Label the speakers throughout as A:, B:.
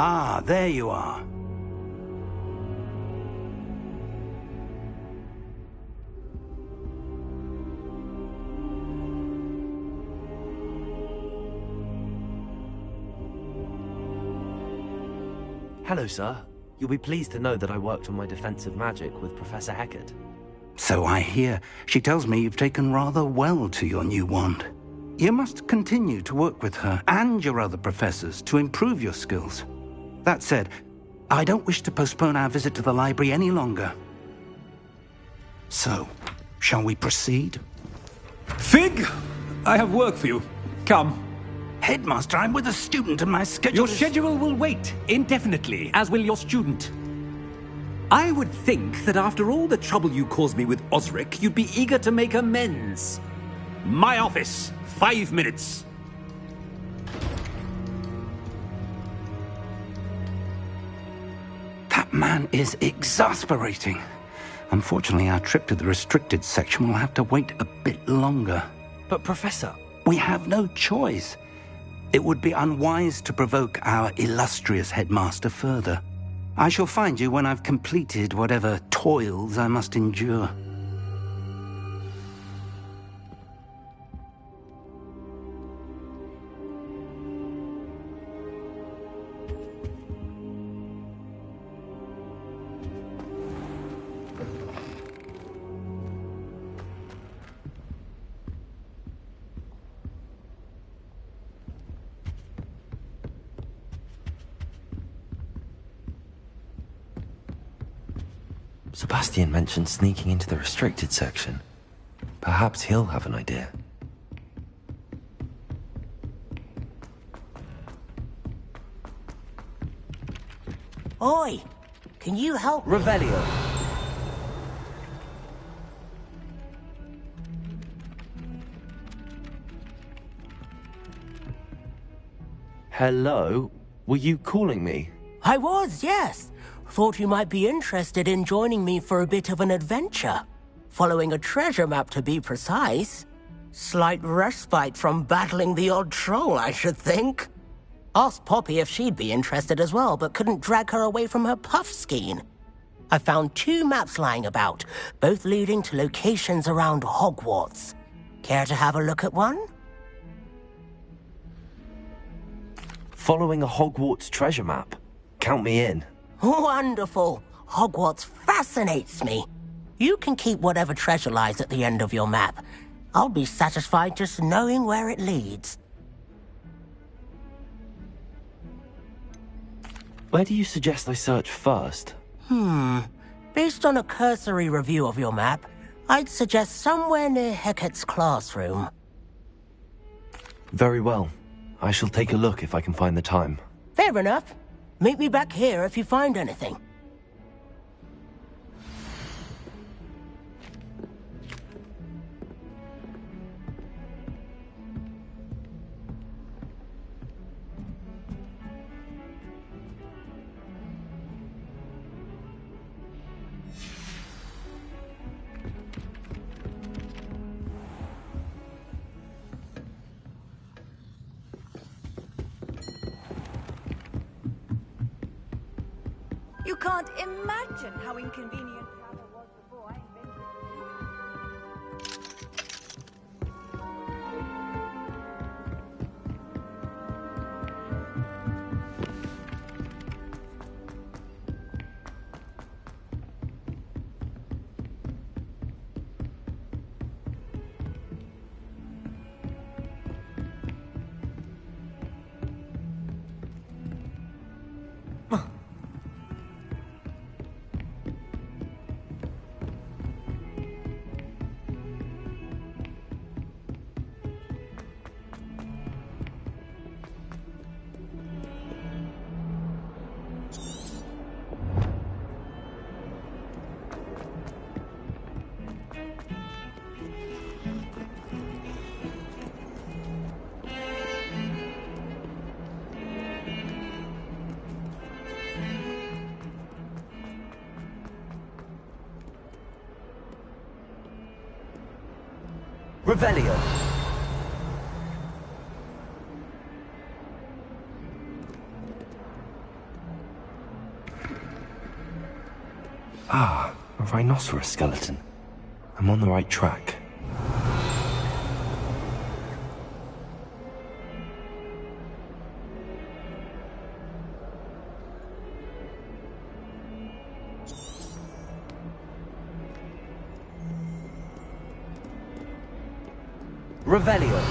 A: Ah, there you are.
B: Hello, sir. You'll be pleased to know that I worked on my defensive magic with Professor Heckard.
A: So I hear. She tells me you've taken rather well to your new wand. You must continue to work with her and your other professors to improve your skills. That said, I don't wish to postpone our visit to the library any longer. So, shall we proceed?
C: Fig! I have work for you. Come.
A: Headmaster, I'm with a student and my schedule
C: Your schedule will wait indefinitely, as will your student. I would think that after all the trouble you caused me with Osric, you'd be eager to make amends. My office, 5 minutes.
A: That man is exasperating. Unfortunately, our trip to the restricted section will have to wait a bit longer.
B: But, Professor...
A: We have no choice. It would be unwise to provoke our illustrious headmaster further. I shall find you when I've completed whatever toils I must endure.
B: Sebastian mentioned sneaking into the restricted section. Perhaps he'll have an idea.
D: Oi! Can you help me?
B: Revelio. Hello? Were you calling me?
D: I was, yes. Thought you might be interested in joining me for a bit of an adventure. Following a treasure map, to be precise. Slight respite from battling the odd troll, I should think. Asked Poppy if she'd be interested as well, but couldn't drag her away from her puff-skein. I found 2 maps lying about, both leading to locations around Hogwarts. Care to have a look at one?
B: Following a Hogwarts treasure map. Count me in.
D: Wonderful. Hogwarts fascinates me. You can keep whatever treasure lies at the end of your map. I'll be satisfied just knowing where it leads.
B: Where do you suggest I search first?
D: Based on a cursory review of your map, I'd suggest somewhere near Hecat's classroom.
B: Very well. I shall take a look if I can find the time.
D: Fair enough. Meet me back here if you find anything.
E: You can't imagine how inconvenient travel was before I invented it.
B: Revelio. Ah, a rhinoceros skeleton. I'm on the right track.
F: Revelio.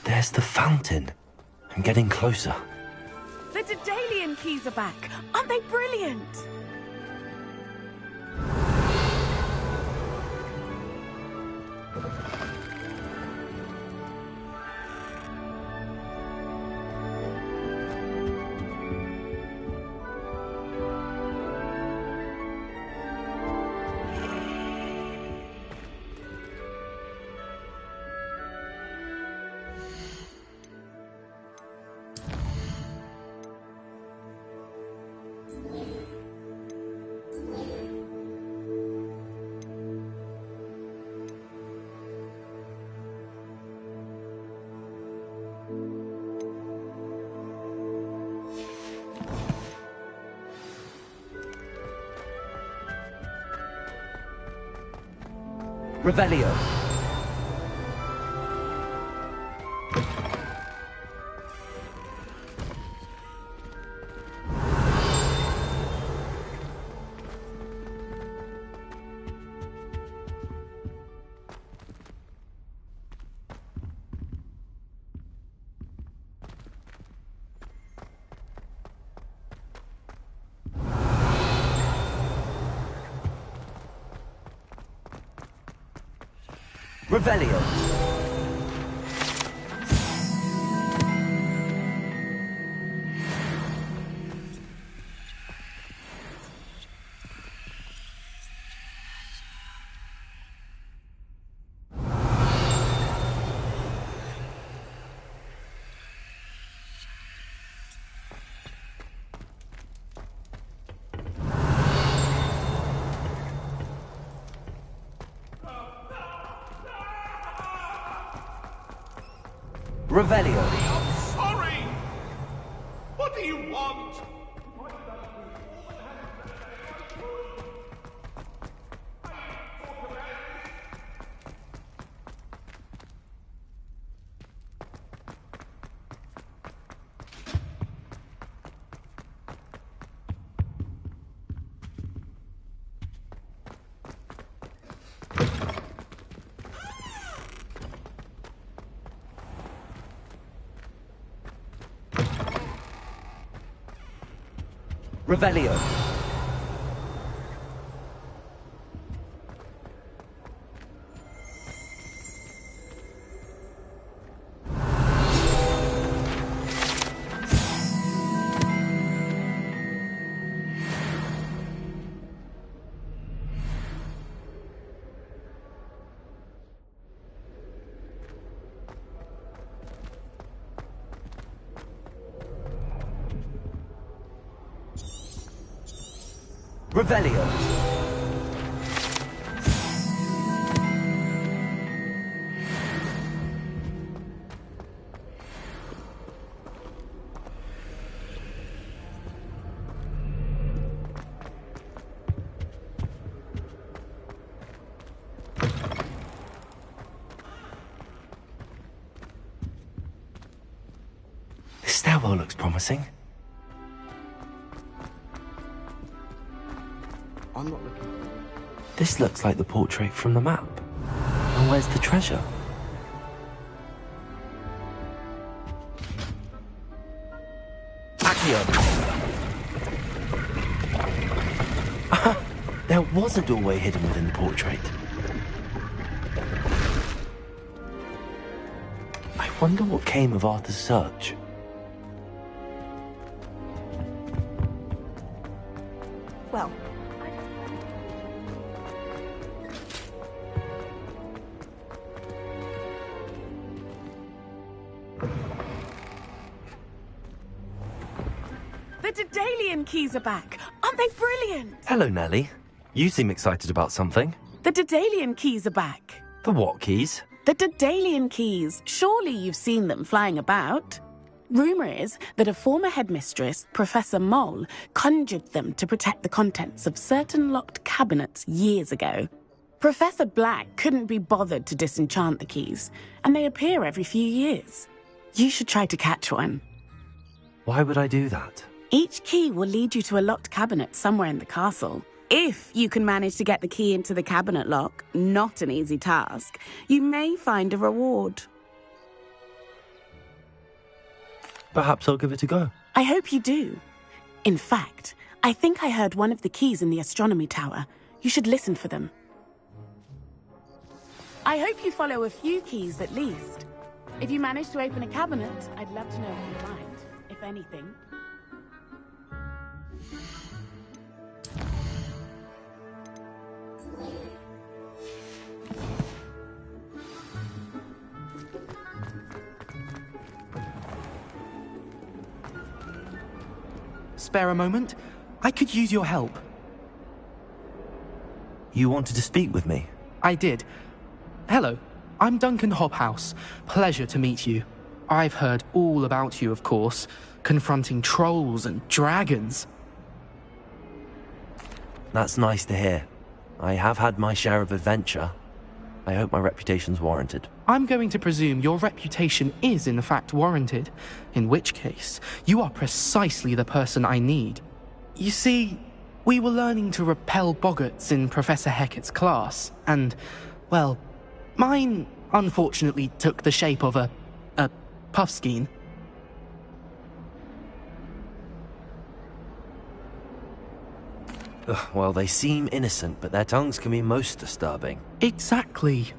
B: There's the fountain. I'm getting closer.
E: The Daedalian keys are back. Aren't they brilliant?
F: Revelio. Revelio. Revelio.
G: I'm sorry! What do you want?
F: Revelio. Revelio.
B: This stairwell looks promising.
H: I'm not looking.
B: This looks like the portrait from the map. And where's the treasure? There was a doorway hidden within the portrait. I wonder what came of Arthur's search.
E: Well, the
H: Daedalian keys are back. Aren't they brilliant?
B: Hello, Nellie. You seem excited about something.
H: The Daedalian keys are back.
B: The what keys?
H: The Daedalian keys. Surely you've seen them flying about. Rumour is that a former headmistress, Professor Moll, conjured them to protect the contents of certain locked cabinets years ago. Professor Black couldn't be bothered to disenchant the keys, and they appear every few years. You should try to catch one.
B: Why would I do that?
H: Each key will lead you to a locked cabinet somewhere in the castle. If you can manage to get the key into the cabinet lock, not an easy task, you may find a reward.
B: Perhaps I'll give it a go.
H: I hope you do. In fact, I think I heard one of the keys in the astronomy tower. You should listen for them. I hope you follow a few keys at least. If you manage to open a cabinet, I'd love to know what you find, if anything.
I: Spare a moment? I could use your help.
B: You wanted to speak with me?
I: I did. Hello, I'm Duncan Hobhouse. Pleasure to meet you. I've heard all about you, of course, confronting trolls and dragons.
B: That's nice to hear. I have had my share of adventure. I hope my reputation's warranted.
I: I'm going to presume your reputation is in fact warranted, in which case, you are precisely the person I need. You see, we were learning to repel boggarts in Professor Hecat's class, and, well, mine unfortunately took the shape of a puffskein.
B: Well, they seem innocent, but their tongues can be most disturbing.
I: Exactly.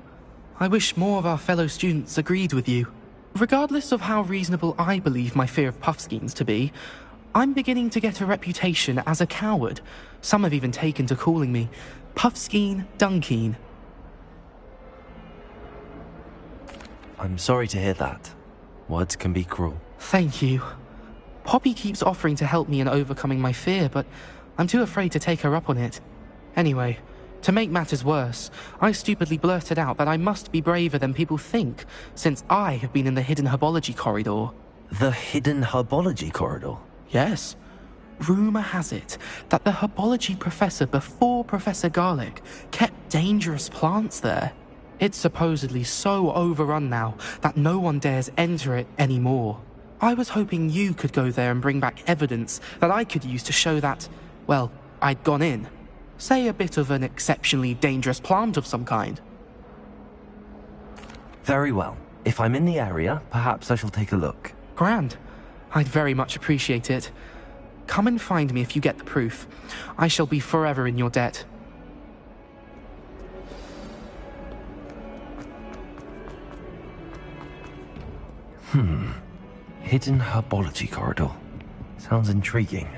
I: I wish more of our fellow students agreed with you. Regardless of how reasonable I believe my fear of puffskeins to be, I'm beginning to get a reputation as a coward. Some have even taken to calling me Puffskeen Dunkeen.
B: I'm sorry to hear that. Words can be cruel.
I: Thank you. Poppy keeps offering to help me in overcoming my fear, but I'm too afraid to take her up on it. Anyway, to make matters worse, I stupidly blurted out that I must be braver than people think, since I have been in the hidden herbology corridor.
B: The hidden herbology corridor?
I: Yes. Rumour has it that the herbology professor before Professor Garlic kept dangerous plants there. It's supposedly so overrun now that no one dares enter it anymore. I was hoping you could go there and bring back evidence that I could use to show that, well, I'd gone in. Say a bit of an exceptionally dangerous plant of some kind.
B: Very well. If I'm in the area, perhaps I shall take a look.
I: Grand. I'd very much appreciate it. Come and find me if you get the proof. I shall be forever in your debt.
B: Hidden herbology corridor. Sounds intriguing.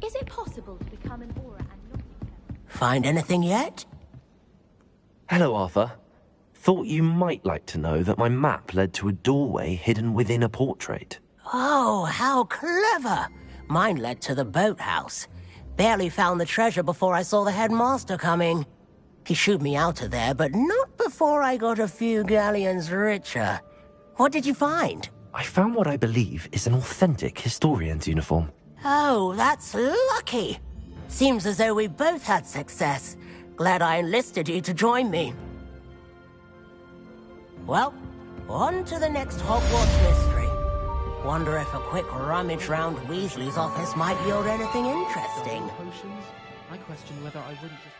E: Is it possible to become an aura and not...
D: Find anything yet?
B: Hello, Arthur. Thought you might like to know that my map led to a doorway hidden within a portrait.
D: Oh, how clever! Mine led to the boathouse. Barely found the treasure before I saw the headmaster coming. He shooed me out of there, but not before I got a few galleons richer. What did you find?
B: I found what I believe is an authentic historian's uniform.
D: Oh, that's lucky. Seems as though we both had success. Glad I enlisted you to join me. Well, on to the next Hogwarts mystery. Wonder if a quick rummage round Weasley's office might yield anything interesting.
I: Potions? I question whether I wouldn't just...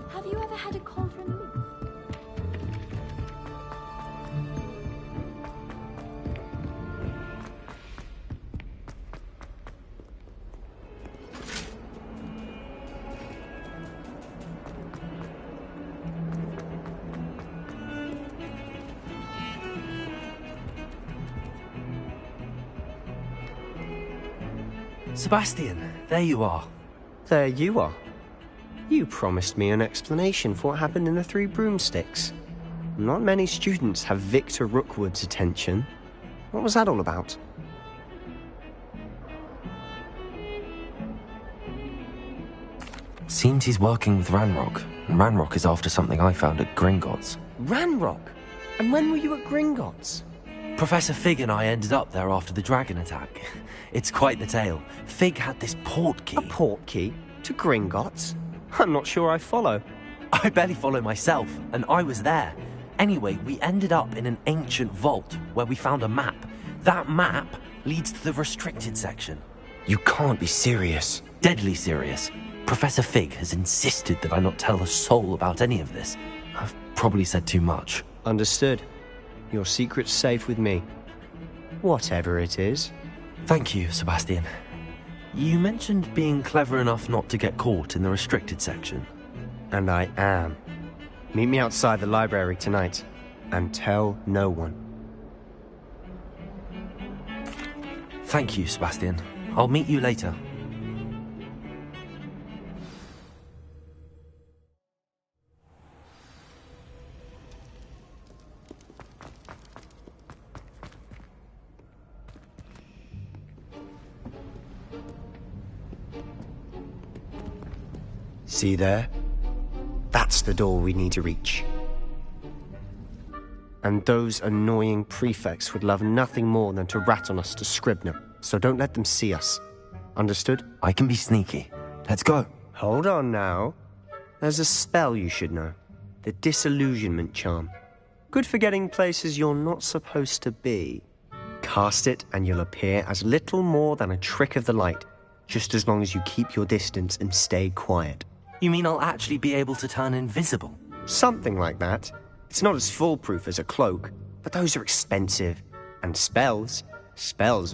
E: Have you ever had a cauldron loose?
B: Sebastian, there you are.
J: There you are. You promised me an explanation for what happened in the Three Broomsticks. Not many students have Victor Rookwood's attention. What was that all about?
B: Seems he's working with Ranrock, and Ranrock is after something I found at Gringotts.
J: Ranrock? And when were you at Gringotts?
B: Professor Fig and I ended up there after the dragon attack. It's quite the tale. Fig had this port key.
J: A port key? To Gringotts? I'm not sure I follow.
B: I barely follow myself, and I was there. Anyway, we ended up in an ancient vault where we found a map. That map leads to the restricted section.
J: You can't be serious.
B: Deadly serious. Professor Fig has insisted that I not tell a soul about any of this. I've probably said too much.
J: Understood. Your secret's safe with me. Whatever it is.
B: Thank you, Sebastian. You mentioned being clever enough not to get caught in the restricted section.
J: And I am. Meet me outside the library tonight, and tell no one.
B: Thank you, Sebastian. I'll meet you later.
J: See there? That's the door we need to reach. And those annoying prefects would love nothing more than to rat on us to Scribner, so don't let them see us. Understood?
B: I can be sneaky. Let's go.
J: Hold on now. There's a spell you should know. The Disillusionment Charm. Good for getting places you're not supposed to be. Cast it and you'll appear as little more than a trick of the light, just as long as you keep your distance and stay quiet.
B: You mean I'll actually be able to turn invisible?
J: Something like that. It's not as foolproof as a cloak, but those are expensive. And spells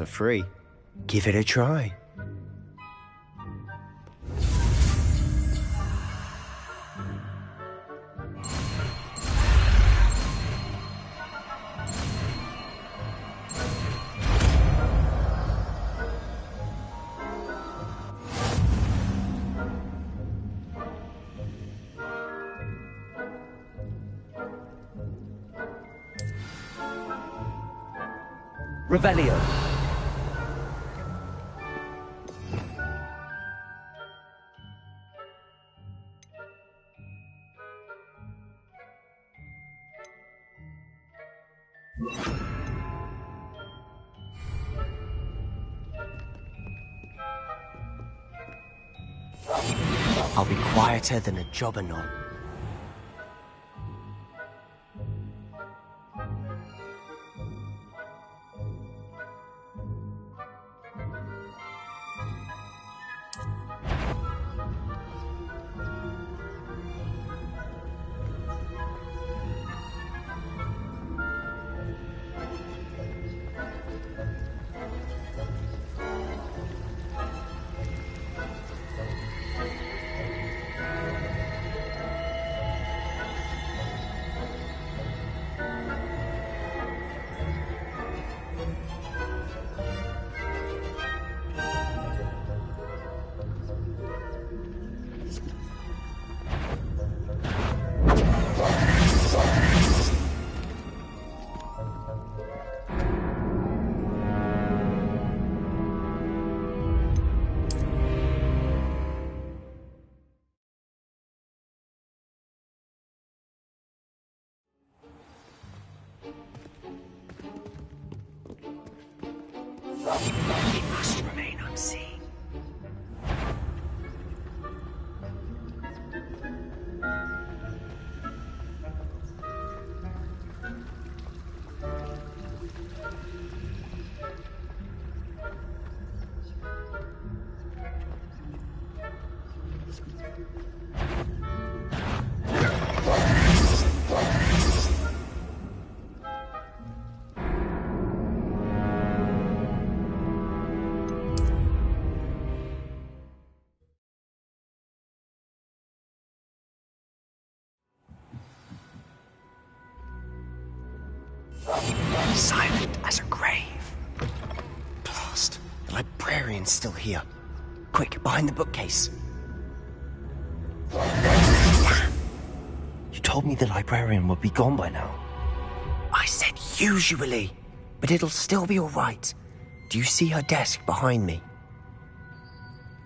J: are free. Give it a try.
F: Revelio.
J: I'll be quieter than a jobberknoll. It must remain unseen. Silent as a grave. Blast. The librarian's still here. Quick, behind the bookcase.
B: You told me the librarian would be gone by now.
J: I said usually, but it'll still be all right. Do you see her desk behind me?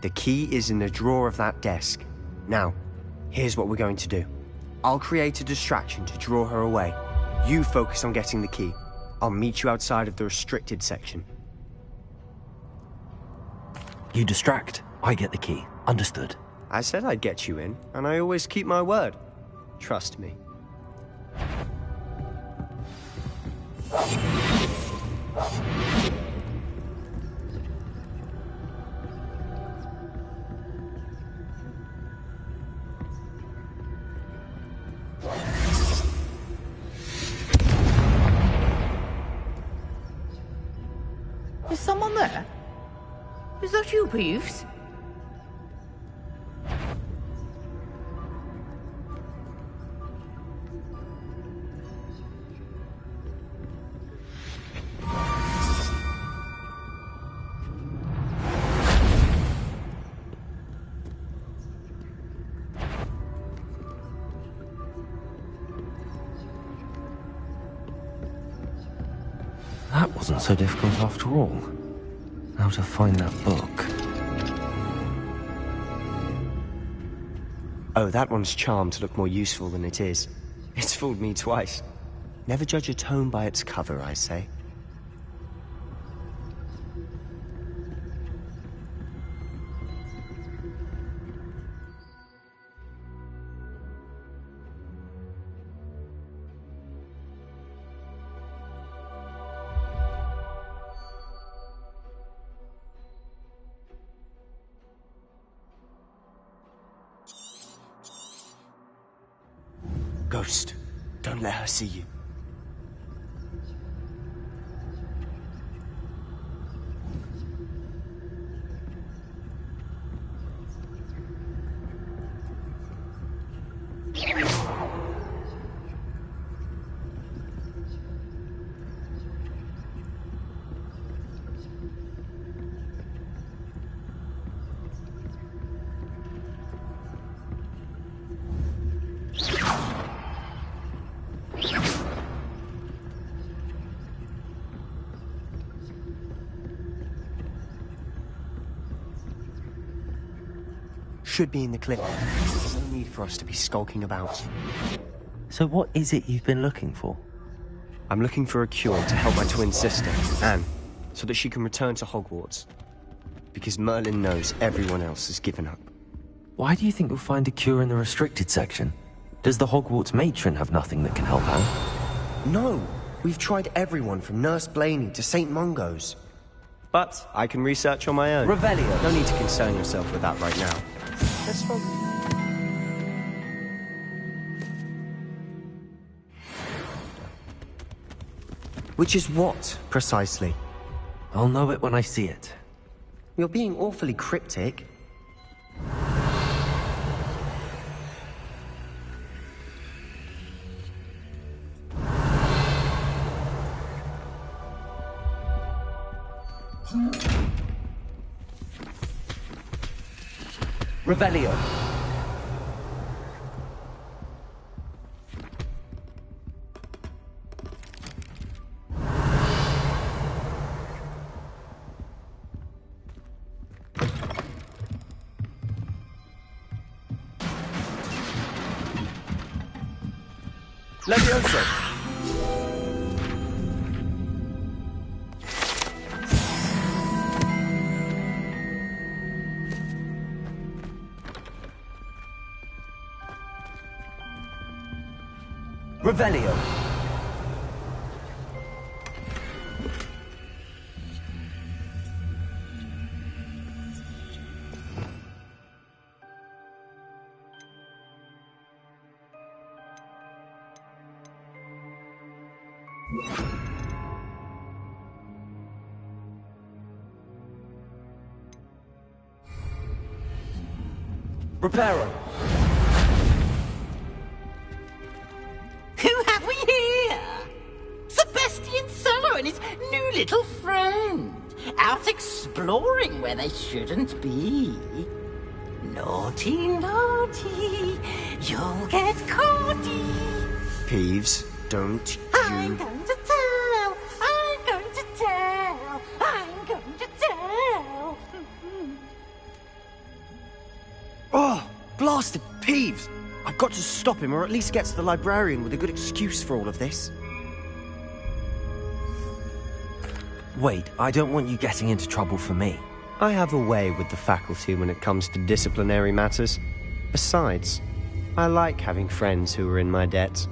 J: The key is in the drawer of that desk. Now, here's what we're going to do. I'll create a distraction to draw her away. You focus on getting the key. I'll meet you outside of the restricted section.
B: You distract, I get the key. Understood.
J: I said I'd get you in, and I always keep my word. Trust me.
K: Is someone there? Is that you, Peeves?
B: That wasn't so difficult after all. How to find that book.
J: Oh, that one's charmed to look more useful than it is. It's fooled me twice. Never judge a tome by its cover, I say. Ghost, don't let her see you. Should be in the clip. There's no need for us to be skulking about.
B: So what is it you've been looking for?
J: I'm looking for a cure to help my twin sister, Anne, so that she can return to Hogwarts. Because Merlin knows everyone else has given up.
B: Why do you think you'll find a cure in the restricted section? Does the Hogwarts matron have nothing that can help Anne?
J: No! We've tried everyone from Nurse Blaney to St. Mungo's. But I can research on my own.
B: Revelio.
J: No need to concern yourself with that right now. Let's focus. Which is what, precisely?
B: I'll know it when I see it.
J: You're being awfully cryptic.
F: Revelio. Levioso. Revelio. Reparo.
K: Who have we here? Sebastian Solo and his new little friend.
L: out exploring where they shouldn't be. Naughty, naughty, you'll get caughty.
J: Peeves, don't
L: I'm
J: you...
L: going to tell, I'm going to tell, I'm going to tell.
J: Oh, blasted Peeves! I've got to stop him, or at least get to the librarian with a good excuse for all of this.
B: Wait, I don't want you getting into trouble for me.
J: I have a way with the faculty when it comes to disciplinary matters. Besides, I like having friends who are in my debt.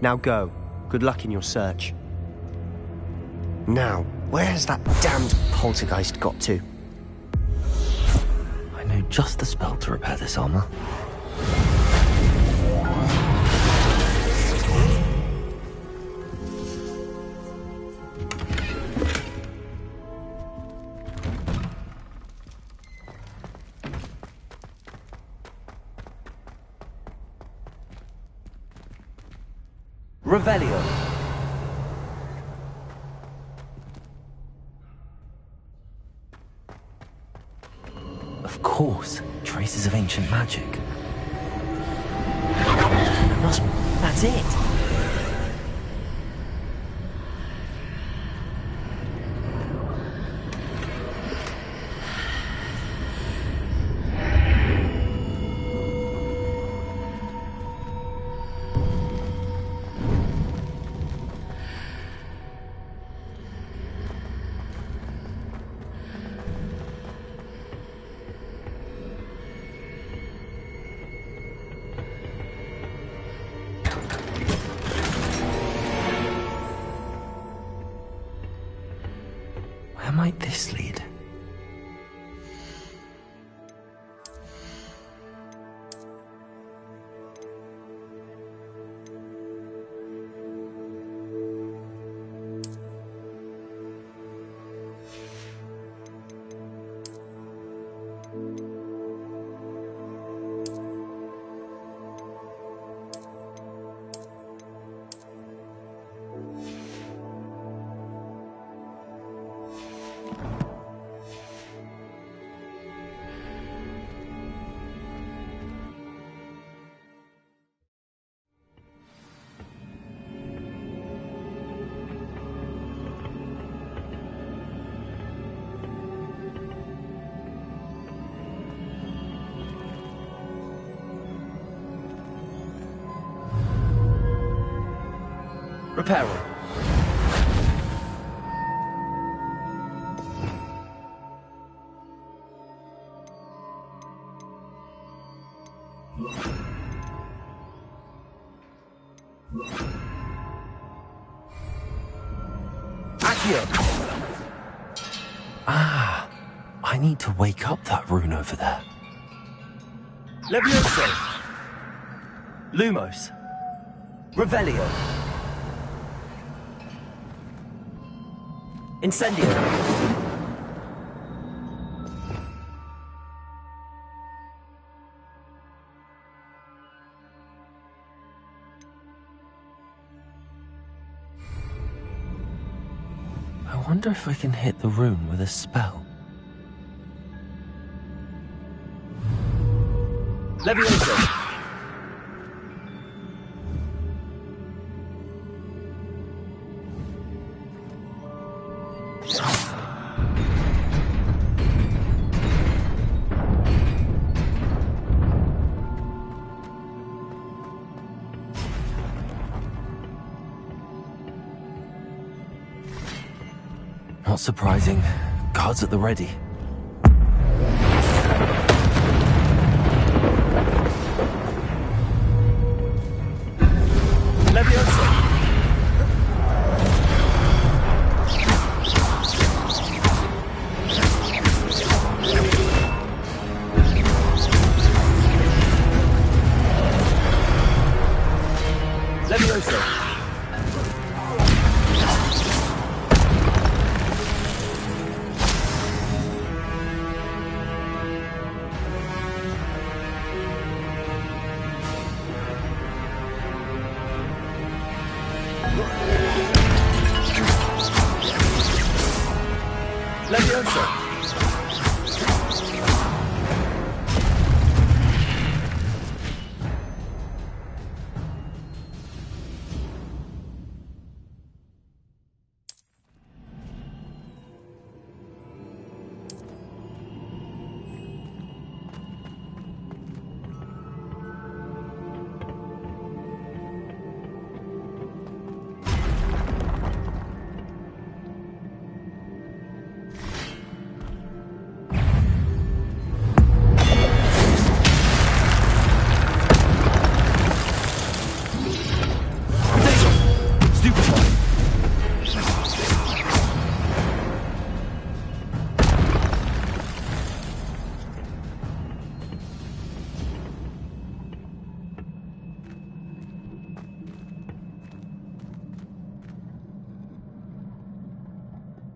J: Now go. Good luck in your search. Now, where's that damned poltergeist got to?
B: I know just the spell to repair this armor. Revelio. Of course, traces of ancient magic. That's it. Where might this lead? Reparo. Accio. Ah, I need to wake up that rune over there. Levioso. Lumos. Revelio. Incendio. I wonder if I can hit the rune with a spell. Levioso. Not surprising. Guards at the ready. Levioso. Levioso.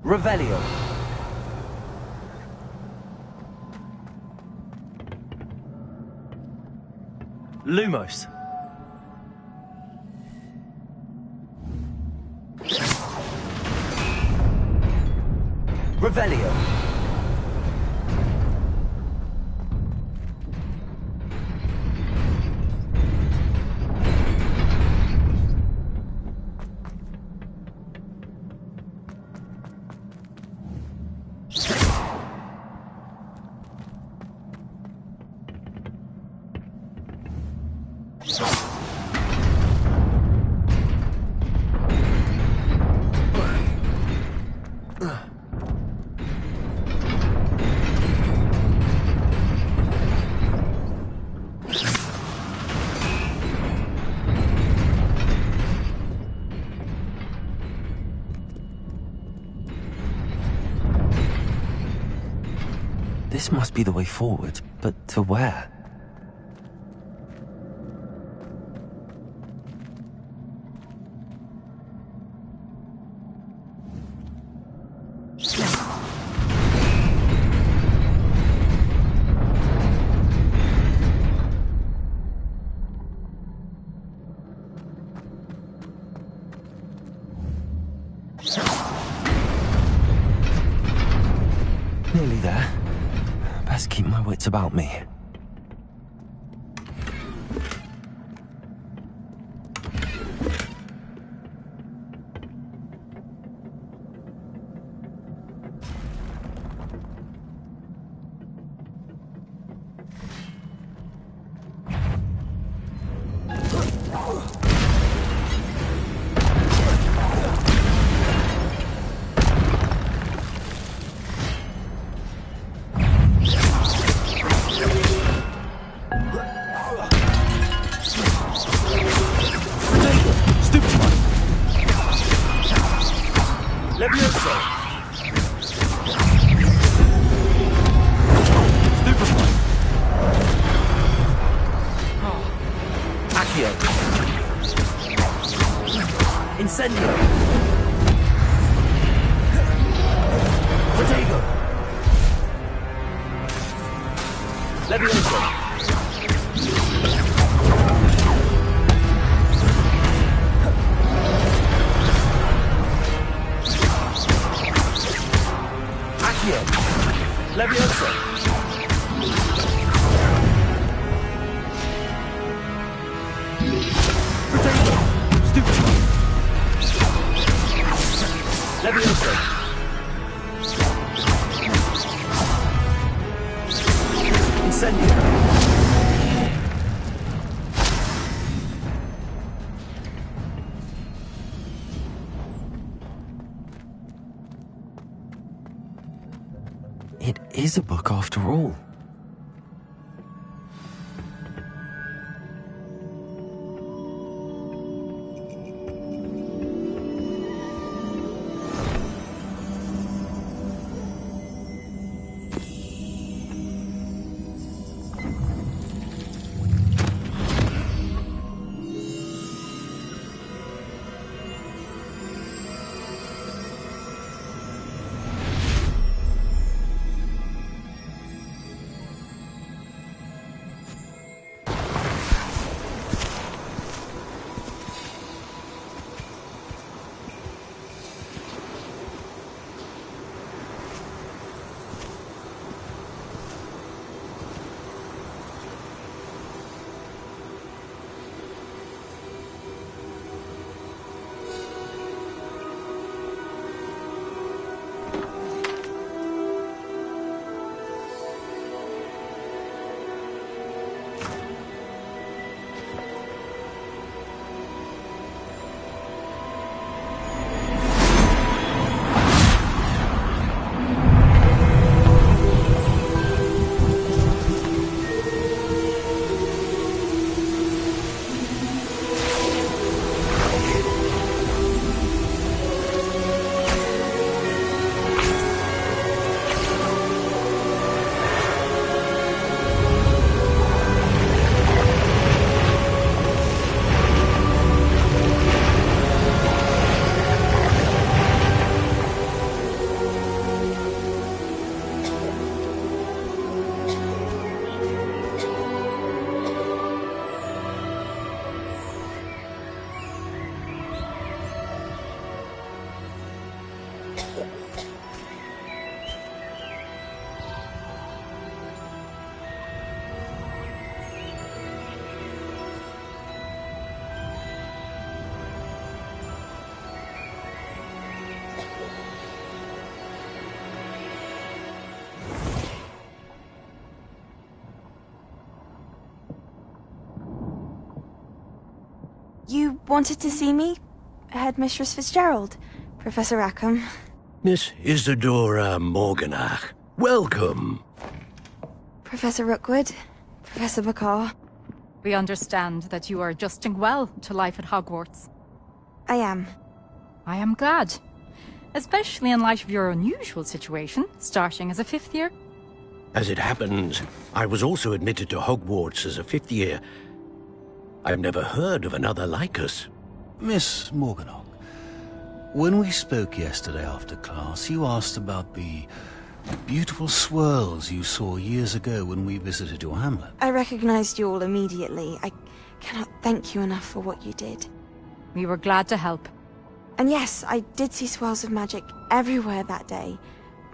F: Revelio. Lumos. Revelio.
B: This must be the way forward, but to where? Nearly there. Best keep my wits about me.
F: Incendio! Pt2! Levioso! Accio! Levioso! Pt2! Stupid! Levioso! Incendio!
B: It is a book after all.
E: You wanted to see me? Headmistress Fitzgerald, Professor Rackham.
M: Miss Isadora Morganach, welcome.
E: Professor Rookwood, Professor Bakar.
N: We understand that you are adjusting well to life at Hogwarts.
E: I am.
N: I am glad. Especially in light of your unusual situation, starting as a 5th year.
M: As it happens, I was also admitted to Hogwarts as a 5th year. I've never heard of another like us.
O: Miss Morganach, when we spoke yesterday after class, you asked about the beautiful swirls you saw years ago when we visited your hamlet.
E: I recognized you all immediately. I cannot thank you enough for what you did.
N: We were glad to help.
E: And yes, I did see swirls of magic everywhere that day.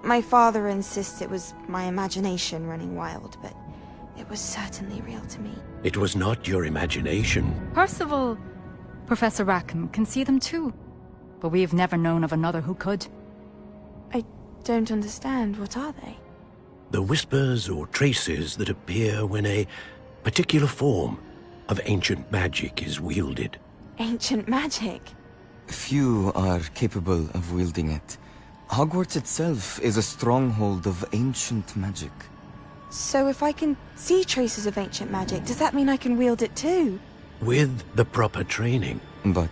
E: My father insists it was my imagination running wild, but it was certainly real to me.
M: It was not your imagination.
N: Percival, Professor Rackham can see them too. But we have never known of another who could.
E: I don't understand. What are they?
M: The whispers or traces that appear when a particular form of ancient magic is wielded.
E: Ancient magic?
P: Few are capable of wielding it. Hogwarts itself is a stronghold of ancient magic.
E: So if I can see traces of ancient magic, does that mean I can wield it too?
M: With the proper training.
P: But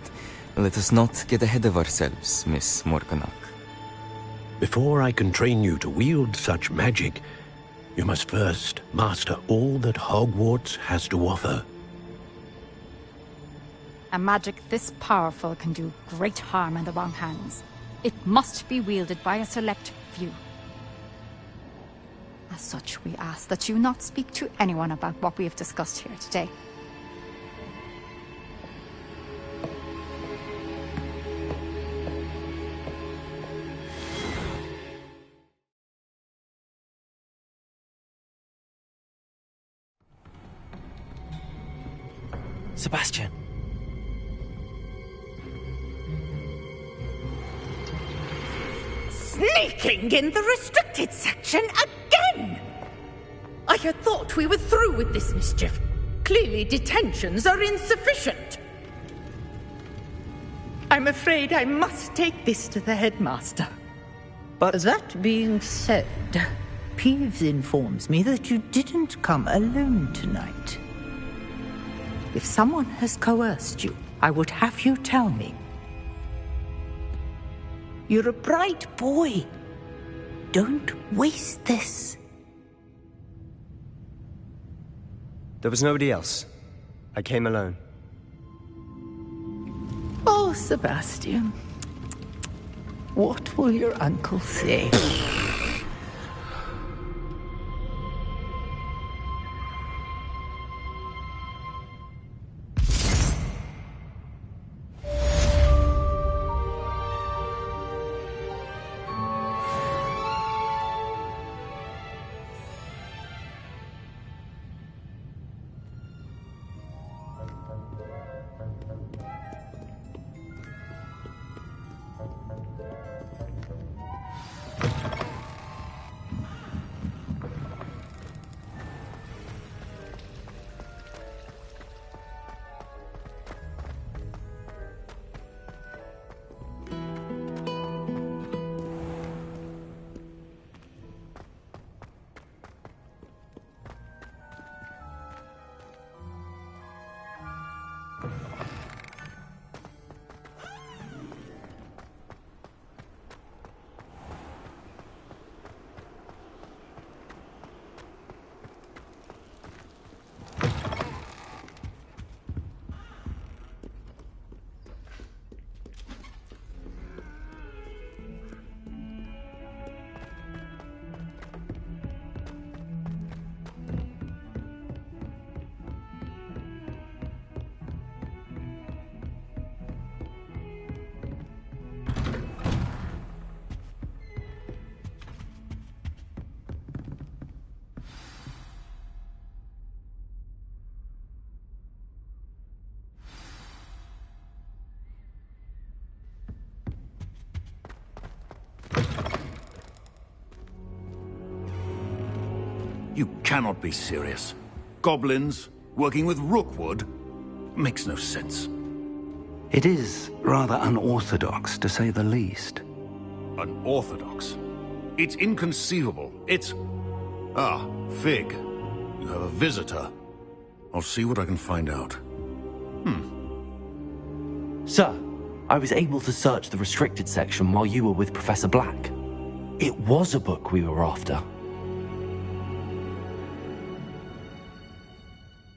P: let us not get ahead of ourselves, Miss Morganach.
M: Before I can train you to wield such magic, you must first master all that Hogwarts has to offer.
N: A magic this powerful can do great harm in the wrong hands. It must be wielded by a select few. As such, we ask that you not speak to anyone about what we have discussed here today.
B: Sebastian.
K: Sneaking in the restricted section again! I had thought we were through with this mischief. Clearly detentions are insufficient. I'm afraid I must take this to the headmaster.
Q: But that being said, Peeves informs me that you didn't come alone tonight. If someone has coerced you, I would have you tell me. You're a bright boy. Don't waste this.
J: There was nobody else. I came alone.
Q: Oh, Sebastian. What will your uncle say?
G: You cannot be serious. Goblins working with Rookwood? Makes no sense.
A: It is rather unorthodox, to say the least.
G: Unorthodox? It's inconceivable. It's... Ah, Fig. You have a visitor. I'll see what I can find out.
B: Sir, I was able to search the restricted section while you were with Professor Black. It was a book we were after.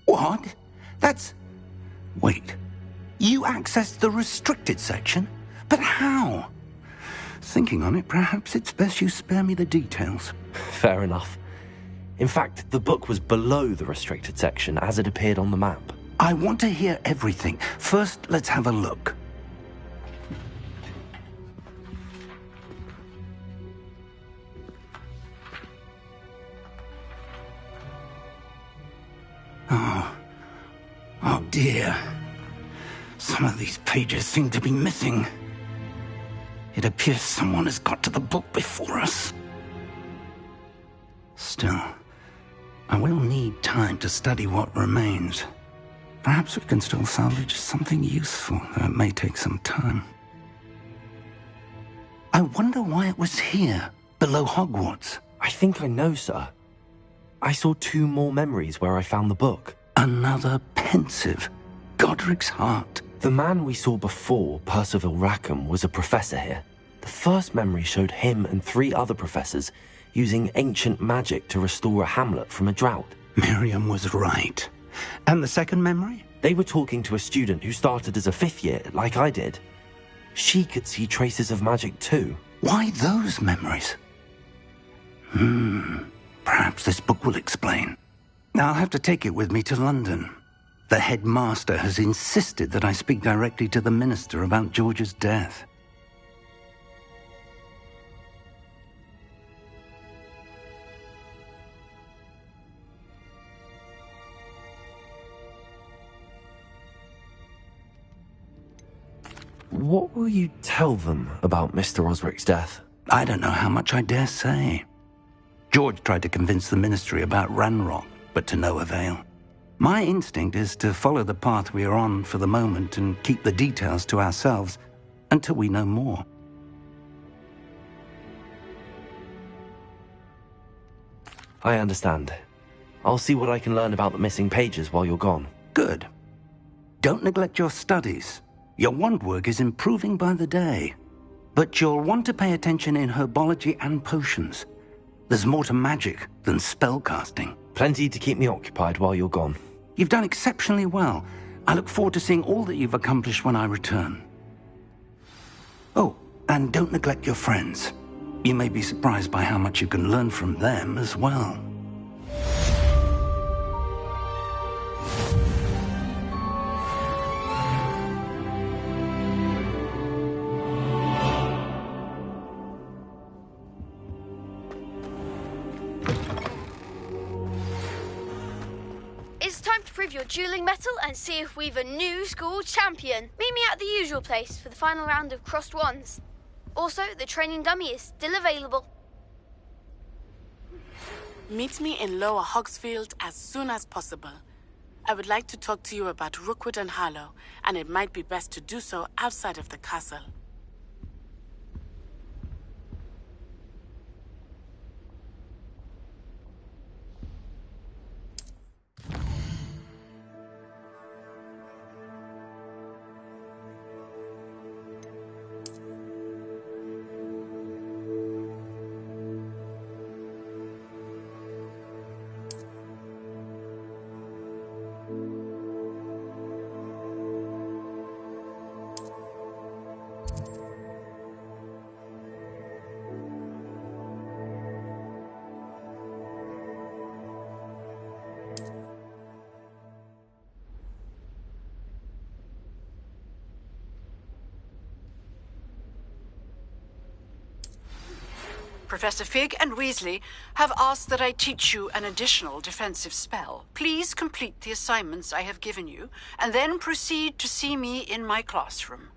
A: What? That's... Wait. You accessed the restricted section? But how? Thinking on it, perhaps it's best you spare me the details.
B: Fair enough. In fact, the book was below the restricted section as it appeared on the map.
A: I want to hear everything. First, let's have a look. Oh dear. Some of these pages seem to be missing. It appears someone has got to the book before us. Still, I will need time to study what remains. Perhaps we can still salvage something useful, though it may take some time. I wonder why it was here, below Hogwarts.
B: I think I know, sir. I saw 2 more memories where I found the book.
A: Another pensive. Godric's heart.
B: The man we saw before, Percival Rackham, was a professor here. The first memory showed him and 3 other professors using ancient magic to restore a hamlet from a drought.
A: Miriam was right. And the second memory?
B: They were talking to a student who started as a 5th year, like I did. She could see traces of magic too.
A: Why those memories? Perhaps this book will explain. I'll have to take it with me to London. The headmaster has insisted that I speak directly to the minister about George's death.
B: What will you tell them about Mr. Osric's death?
A: I don't know how much I dare say. George tried to convince the ministry about Ranrock, but to no avail. My instinct is to follow the path we are on for the moment and keep the details to ourselves until we know more.
B: I understand. I'll see what I can learn about the missing pages while you're gone.
A: Good. Don't neglect your studies. Your wand work is improving by the day. But you'll want to pay attention in herbology and potions. There's more to magic than spellcasting.
B: Plenty to keep me occupied while you're gone.
A: You've done exceptionally well. I look forward to seeing all that you've accomplished when I return. Oh, and don't neglect your friends. You may be surprised by how much you can learn from them as well.
R: Your dueling metal and see if we've a new school champion. Meet me at the usual place for the final round of crossed wands. Also, the training dummy is still available.
H: Meet me in Lower Hogsfield as soon as possible. I would like to talk to you about Rookwood and Harlow, and it might be best to do so outside of the castle.
S: Professor Fig and Weasley have asked that I teach you an additional defensive spell. Please complete the assignments I have given you, and then proceed to see me in my classroom.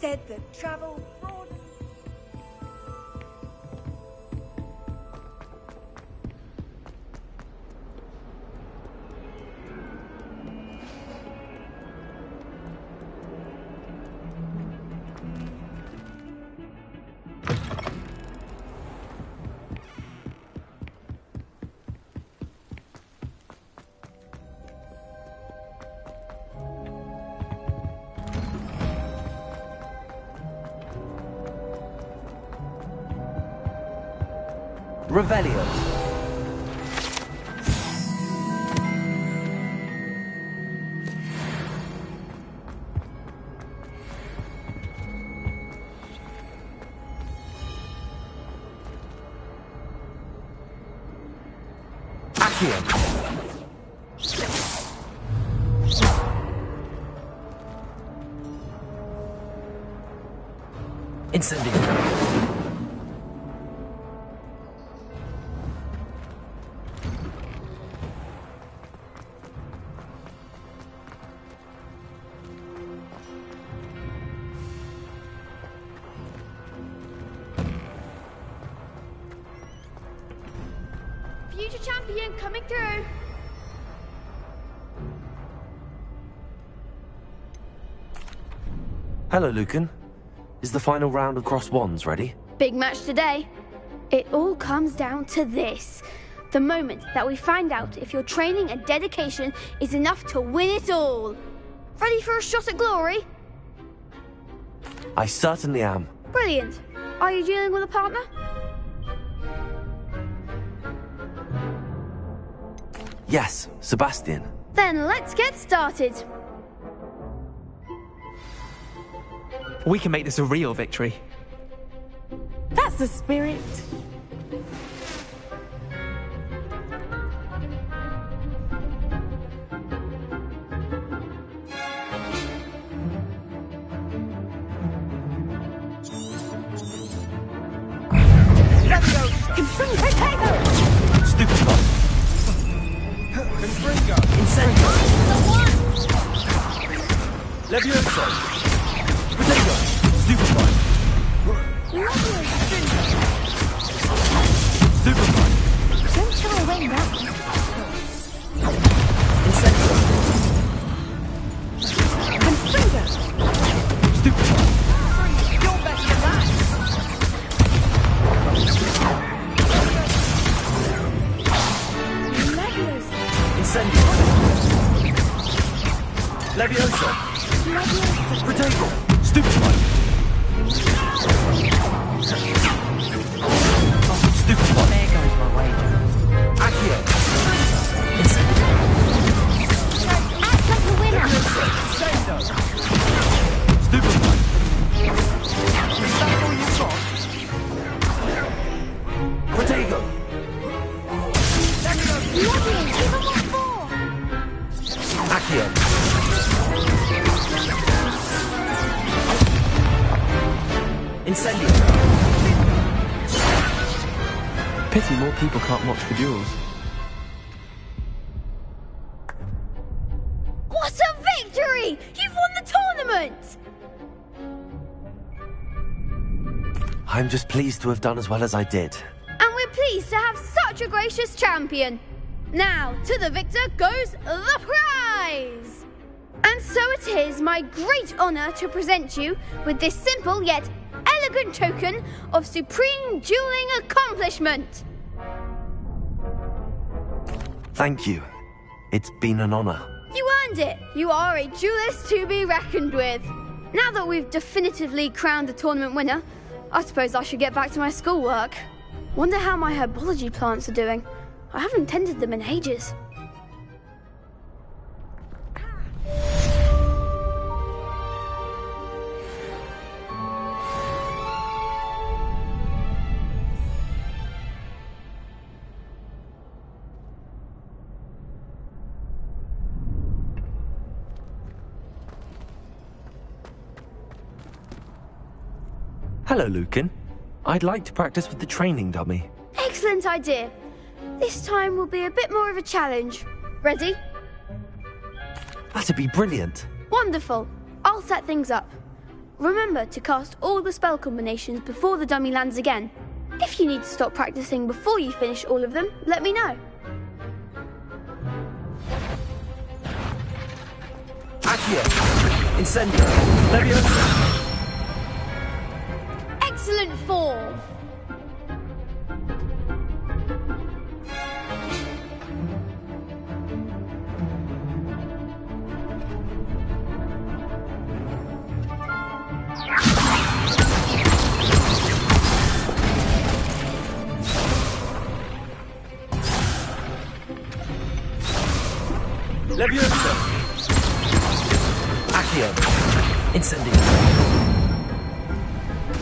L: said that travel brought...
B: Revelio. Accio. Incendio.
R: Future champion coming through.
B: Hello, Lucan. Is the final round of Cross Wands ready?
R: Big match today. It all comes down to this. The moment that we find out if your training and dedication is enough to win it all. Ready for a shot at glory?
B: I certainly am.
R: Brilliant. Are you dealing with a partner?
B: Yes, Sebastian.
R: Then let's get started.
I: We can make this a real victory.
H: That's the spirit.
L: Let's go! Potato!
B: Stupid ball.
F: Confringo!
B: Incendio.
F: Levioso! Potato! Stupid ball. Stupid ball.
L: Don't try to win that.
B: Incendio.
L: Confringo!
F: Stupid ball.
L: You're better than that!
B: Incendio.
F: Levioso! Potato! Stupid ball. Stupid ball.
Q: There goes my wager.
F: Accio!
B: Incendio.
L: Act like a winner!
F: Sendo! Stupid ball. Is that all you've got? Potato!
L: Lovely! Give them what for!
F: Accio!
B: Incendio.
I: Pity more people can't watch the duels.
R: What a victory! You've won the tournament!
B: I'm just pleased to have done as well as I did.
R: And we're pleased to have such a gracious champion. Now, to the victor goes the prize! And so it is my great honour to present you with this simple yet elegant token of supreme dueling accomplishment.
B: Thank you. It's been an honor.
R: You earned it. You are a duelist to be reckoned with. Now that we've definitively crowned the tournament winner, I suppose I should get back to my schoolwork. Wonder how my herbology plants are doing. I haven't tended them in ages.
B: Hello, Lucan. I'd like to practice with the training dummy.
R: Excellent idea. This time will be a bit more of a challenge. Ready?
B: That'd be brilliant.
R: Wonderful. I'll set things up. remember to cast all the spell combinations before the dummy lands again. If you need to stop practicing before you finish all of them, let me know.
B: Accio! Incendio! Leviosa!
R: Excellent form!
B: Leviosa! Accio! Incendio!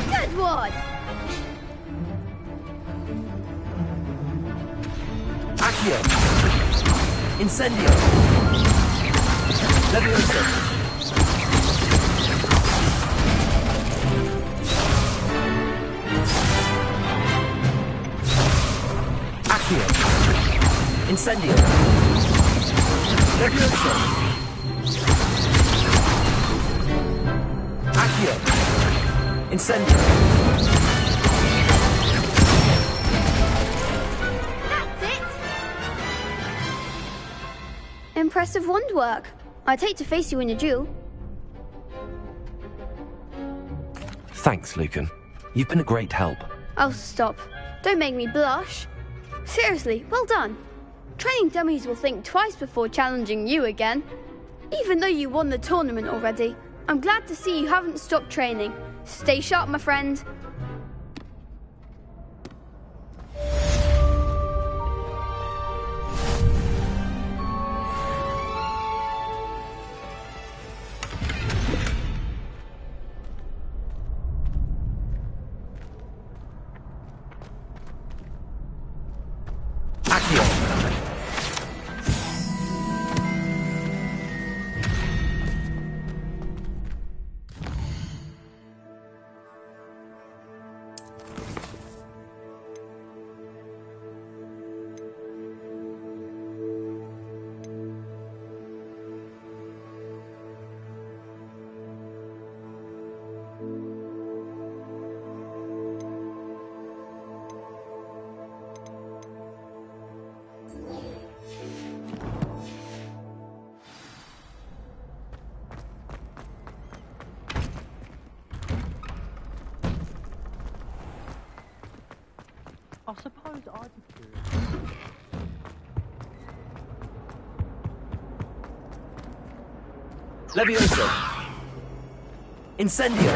R: Good one!
B: Accio! Incendio! Leviosa! Accio! Incendio! Leviosa! Accio! Incendio!
R: That's it! Impressive wand work. I'd hate to face you in a duel.
B: Thanks, Lucan. You've been a great help.
R: Oh, stop. Don't make me blush. Seriously, well done. Training dummies will think twice before challenging you again. Even though you won the tournament already, I'm glad to see you haven't stopped training. Stay sharp, my friend.
B: Accio!
I: I suppose I'd be curious.
B: Leviosa! Incendio!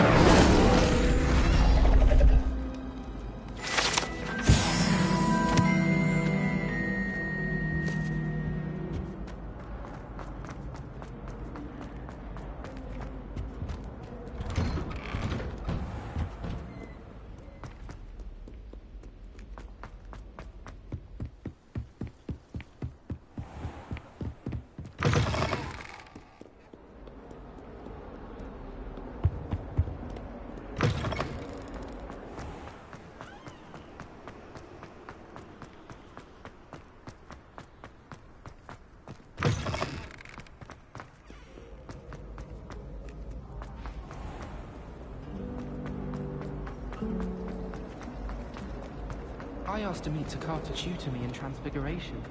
I: I asked to meet Takata to tutor me in Transfiguration.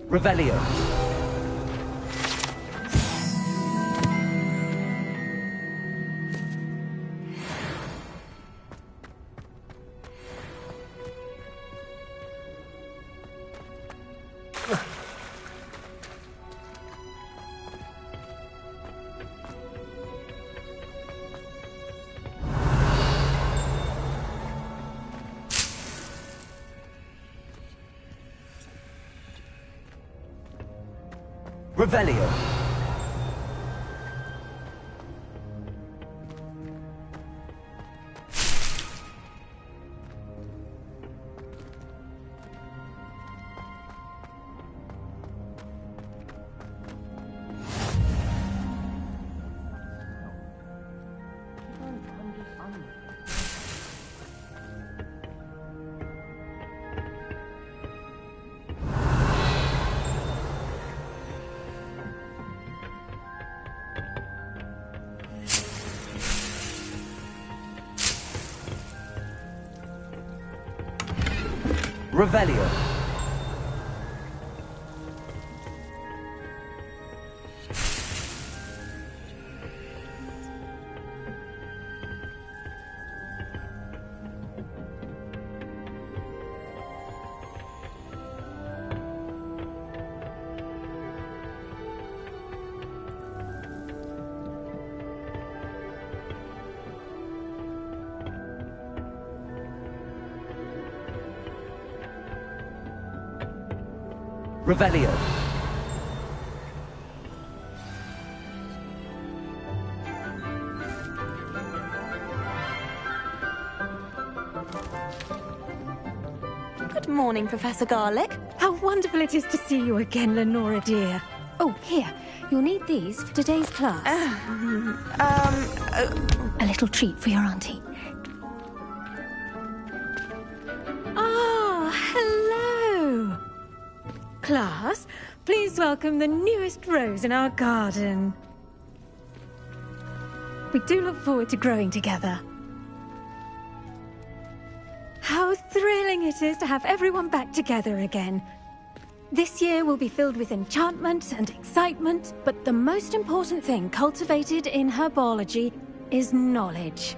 B: Revelio! Revelio! Revelio. Revelio.
T: Good morning, Professor Garlick.
U: How wonderful it is to see you again, Lenora dear. Oh, here. You'll need these for today's class. A little treat for your auntie. Ah, hello. Class, please welcome the newest rose in our garden. We do look forward to growing together. How thrilling it is to have everyone back together again. This year will be filled with enchantment and excitement, but the most important thing cultivated in herbology is knowledge.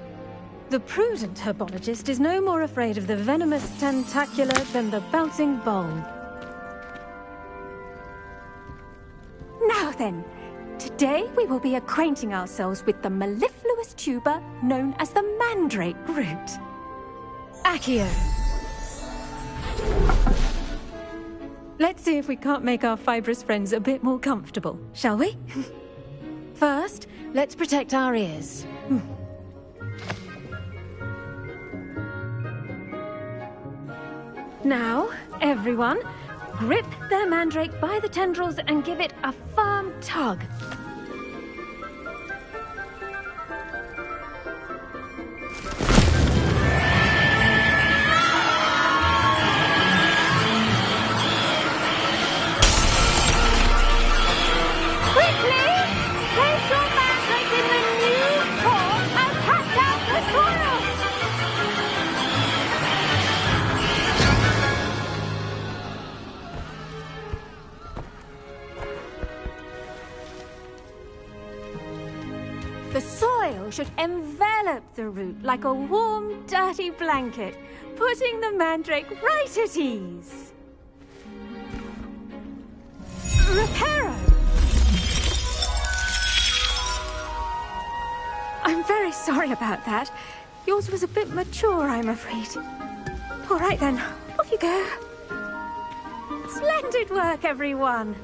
U: The prudent herbologist is no more afraid of the venomous tentacula than the bouncing bulb. Now then, today we will be acquainting ourselves with the mellifluous tuber known as the mandrake root. Accio. Let's see if we can't make our fibrous friends a bit more comfortable, shall we? First, let's protect our ears. Now, everyone, grip their mandrake by the tendrils and give it a firm tug. The soil should envelop the root like a warm, dirty blanket, putting the mandrake right at ease. Reparo! I'm very sorry about that. Yours was a bit mature, I'm afraid. All right then, off you go. Splendid work, everyone.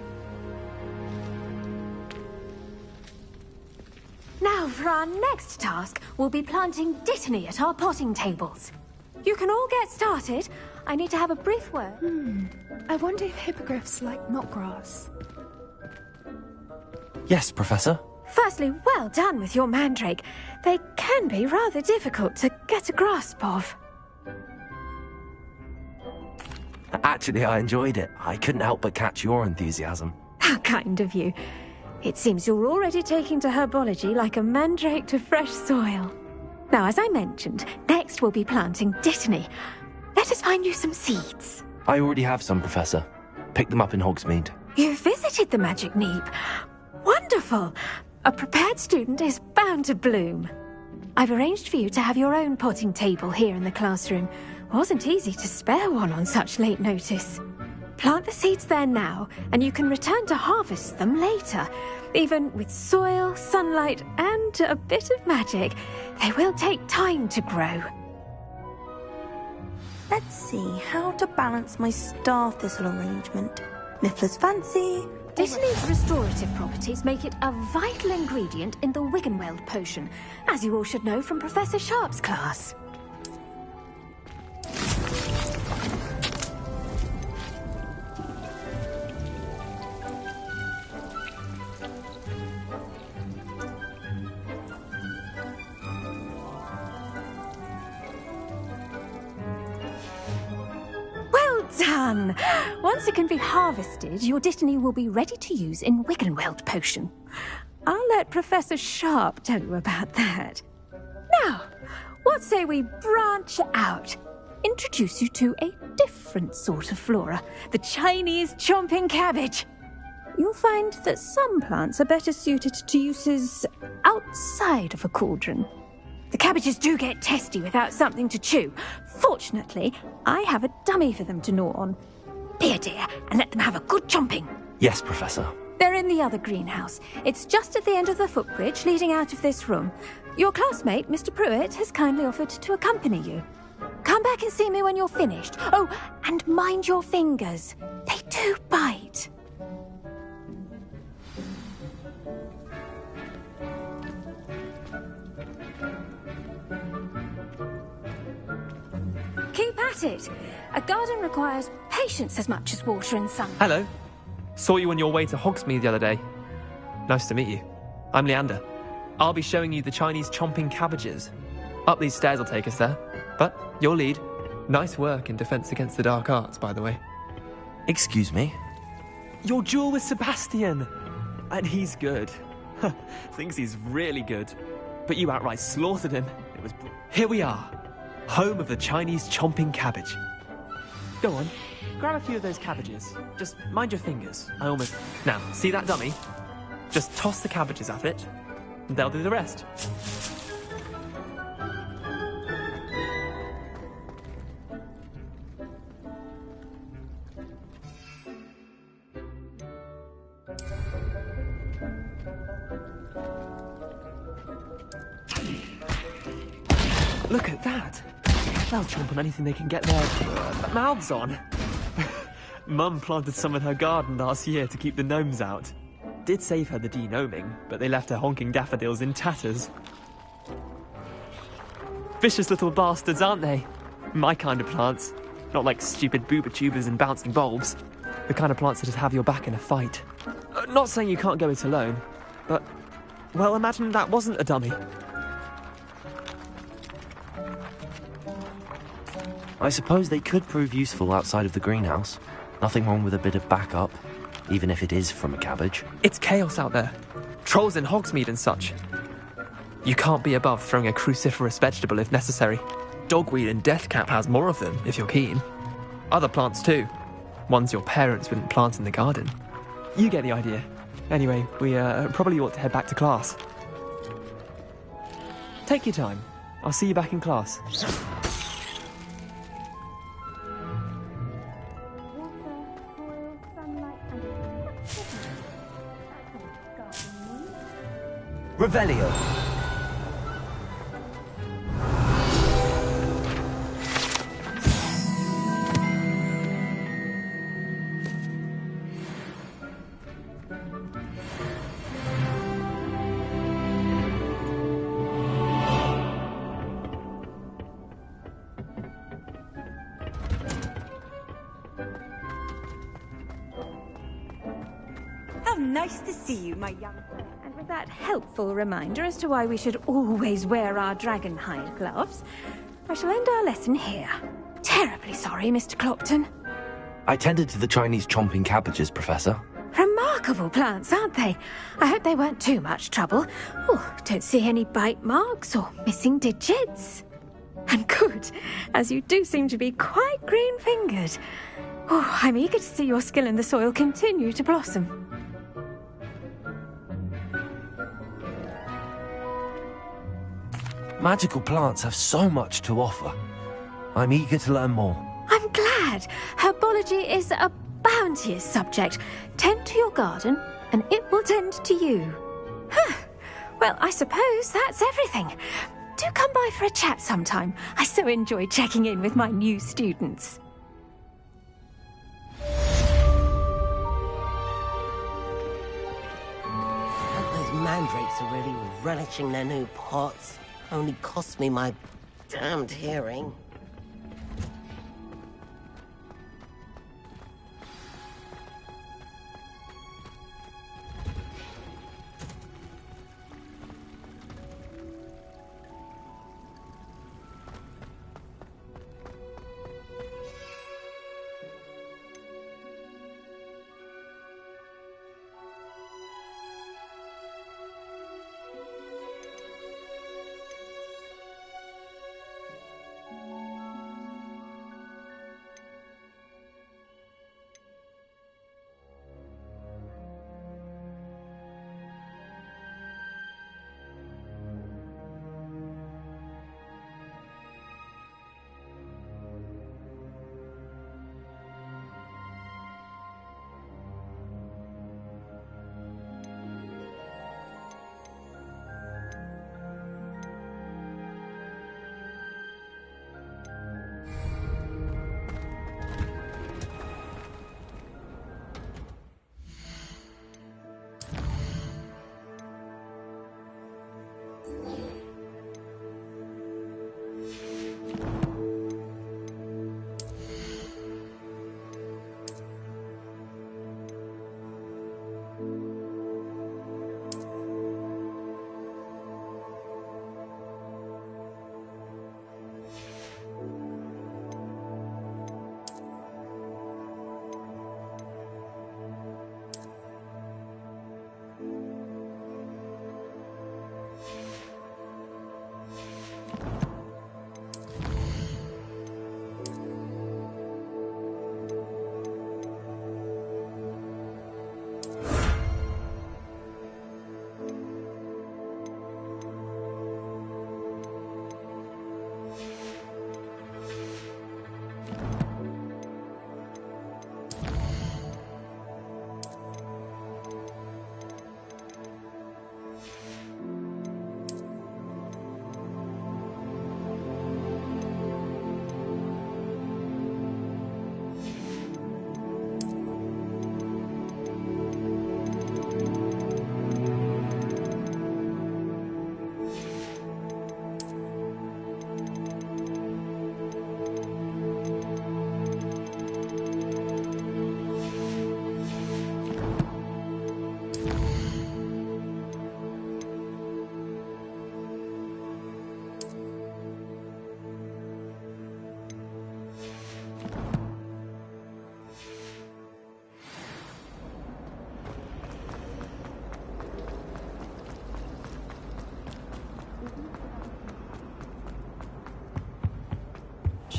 U: Now, for our next task, we'll be planting dittany at our potting tables. You can all get started. I need to have a brief word.
V: I wonder if hippogriffs like knotgrass.
B: Yes, Professor.
U: Firstly, well done with your mandrake. They can be rather difficult to get a grasp of.
B: Actually, I enjoyed it. I couldn't help but catch your enthusiasm.
U: How kind of you. It seems you're already taking to herbology like a mandrake to fresh soil. Now, as I mentioned, next we'll be planting dittany. Let us find you some seeds.
B: I already have some, Professor. Picked them up in Hogsmeade.
U: You visited the Magic Neep. Wonderful! A prepared student is bound to bloom. I've arranged for you to have your own potting table here in the classroom. Wasn't easy to spare one on such late notice. Plant the seeds there now, and you can return to harvest them later. Even with soil, sunlight, and a bit of magic, they will take time to grow.
T: Let's see how to balance my star thistle arrangement. Miffler's fancy.
U: Dittany's restorative properties make it a vital ingredient in the Wiggenweld potion, as you all should know from Professor Sharp's class. done. Once it can be harvested, your Dittany will be ready to use in Wiggenweld potion. I'll let Professor Sharp tell you about that. Now, what say we branch out? Introduce you to a different sort of flora, the Chinese chomping cabbage. You'll find that some plants are better suited to uses outside of a cauldron. The cabbages do get testy without something to chew. Fortunately, I have a dummy for them to gnaw on. Be a dear and let them have a good chomping.
B: Yes, Professor.
U: They're in the other greenhouse. It's just at the end of the footbridge leading out of this room. Your classmate, Mr. Pruitt, has kindly offered to accompany you. Come back and see me when you're finished. Oh, and mind your fingers. They do bite. Keep at it. A garden requires patience as much as water and sun.
C: Hello. Saw you on your way to Hogsmeade the other day. Nice to meet you. I'm Leander. I'll be showing you the Chinese chomping cabbages. Up these stairs will take us there. But your lead. Nice work in Defense Against the Dark Arts, by the way.
B: Excuse me?
C: Your duel with Sebastian. And he's good. Thinks he's really good. But you outright slaughtered him. Here we are. Home of the Chinese chomping cabbage. Go on, grab a few of those cabbages. Just mind your fingers. Now, see that dummy? Just toss the cabbages at it, and they'll do the rest. Look at that! They'll chomp on anything they can get their mouths on. Mum planted some in her garden last year to keep the gnomes out. Did save her the de-gnoming, but they left her honking daffodils in tatters. Vicious little bastards, aren't they? My kind of plants. Not like stupid booba tubers and bouncing bulbs. The kind of plants that just have your back in a fight. Not saying you can't go it alone, but... well, imagine that wasn't a dummy.
B: I suppose they could prove useful outside of the greenhouse. Nothing wrong with a bit of backup, even if it is from a cabbage.
C: It's chaos out there. Trolls in Hogsmeade and such. You can't be above throwing a cruciferous vegetable if necessary. Dogweed and deathcap has more of them, if you're keen. Other plants too. Ones your parents wouldn't plant in the garden. You get the idea. Anyway, we probably ought to head back to class. Take your time. I'll see you back in class.
F: Revelio.
U: How nice to see you, my young friend. And with that helpful reminder as to why we should always wear our dragon hide gloves, I shall end our lesson here. Terribly sorry, Mr. Clopton.
B: I tended to the Chinese chomping cabbages, Professor.
U: Remarkable plants, aren't they? I hope they weren't too much trouble. Oh, don't see any bite marks or missing digits. And good, as you do seem to be quite green-fingered. Oh, I'm eager to see your skill in the soil continue to blossom.
B: Magical plants have so much to offer. I'm eager to learn more.
U: I'm glad. Herbology is a bounteous subject. Tend to your garden, and it will tend to you. Huh. Well, I suppose that's everything. Do come by for a chat sometime. I so enjoy checking in with my new students.
D: Those mandrakes are really relishing their new pots. Only cost me my damned hearing.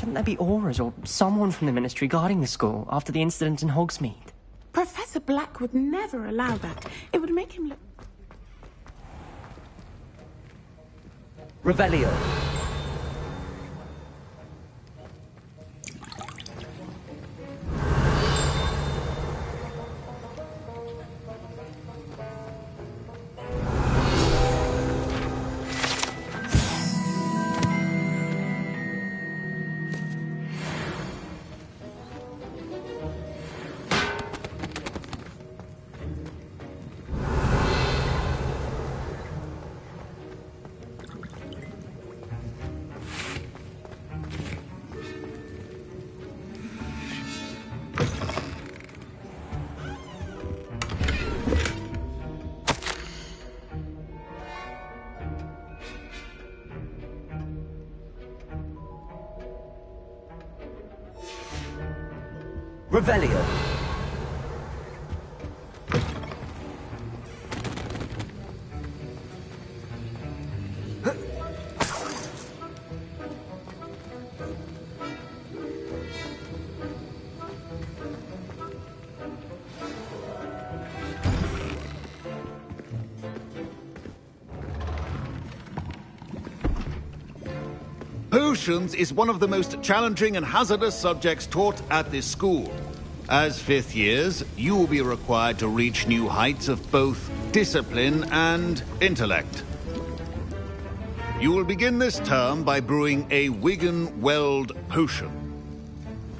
E: Shouldn't there be auras or someone from the Ministry guarding the school after the incident in Hogsmeade?
H: Professor Black would never allow that. It would make him look...
F: Revelio. Revelio.
G: Potions is one of the most challenging and hazardous subjects taught at this school. As fifth years, you will be required to reach new heights of both discipline and intellect. You will begin this term by brewing a Wigan-Weld potion.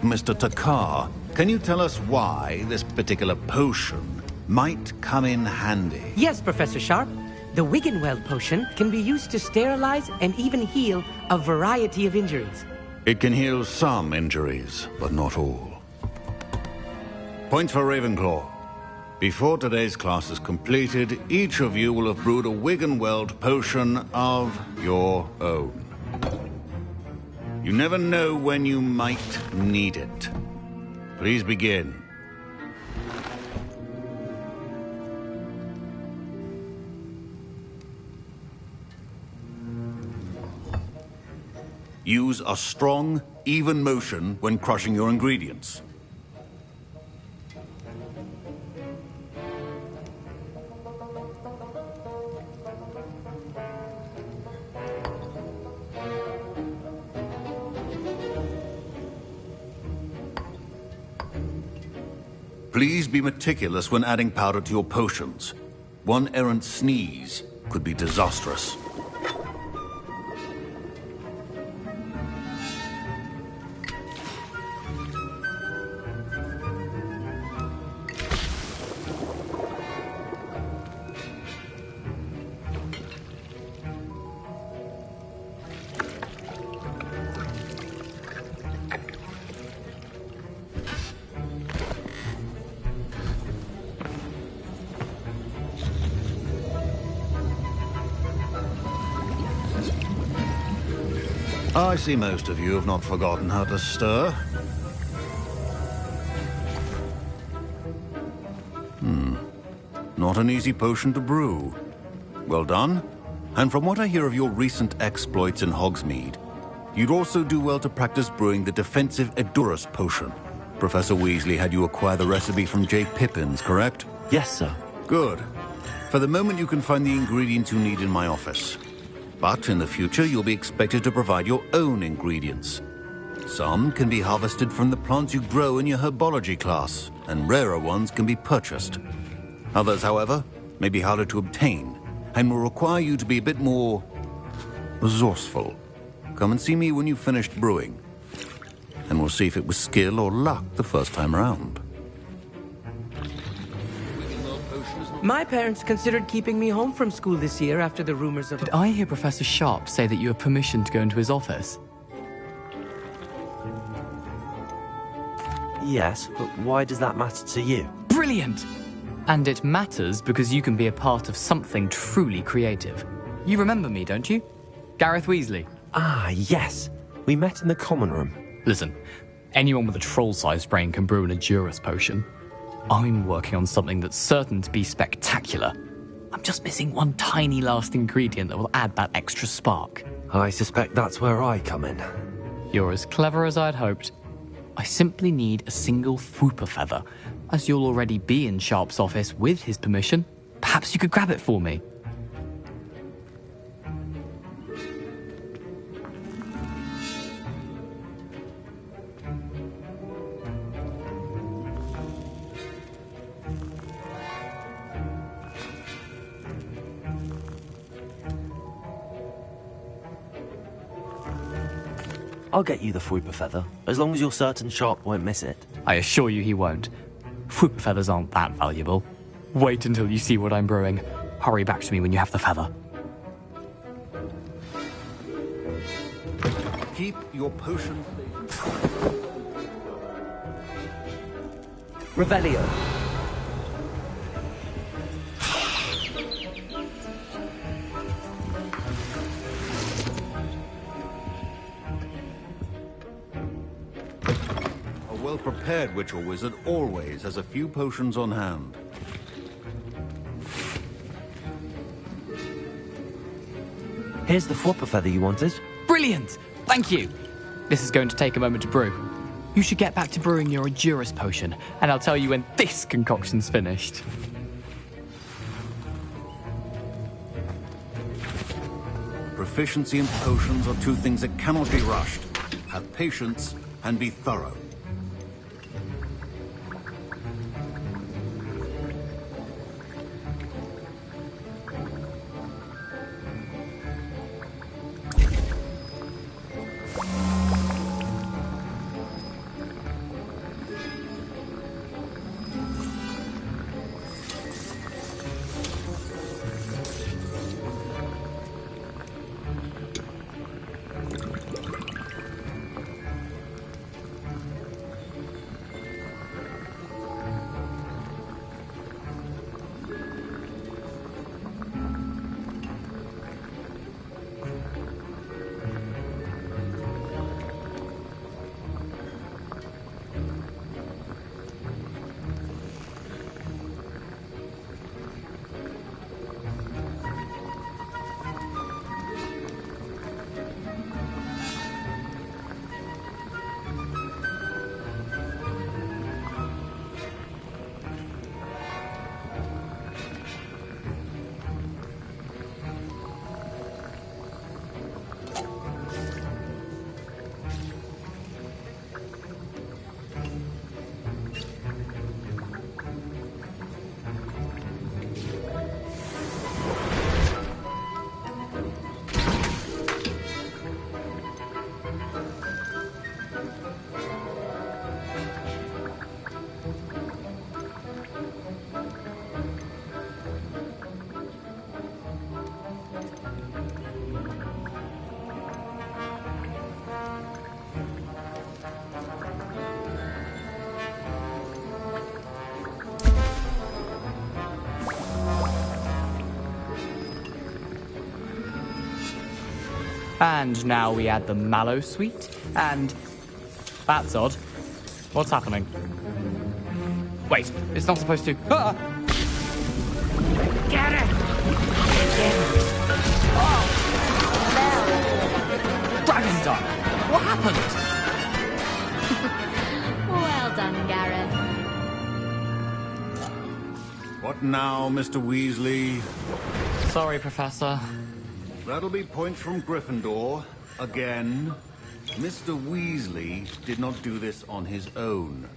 G: Mr. Takar, can you tell us why this particular potion might come in handy?
O: Yes, Professor Sharp. The Wigan-Weld potion can be used to sterilize and even heal a variety of injuries.
G: It can heal some injuries, but not all. Point for Ravenclaw. Before today's class is completed, each of you will have brewed a Wigan-Weld potion of your own. You never know when you might need it. Please begin. Use a strong, even motion when crushing your ingredients. Please be meticulous when adding powder to your potions. One errant sneeze could be disastrous. I see most of you have not forgotten how to stir. Not an easy potion to brew. Well done. And from what I hear of your recent exploits in Hogsmeade, you'd also do well to practice brewing the defensive Edurus potion. Professor Weasley had you acquire the recipe from J. Pippins, correct?
B: Yes, sir.
G: Good. For the moment, you can find the ingredients you need in my office. But in the future, you'll be expected to provide your own ingredients. Some can be harvested from the plants you grow in your herbology class, and rarer ones can be purchased. Others, however, may be harder to obtain, and will require you to be a bit more resourceful. Come and see me when you've finished brewing, and we'll see if it was skill or luck the first time around.
O: My parents considered keeping me home from school this year after the rumors of...
I: Did I hear Professor Sharp say that you have permission to go into his office?
B: Yes, but why does that matter to you?
I: Brilliant! And it matters because you can be a part of something truly creative. You remember me, don't you? Gareth Weasley.
B: Ah, yes. We met in the common room.
I: Listen, anyone with a troll-sized brain can brew an Edurus potion. I'm working on something that's certain to be spectacular. I'm just missing one tiny last ingredient that will add that extra spark.
B: I suspect that's where I come in.
M: You're as clever as I'd hoped. I simply need a single Fwooper feather. As you'll already be in Sharp's office with his permission, perhaps you could grab it for me.
B: I'll get you the Fwooper feather, as long as you're certain Sharp won't miss it.
M: I assure you he won't. Fwooper feathers aren't that valuable. Wait until you see what I'm brewing. Hurry back to me when you have the feather.
G: Keep your potion.
F: Revelio.
G: A well-prepared witch or wizard always has a few potions on hand.
B: Here's the Fwooper feather you wanted.
M: Brilliant! Thank you! This is going to take a moment to brew. You should get back to brewing your Endurus potion, and I'll tell you when this concoction's finished.
G: Proficiency in potions are two things that cannot be rushed. Have patience and be thorough.
M: And now we add the mallow sweet, and... That's odd. What's happening? Wait, it's not supposed to... Ah!
L: Get it!
M: Dragon Dog! What happened?
N: Well done, Gareth.
G: What now, Mr. Weasley?
M: Sorry, Professor.
G: That'll be points from Gryffindor. Again. Mr. Weasley did not do this on his own.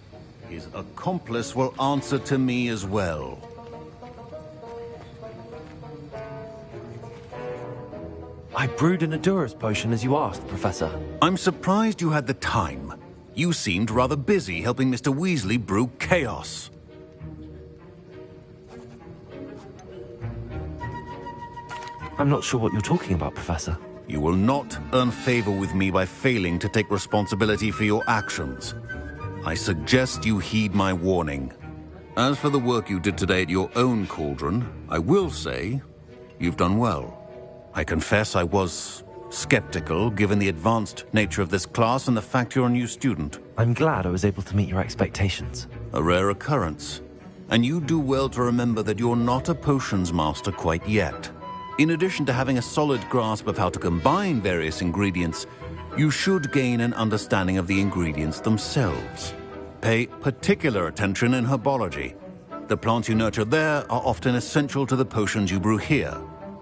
G: His accomplice will answer to me as well.
B: I brewed an Endurus potion as you asked, Professor.
G: I'm surprised you had the time. You seemed rather busy helping Mr. Weasley brew chaos.
B: I'm not sure what you're talking about, Professor.
G: You will not earn favor with me by failing to take responsibility for your actions. I suggest you heed my warning. As for the work you did today at your own cauldron, I will say you've done well. I confess I was skeptical, given the advanced nature of this class and the fact you're a new student.
B: I'm glad I was able to meet your expectations.
G: A rare occurrence. And you do well to remember that you're not a potions master quite yet. In addition to having a solid grasp of how to combine various ingredients, you should gain an understanding of the ingredients themselves. Pay particular attention in herbology. The plants you nurture there are often essential to the potions you brew here.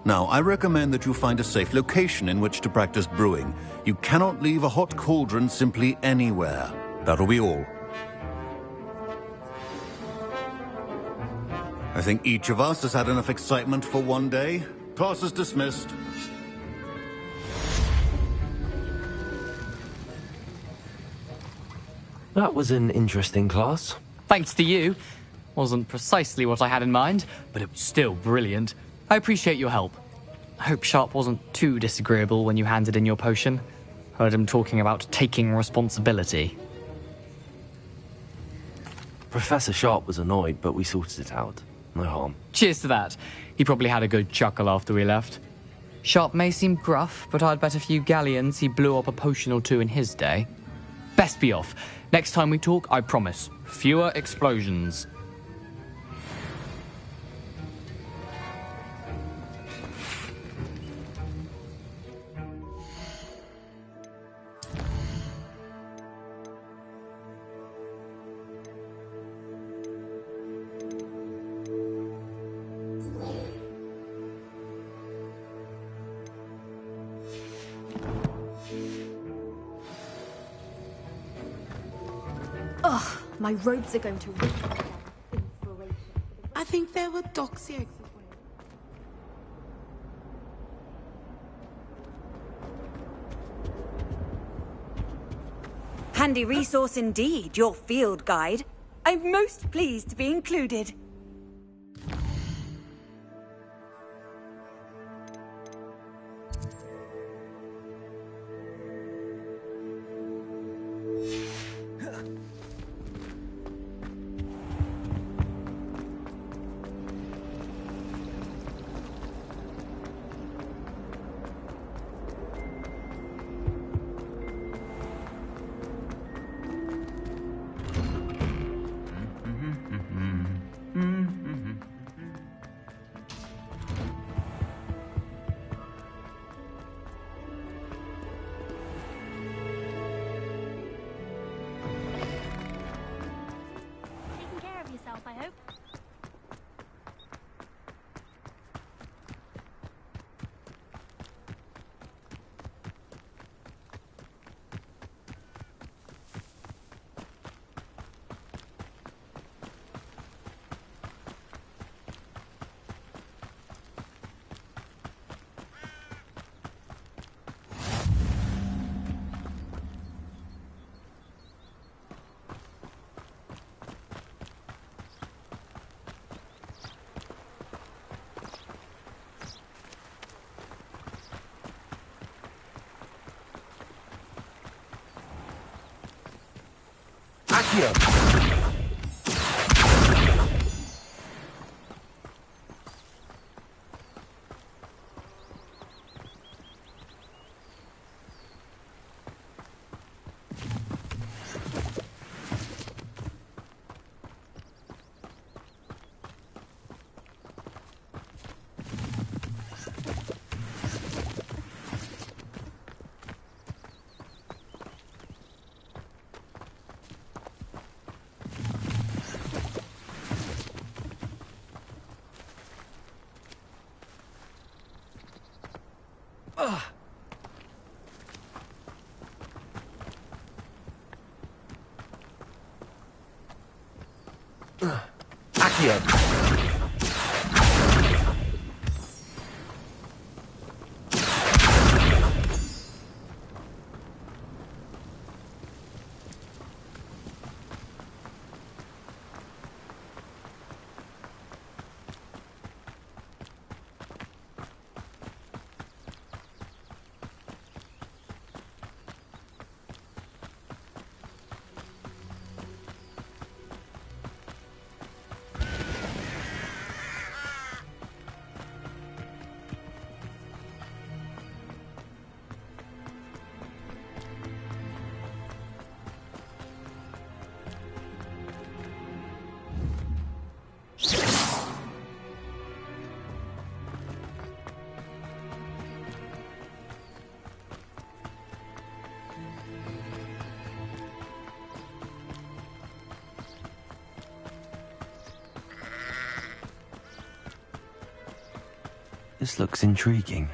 G: Now, I recommend that you find a safe location in which to practice brewing. You cannot leave a hot cauldron simply anywhere. That'll be all. I think each of us has had enough excitement for one day. Class is dismissed.
B: That was an interesting class.
M: Thanks to you. Wasn't precisely what I had in mind, but it was still brilliant. I appreciate your help. I hope Sharp wasn't too disagreeable when you handed in your potion. Heard him talking about taking responsibility.
B: Professor Sharp was annoyed, but we sorted it out. No harm.
M: Cheers to that. He probably had a good chuckle after we left. Sharp may seem gruff, but I'd bet a few galleons he blew up a potion or two in his day. Best be off. Next time we talk, I promise, fewer explosions.
K: Ugh, my robes are going to rip.
P: I think there were doxy eggs.
W: Handy resource indeed, your field guide. I'm most pleased to be included.
U: I hope.
B: This looks intriguing.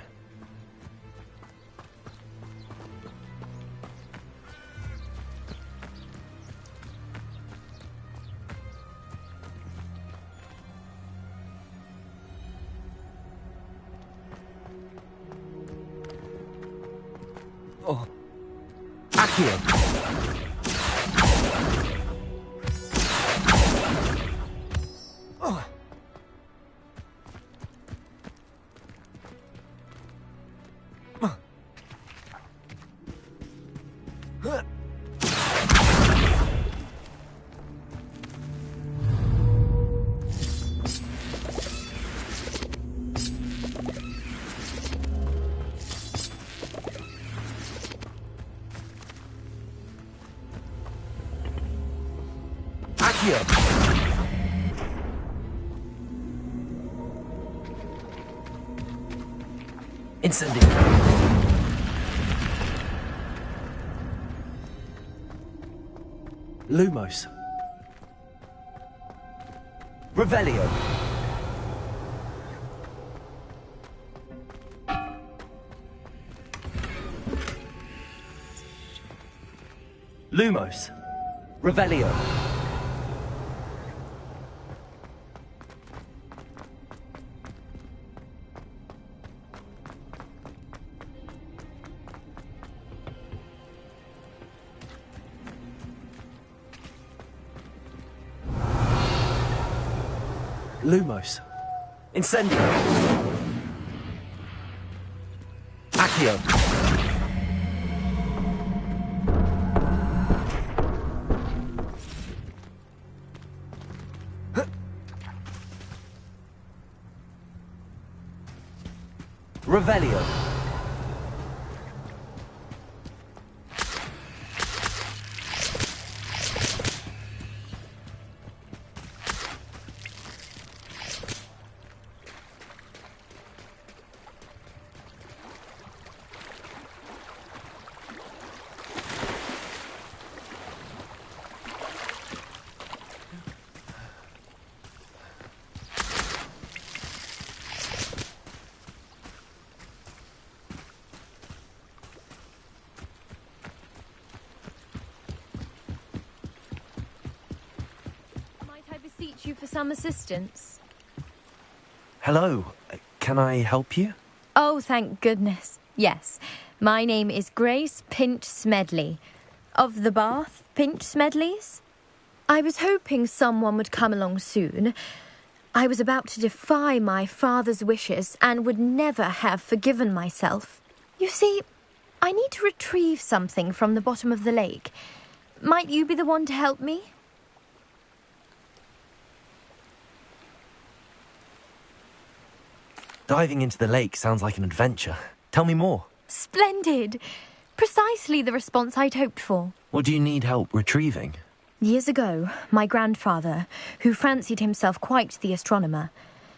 F: Oh. Accio! Incendio. Lumos. Revelio. Lumos. Revelio. Lumos. Incendio. Accio. Revelio.
A: Beseech you for some assistance.
B: Hello. Can I help you?
A: Oh, thank goodness. Yes. My name is Grace Pinch Smedley. Of the Bath Pinch Smedleys. I was hoping someone would come along soon. I was about to defy my father's wishes and would never have forgiven myself. You see, I need to retrieve something from the bottom of the lake. Might you be the one to help me?
B: Diving into the lake sounds like an adventure. Tell me more.
A: Splendid! Precisely the response I'd hoped for.
B: What do you need help retrieving?
A: Years ago, my grandfather, who fancied himself quite the astronomer,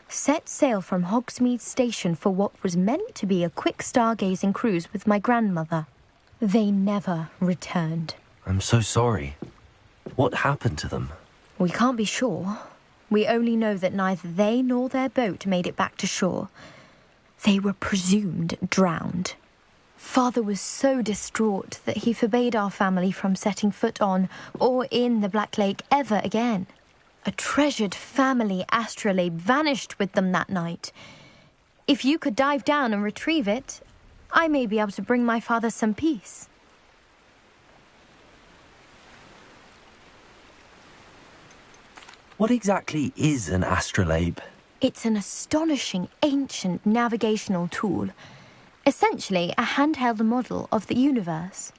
A: set sail from Hogsmeade Station for what was meant to be a quick stargazing cruise with my grandmother. They never returned.
B: I'm so sorry. What happened to them?
A: We can't be sure. We only know that neither they nor their boat made it back to shore. They were presumed drowned. Father was so distraught that he forbade our family from setting foot on or in the Black Lake ever again. A treasured family astrolabe vanished with them that night. If you could dive down and retrieve it, I may be able to bring my father some peace.
B: What exactly is an astrolabe?
A: It's an astonishing ancient navigational tool. Essentially a handheld model of the universe.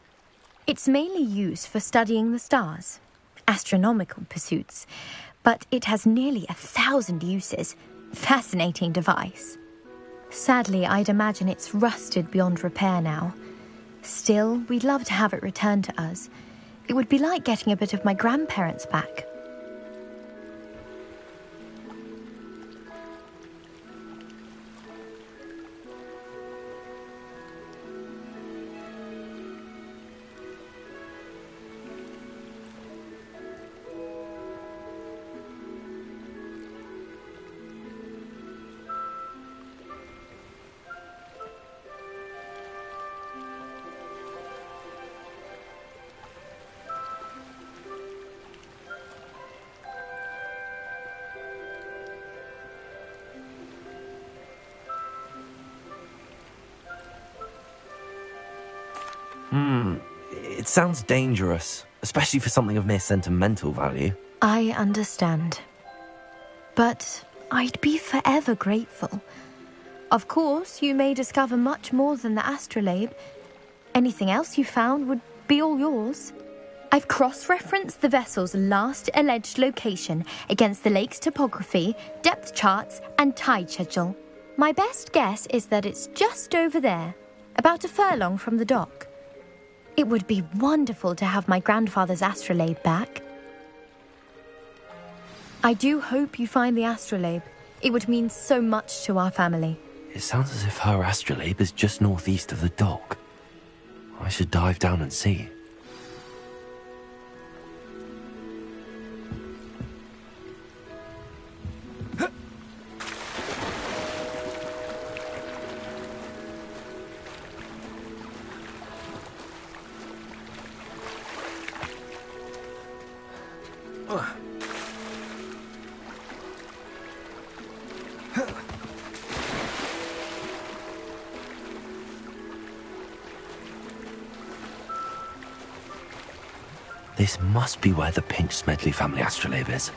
A: It's mainly used for studying the stars, astronomical pursuits, but it has nearly 1,000 uses. Fascinating device. Sadly, I'd imagine it's rusted beyond repair now. Still, we'd love to have it returned to us. It would be like getting a bit of my grandparents back.
B: It sounds dangerous, especially for something of mere sentimental value.
A: I understand. But I'd be forever grateful. Of course, you may discover much more than the astrolabe. Anything else you found would be all yours. I've cross-referenced the vessel's last alleged location against the lake's topography, depth charts, and tide schedule. My best guess is that it's just over there, about a furlong from the dock. It would be wonderful to have my grandfather's astrolabe back. I do hope you find the astrolabe. It would mean so much to our family.
B: It sounds as if her astrolabe is just northeast of the dock. I should dive down and see. This must be where the Pinch-Smedley family astrolabe is.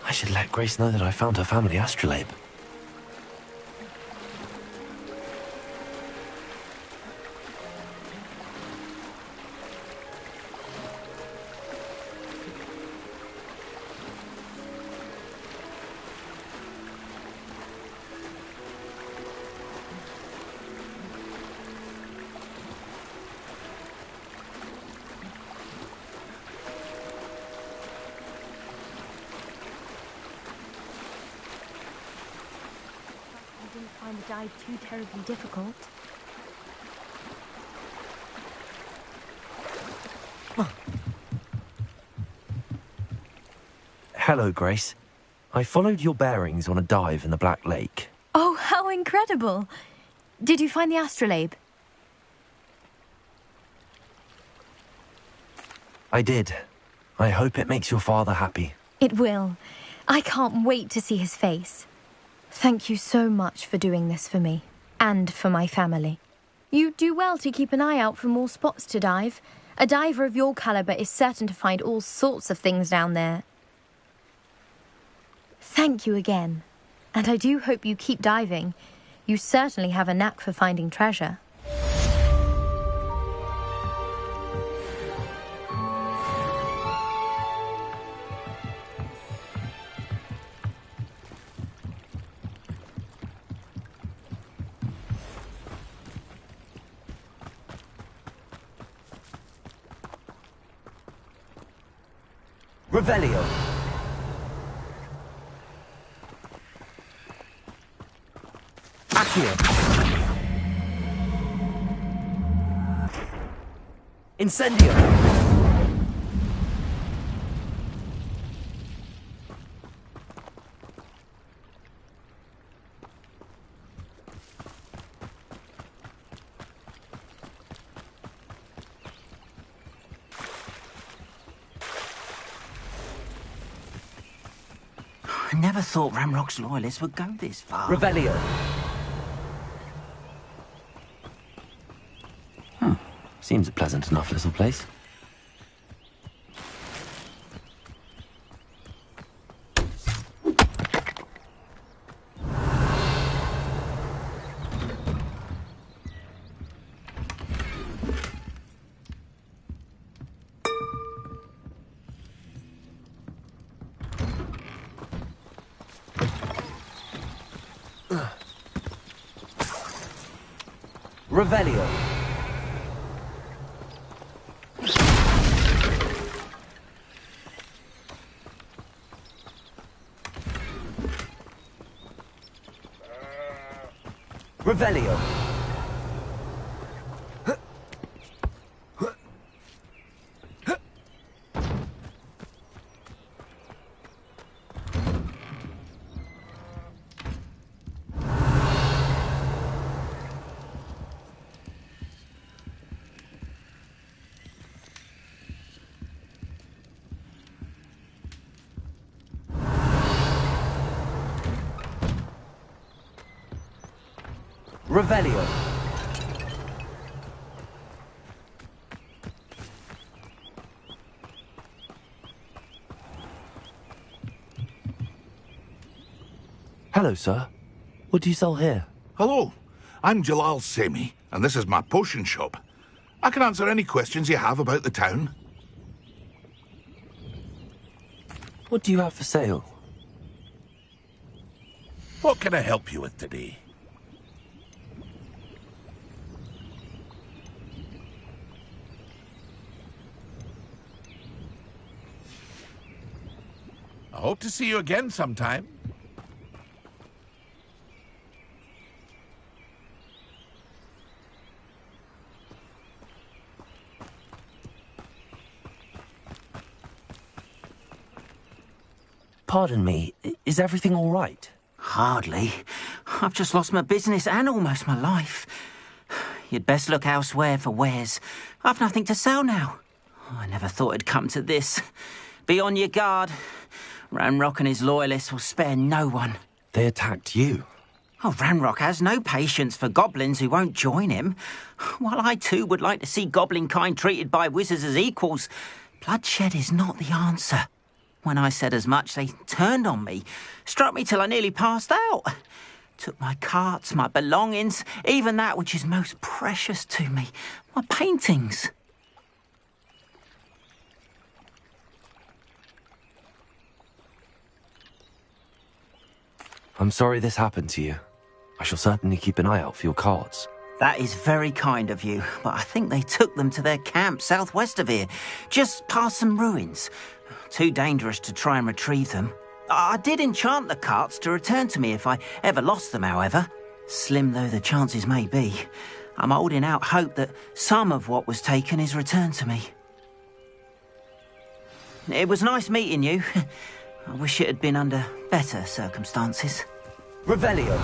B: I should let Grace know that I found her family astrolabe.
A: Find the dive too terribly difficult.
B: Hello, Grace. I followed your bearings on a dive in the Black Lake.
A: Oh, how incredible! Did you find the astrolabe?
B: I did. I hope it makes your father happy.
A: It will. I can't wait to see his face. Thank you so much for doing this for me, and for my family. You do well to keep an eye out for more spots to dive. A diver of your caliber is certain to find all sorts of things down there. Thank you again, and I do hope you keep diving. You certainly have a knack for finding treasure.
F: Revelio. Accio. Incendio.
J: I never thought Ramrock's loyalists would go this far.
F: Revelio.
B: Seems a pleasant enough little place.
F: Revelio. Revelio. Revelio.
B: Hello, sir. What do you sell here?
P: Hello, I'm Jalal Semi, and this is my potion shop. I can answer any questions you have about the town.
B: What do you have for sale?
P: What can I help you with today? I hope to see you again sometime.
B: Pardon me, is everything all right?
J: Hardly. I've just lost my business and almost my life. You'd best look elsewhere for wares. I've nothing to sell now. I never thought it'd come to this. Be on your guard. Ranrock and his loyalists will spare no one.
B: They attacked you.
J: Oh, Ranrock has no patience for goblins who won't join him. While I too would like to see goblin kind treated by wizards as equals, bloodshed is not the answer. When I said as much, they turned on me, struck me till I nearly passed out. Took my carts, my belongings, even that which is most precious to me, my paintings.
B: I'm sorry this happened to you. I shall certainly keep an eye out for your carts.
J: That is very kind of you, but I think they took them to their camp southwest of here, just past some ruins. Too dangerous to try and retrieve them. I did enchant the carts to return to me if I ever lost them, however. Slim though the chances may be, I'm holding out hope that some of what was taken is returned to me. It was nice meeting you. I wish it had been under better circumstances.
F: Revelio.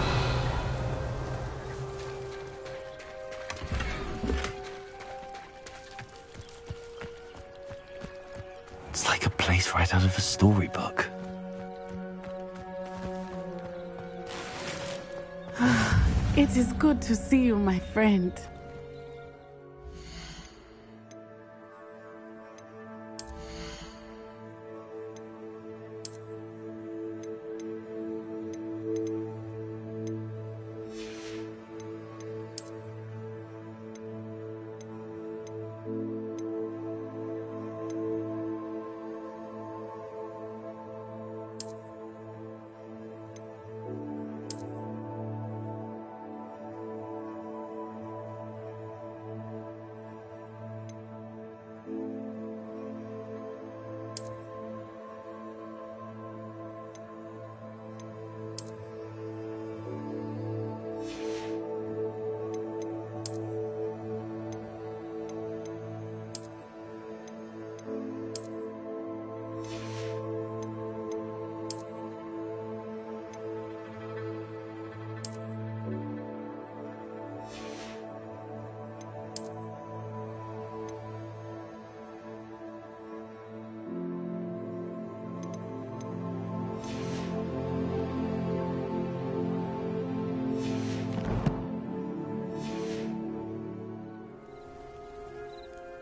B: It's like a place right out of a storybook.
H: It is good to see you, my friend.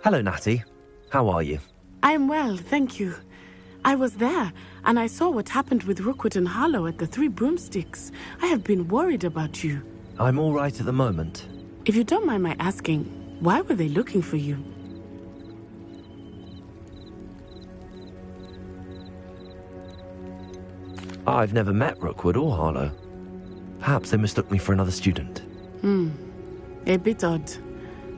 B: Hello, Natty. How are you?
H: I'm well, thank you. I was there, and I saw what happened with Rookwood and Harlow at the Three Broomsticks. I have been worried about you.
B: I'm all right at the moment.
H: If you don't mind my asking, why were they looking for you?
B: I've never met Rookwood or Harlow. Perhaps they mistook me for another student.
H: A bit odd.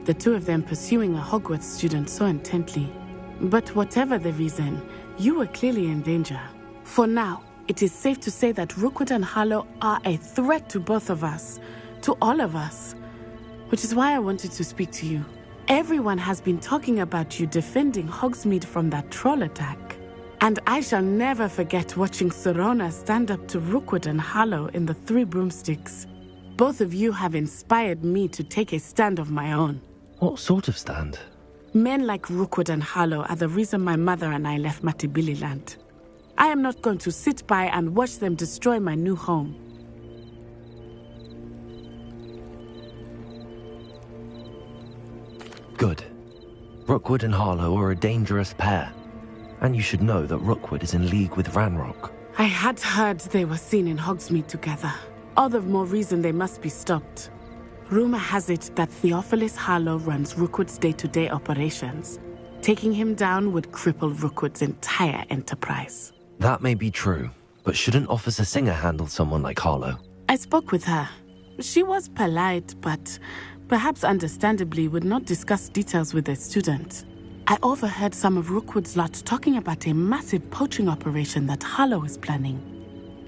H: The two of them pursuing a Hogwarts student so intently. But whatever the reason, you were clearly in danger. For now, it is safe to say that Rookwood and Harlow are a threat to both of us. To all of us. Which is why I wanted to speak to you. Everyone has been talking about you defending Hogsmeade from that troll attack. And I shall never forget watching Serona stand up to Rookwood and Harlow in the Three Broomsticks. Both of you have inspired me to take a stand of my own.
B: What sort of stand?
H: Men like Rookwood and Harlow are the reason my mother and I left Matibililand. I am not going to sit by and watch them destroy my new home.
B: Good. Rookwood and Harlow are a dangerous pair. And you should know that Rookwood is in league with Ranrock.
H: I had heard they were seen in Hogsmeade together. All the more reason they must be stopped. Rumor has it that Theophilus Harlow runs Rookwood's day-to-day operations. Taking him down would cripple Rookwood's entire enterprise.
B: That may be true, but shouldn't Officer Singer handle someone like Harlow?
H: I spoke with her. She was polite, but perhaps understandably would not discuss details with a student. I overheard some of Rookwood's lot talking about a massive poaching operation that Harlow is planning.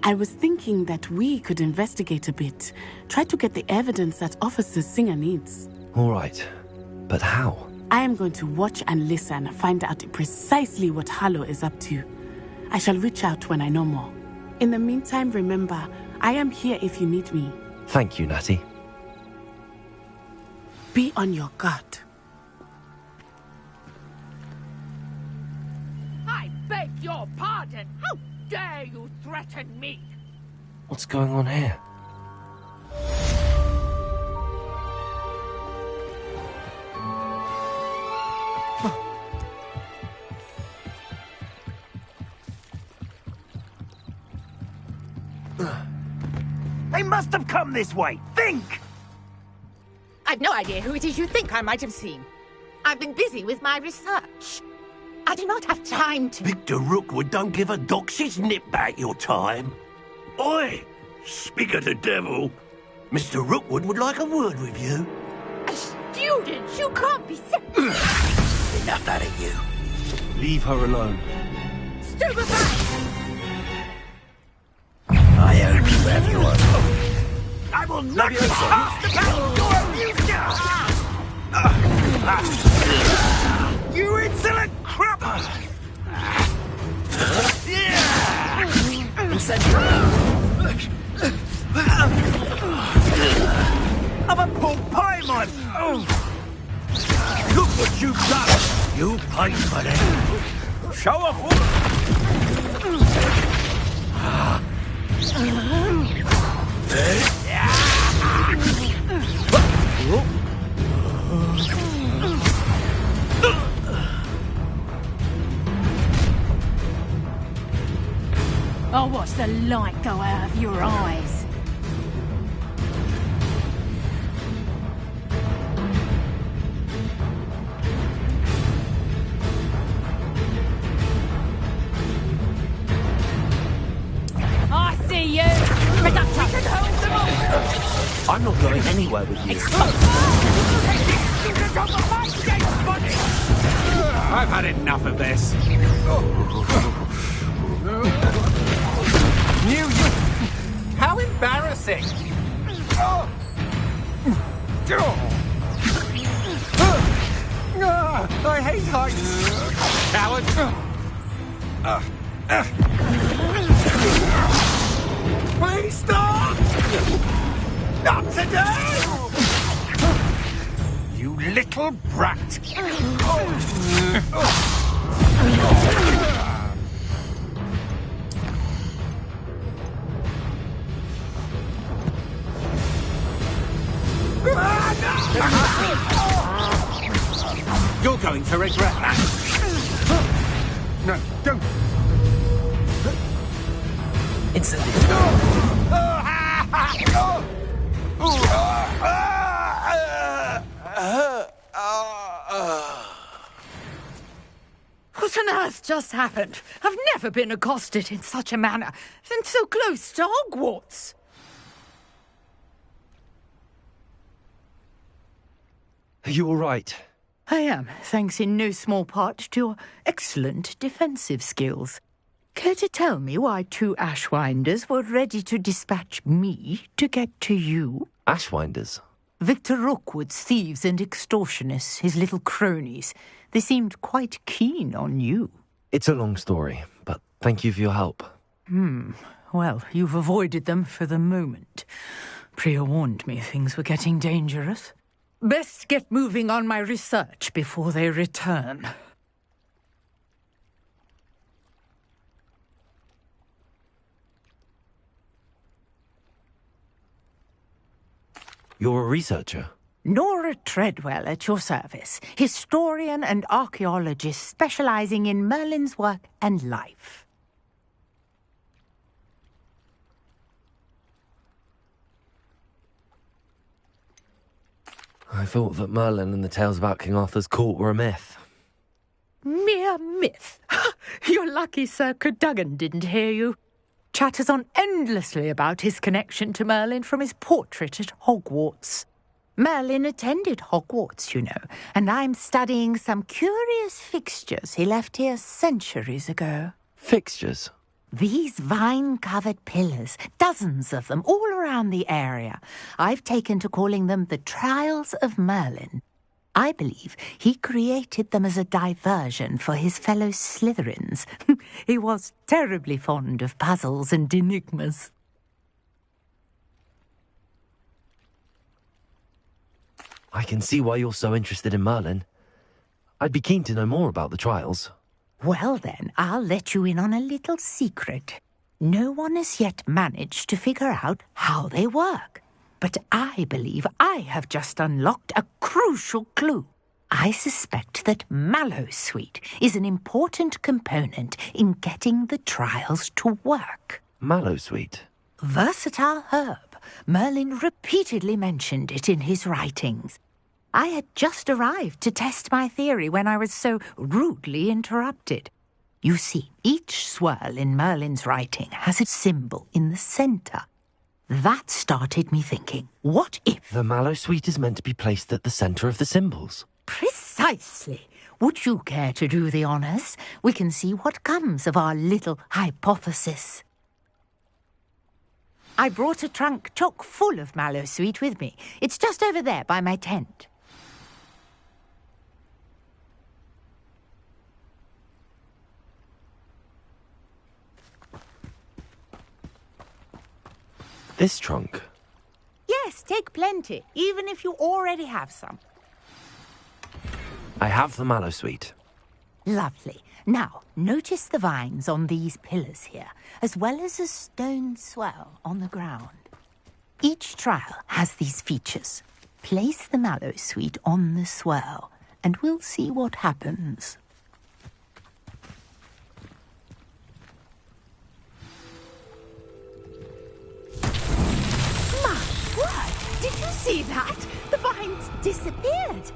H: I was thinking that we could investigate a bit, try to get the evidence that Officer Singer needs.
B: All right, but how?
H: I am going to watch and listen, find out precisely what Harlow is up to. I shall reach out when I know more. In the meantime, remember, I am here if you need me.
B: Thank you, Natty.
H: Be on your guard.
Q: I beg your pardon. How dare you threaten me?
B: What's going on here?
F: They must have come this way. Think!
L: I've no idea who it is you think I might have seen. I've been busy with my research. I do not have time to...
F: Victor Rookwood don't give a doxy's nip back your time. Oi! Speak of the devil. Mr. Rookwood would like a word with you.
L: A student? You can't be so...
F: Enough out of you. Leave her alone.
L: Stupefy!
F: I hope you have your... I will knock you off the back door, you insolent crap! I'm a pork pie, man! Look what you've done! You paid for that! Show off what...
N: I'll watch the light go out of your eyes. I see you!
F: I'm not going anywhere with you.
R: I've had enough of this. Knew you. How embarrassing. I hate heights. Coward. Please stop! Not today! You little brat! You're going to regret that. No, don't.
Q: What on earth just happened? I've never been accosted in such a manner, and so close to Hogwarts.
B: Are you all right?
Q: I am, thanks in no small part to your excellent defensive skills. Care to tell me why two Ashwinders were ready to dispatch me to get to you?
B: Ashwinders?
Q: Victor Rookwood's thieves and extortionists, his little cronies. They seemed quite keen on you.
B: It's a long story, but thank you for your help.
Q: Well, you've avoided them for the moment. Priya warned me things were getting dangerous. Best get moving on my research before they return.
B: You're a researcher?
Q: Nora Treadwell at your service, historian and archaeologist specializing in Merlin's work and life.
B: I thought that Merlin and the tales about King Arthur's court were a myth.
Q: Mere myth. You're lucky Sir Cadogan didn't hear you. Chatters on endlessly about his connection to Merlin from his portrait at Hogwarts. Merlin attended Hogwarts, you know, and I'm studying some curious fixtures he left here centuries ago.
B: Fixtures?
Q: These vine-covered pillars, dozens of them, all around the area. I've taken to calling them the Trials of Merlin. I believe he created them as a diversion for his fellow Slytherins. He was terribly fond of puzzles and enigmas.
B: I can see why you're so interested in Merlin. I'd be keen to know more about the trials.
Q: Well then, I'll let you in on a little secret. No one has yet managed to figure out how they work. But I believe I have just unlocked a crucial clue. I suspect that Mallowsweet is an important component in getting the trials to work.
B: Mallowsweet?
Q: Versatile herb. Merlin repeatedly mentioned it in his writings. I had just arrived to test my theory when I was so rudely interrupted. You see, each swirl in Merlin's writing has a symbol in the centre. That started me thinking, what if...
B: The Mallowsweet is meant to be placed at the centre of the symbols.
Q: Precisely. Would you care to do the honours? We can see what comes of our little hypothesis. I brought a trunk chock full of Mallowsweet with me. It's just over there by my tent.
B: This trunk?
Q: Yes, take plenty, even if you already have some.
B: I have the Mallowsweet.
Q: Lovely. Now, notice the vines on these pillars here, as well as a stone swell on the ground. Each trial has these features. Place the Mallowsweet on the swell, and we'll see what happens. Did you see that? The vines disappeared.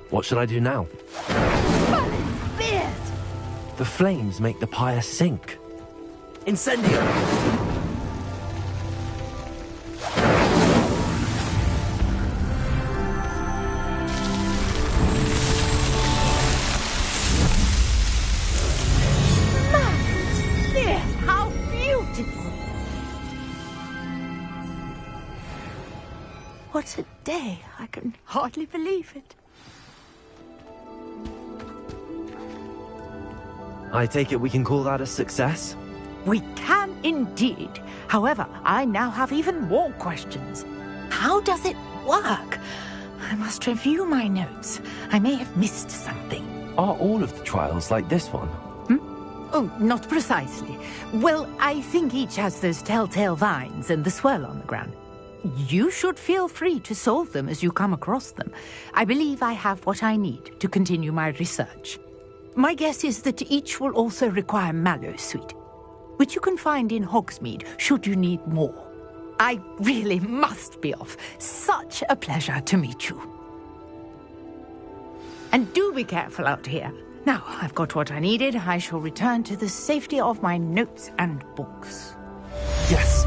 B: What should I do now?
Q: Merlin's beard!
B: The flames make the pyre sink. Incendio!
Q: Merlin's beard! How beautiful! What a day. I can hardly believe it.
B: I take it we can call that a success?
Q: We can indeed. However, I now have even more questions. How does it work? I must review my notes. I may have missed something.
B: Are all of the trials like this one?
Q: Oh, not precisely. Well, I think each has those telltale vines and the swirl on the ground. You should feel free to solve them as you come across them. I believe I have what I need to continue my research. My guess is that each will also require Mallowsweet, which you can find in Hogsmeade should you need more. I really must be off. Such a pleasure to meet you. And do be careful out here. Now, I've got what I needed. I shall return to the safety of my notes and books.
B: Yes!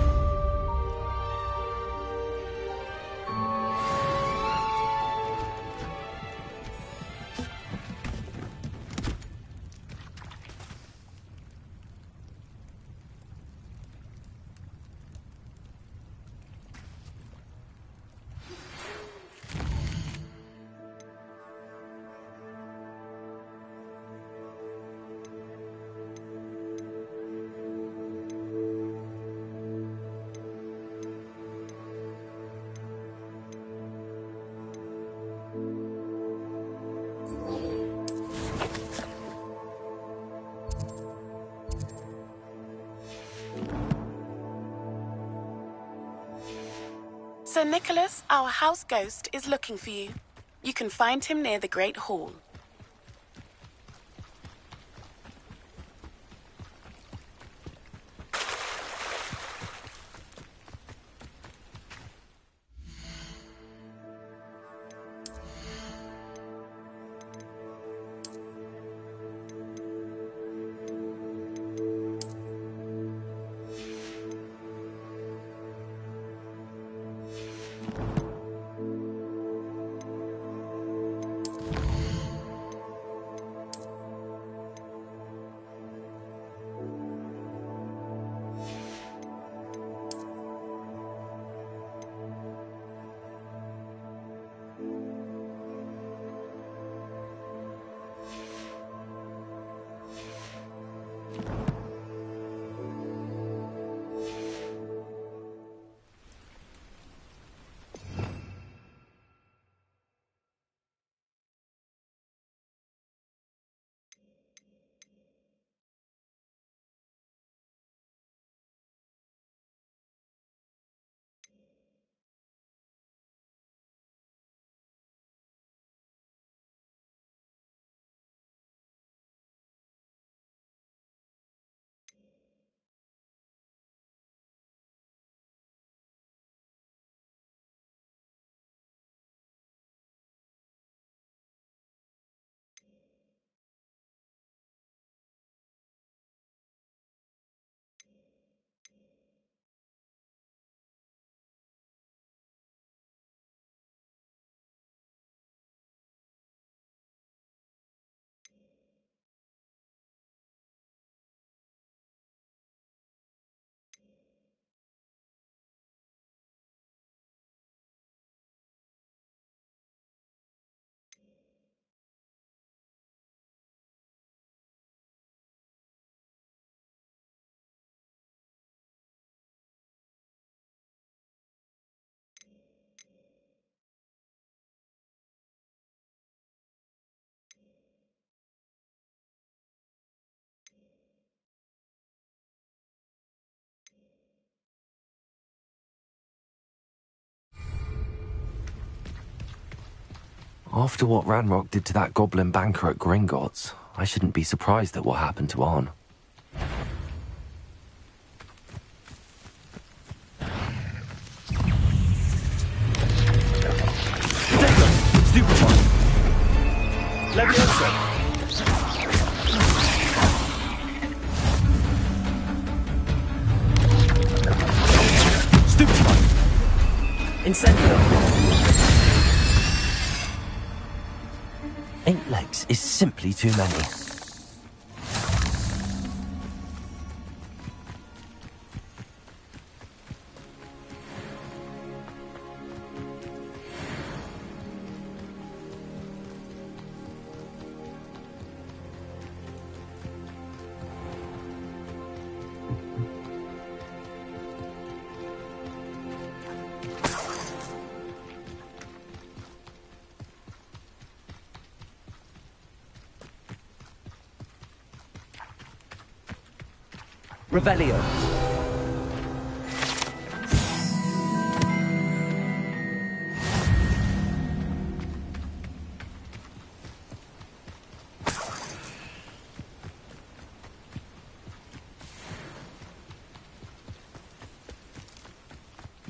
H: Sir Nicholas, our house ghost, is looking for you. You can find him near the Great Hall.
B: After what Ranrock did to that goblin banker at Gringotts, I shouldn't be surprised at what happened to Arn.
C: Stupefy! Leviosa! Stupefy! Incendio!
B: 8 legs is simply too many.
C: Revelio.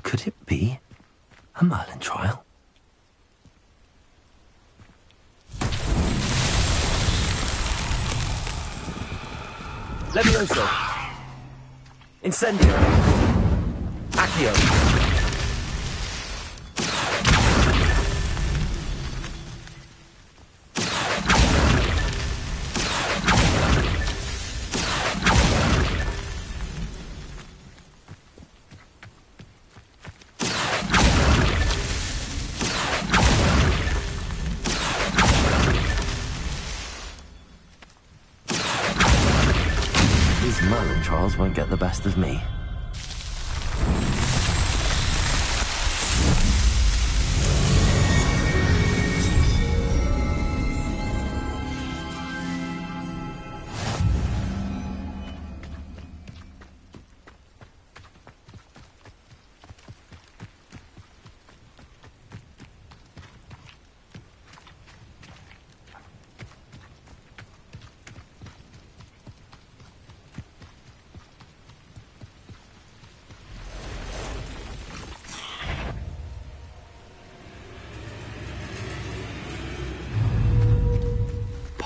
B: Could it be a Merlin trial?
C: Levioso. Incendio. Accio.
B: These Merlin trials won't get the best of me.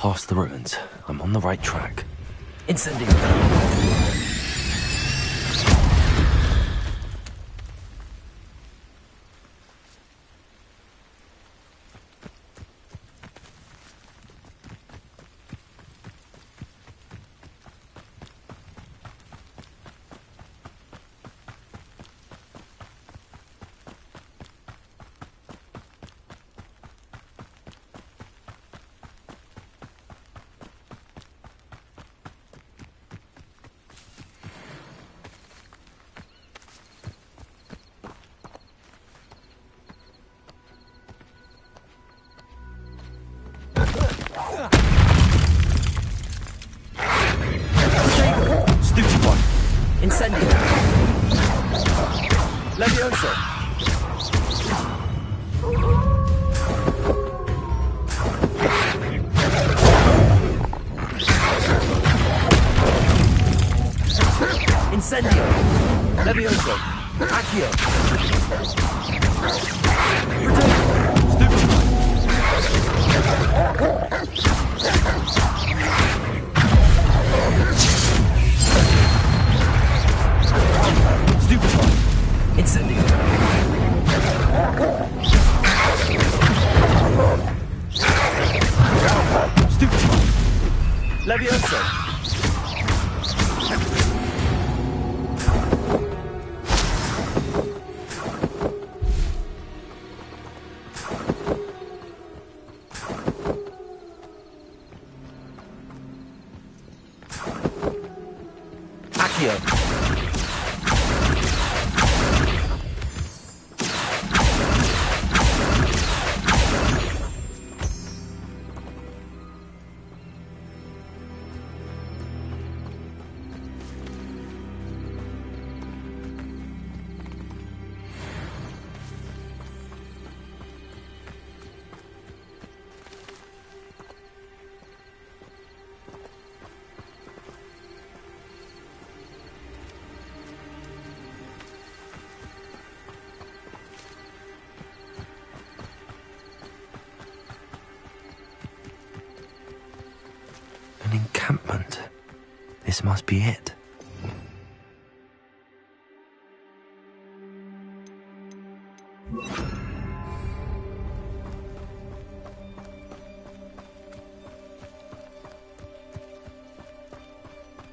B: past the ruins. I'm on the right track.
C: Incendio. Stupid one. Incendio. Levioso. Incendio. Levioso. Accio. Stupid one. Stupid one. Incendio. Stupid one. Levioso. Accio.
B: An encampment. This must be it.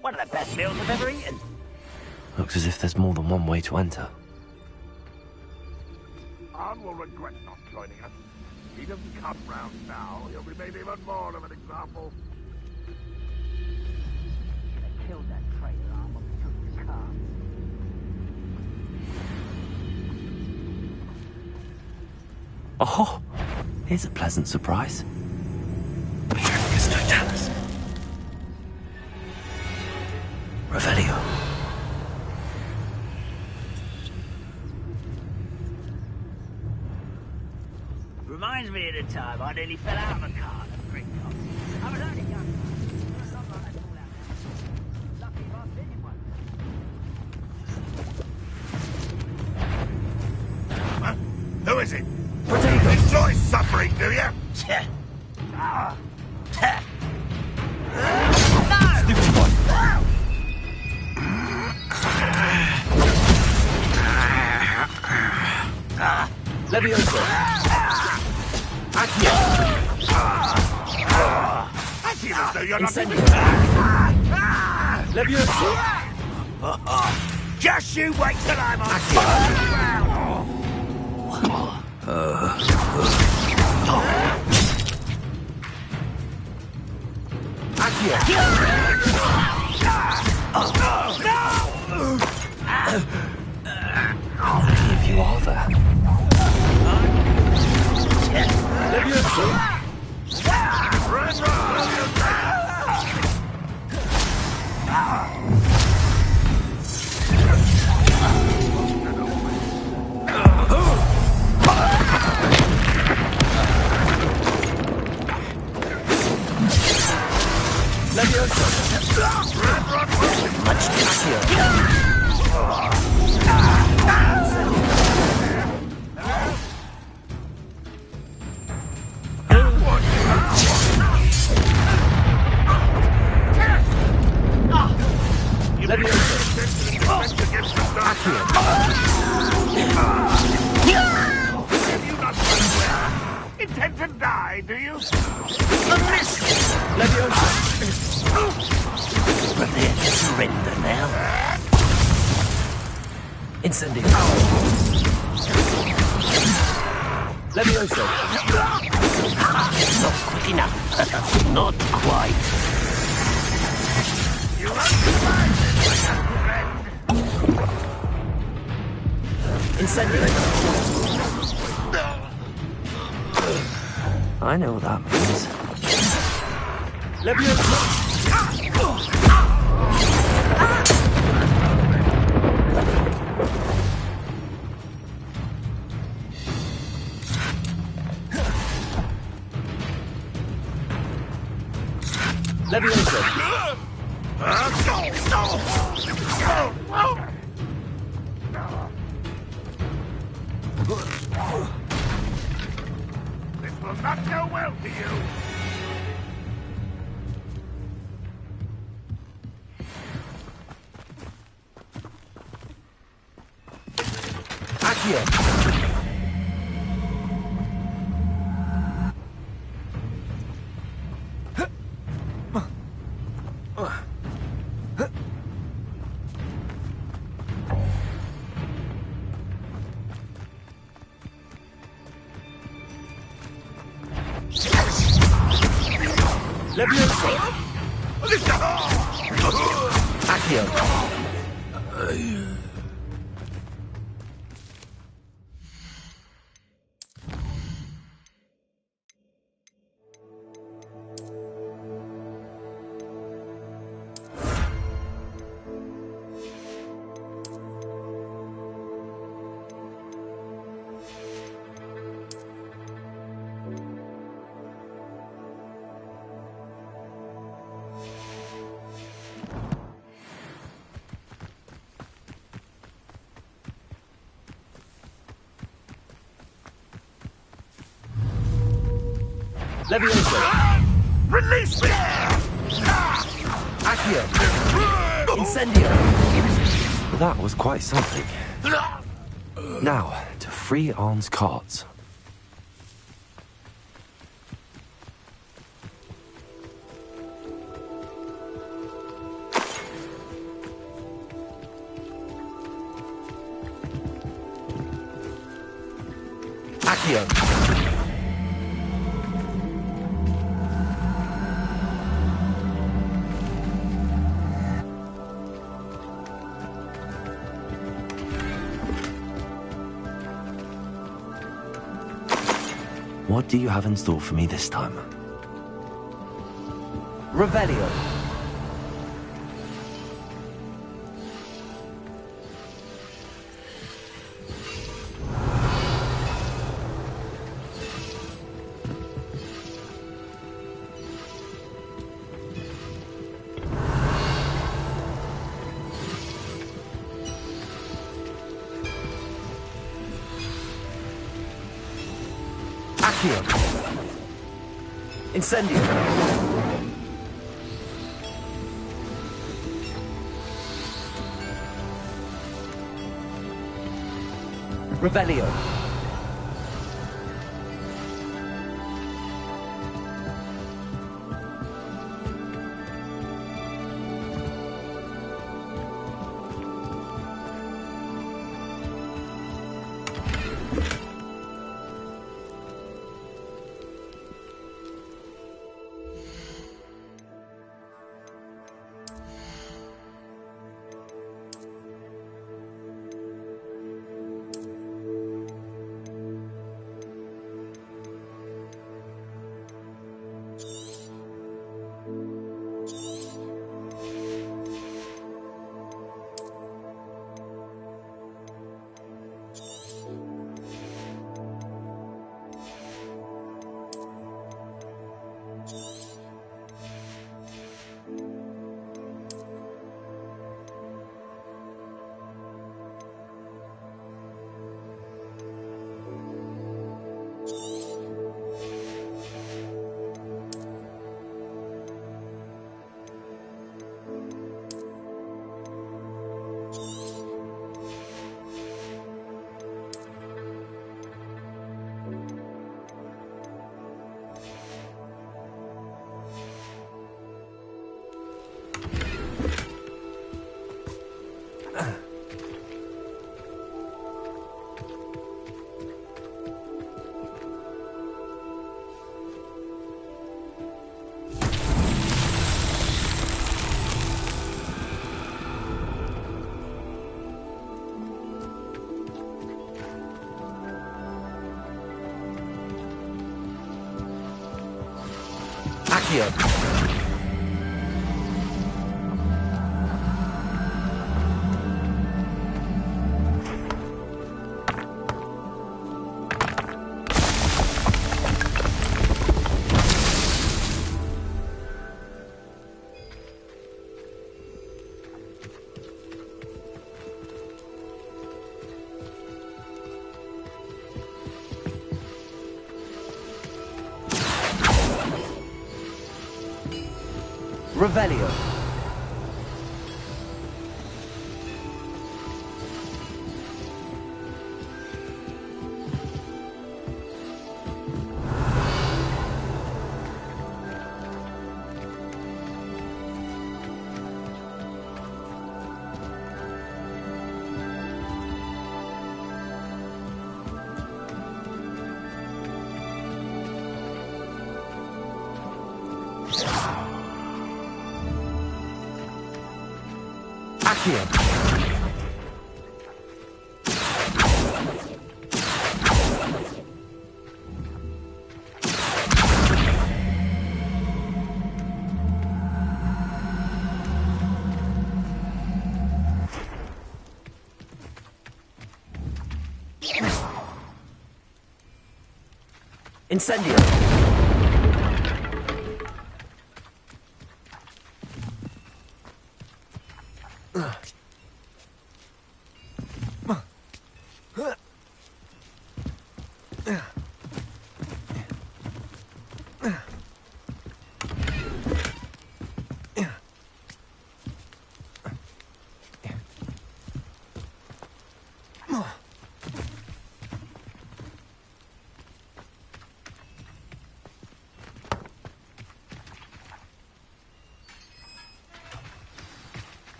F: One of the best meals I've ever eaten.
B: Looks as if there's more than one way to enter.
P: Arn will regret not joining us. He doesn't come round now. He'll be made even more of an example.
F: They killed that traitor Arn when we took his car.
B: Oh, here's a pleasant surprise. It's Totalis. Revelio.
F: Reminds me of the time I nearly fell out of a car at Greek House. I was only young. Lucky if I've been in one.
P: Who is it? Enjoy suffering, do you?
C: Stupid one. Levioso. Accio.
P: I feel as though you're not...
C: Incendio. Levioso.
F: Just you wait till I'm on
B: How many of you are there?
C: Levioso.
R: Intend to die, do you? A miss!
F: Prepare to surrender now.
B: Incendio. Levioso.
F: Not quick enough. Not quite.
R: You won't survive this, my young friend.
B: Incendio. I know what that means. Levioso. Levioso.
R: This will not go well for you.
B: Accio. Levioso. Accio. Levioso.
R: Release me!
B: Accio. Incendio. That was quite something. Now, to free Arn's cards. Accio. What do you have in store for me this time? Revelio. Accio. Incendio. Revelio. Revelio. Incendio.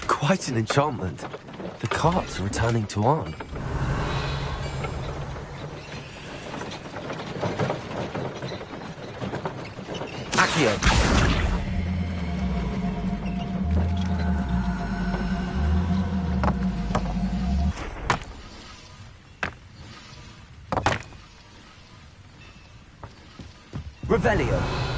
B: Quite an enchantment. The carts are returning to Arn. Accio. Revelio.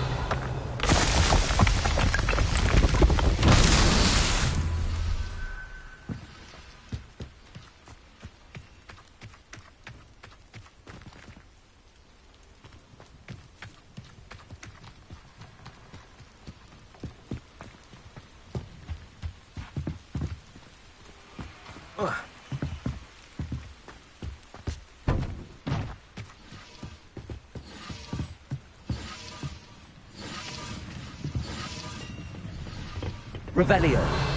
B: Revelio.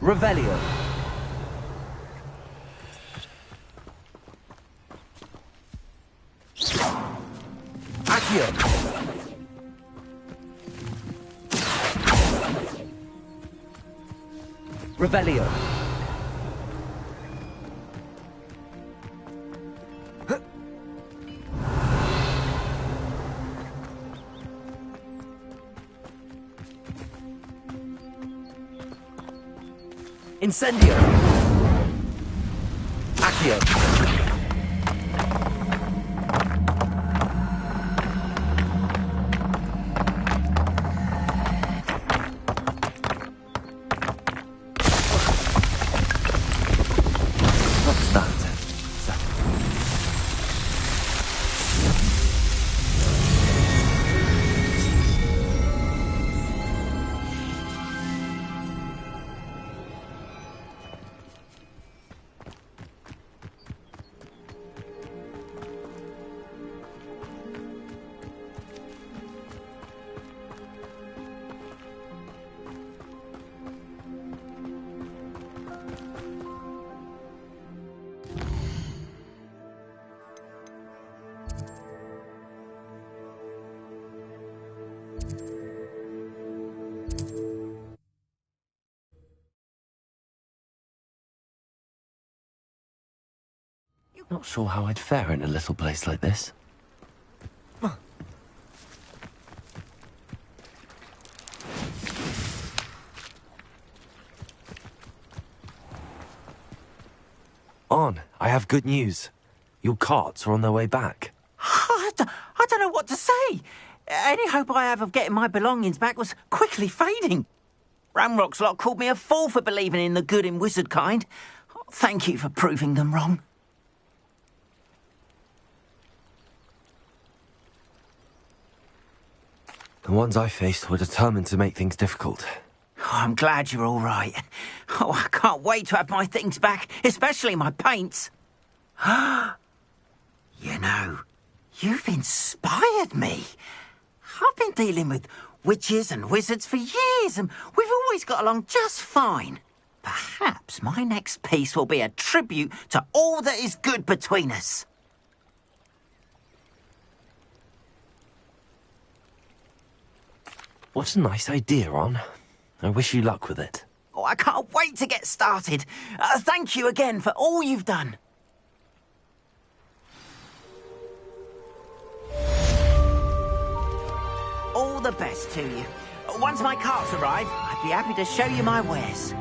B: Revelio. Accio. Revelio. Incendio! Accio! What's that? Not sure how I'd fare in a little place like this. On, I have good news. Your carts are on their way back.
J: I don't know what to say. Any hope I have of getting my belongings back was quickly fading. Ramrock's lot called me a fool for believing in the good in wizard kind. Thank you for proving them wrong.
B: The ones I faced were determined to make things difficult.
J: Oh, I'm glad you're all right. Oh, I can't wait to have my things back, especially my paints. You know, you've inspired me. I've been dealing with witches and wizards for years, and we've always got along just fine. Perhaps my next piece will be a tribute to all that is good between us.
B: What a nice idea, Ron. I wish you luck with it.
J: Oh, I can't wait to get started. Thank you again for all you've done. All the best to you. Once my carts arrive, I'd be happy to show you my wares.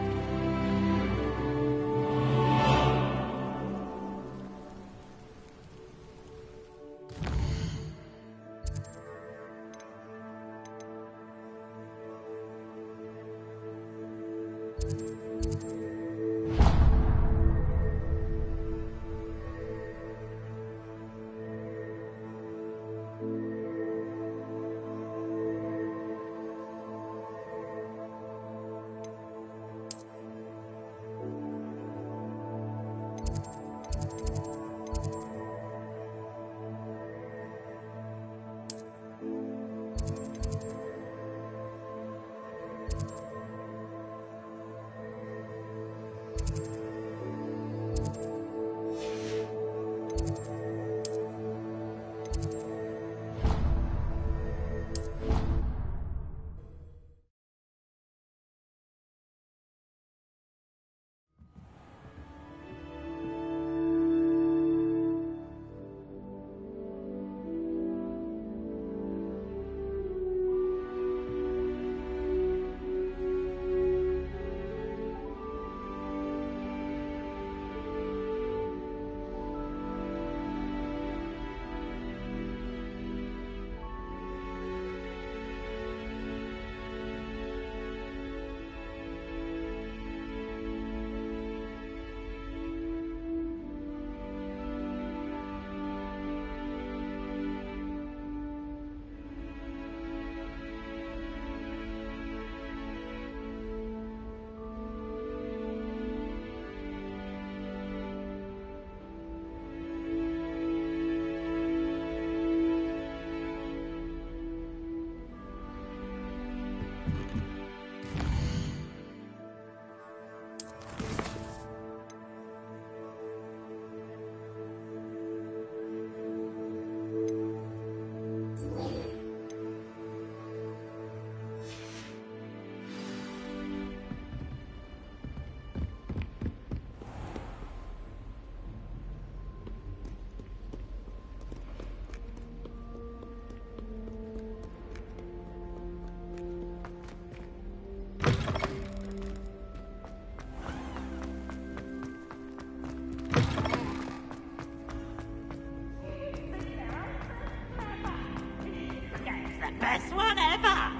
S: best one ever!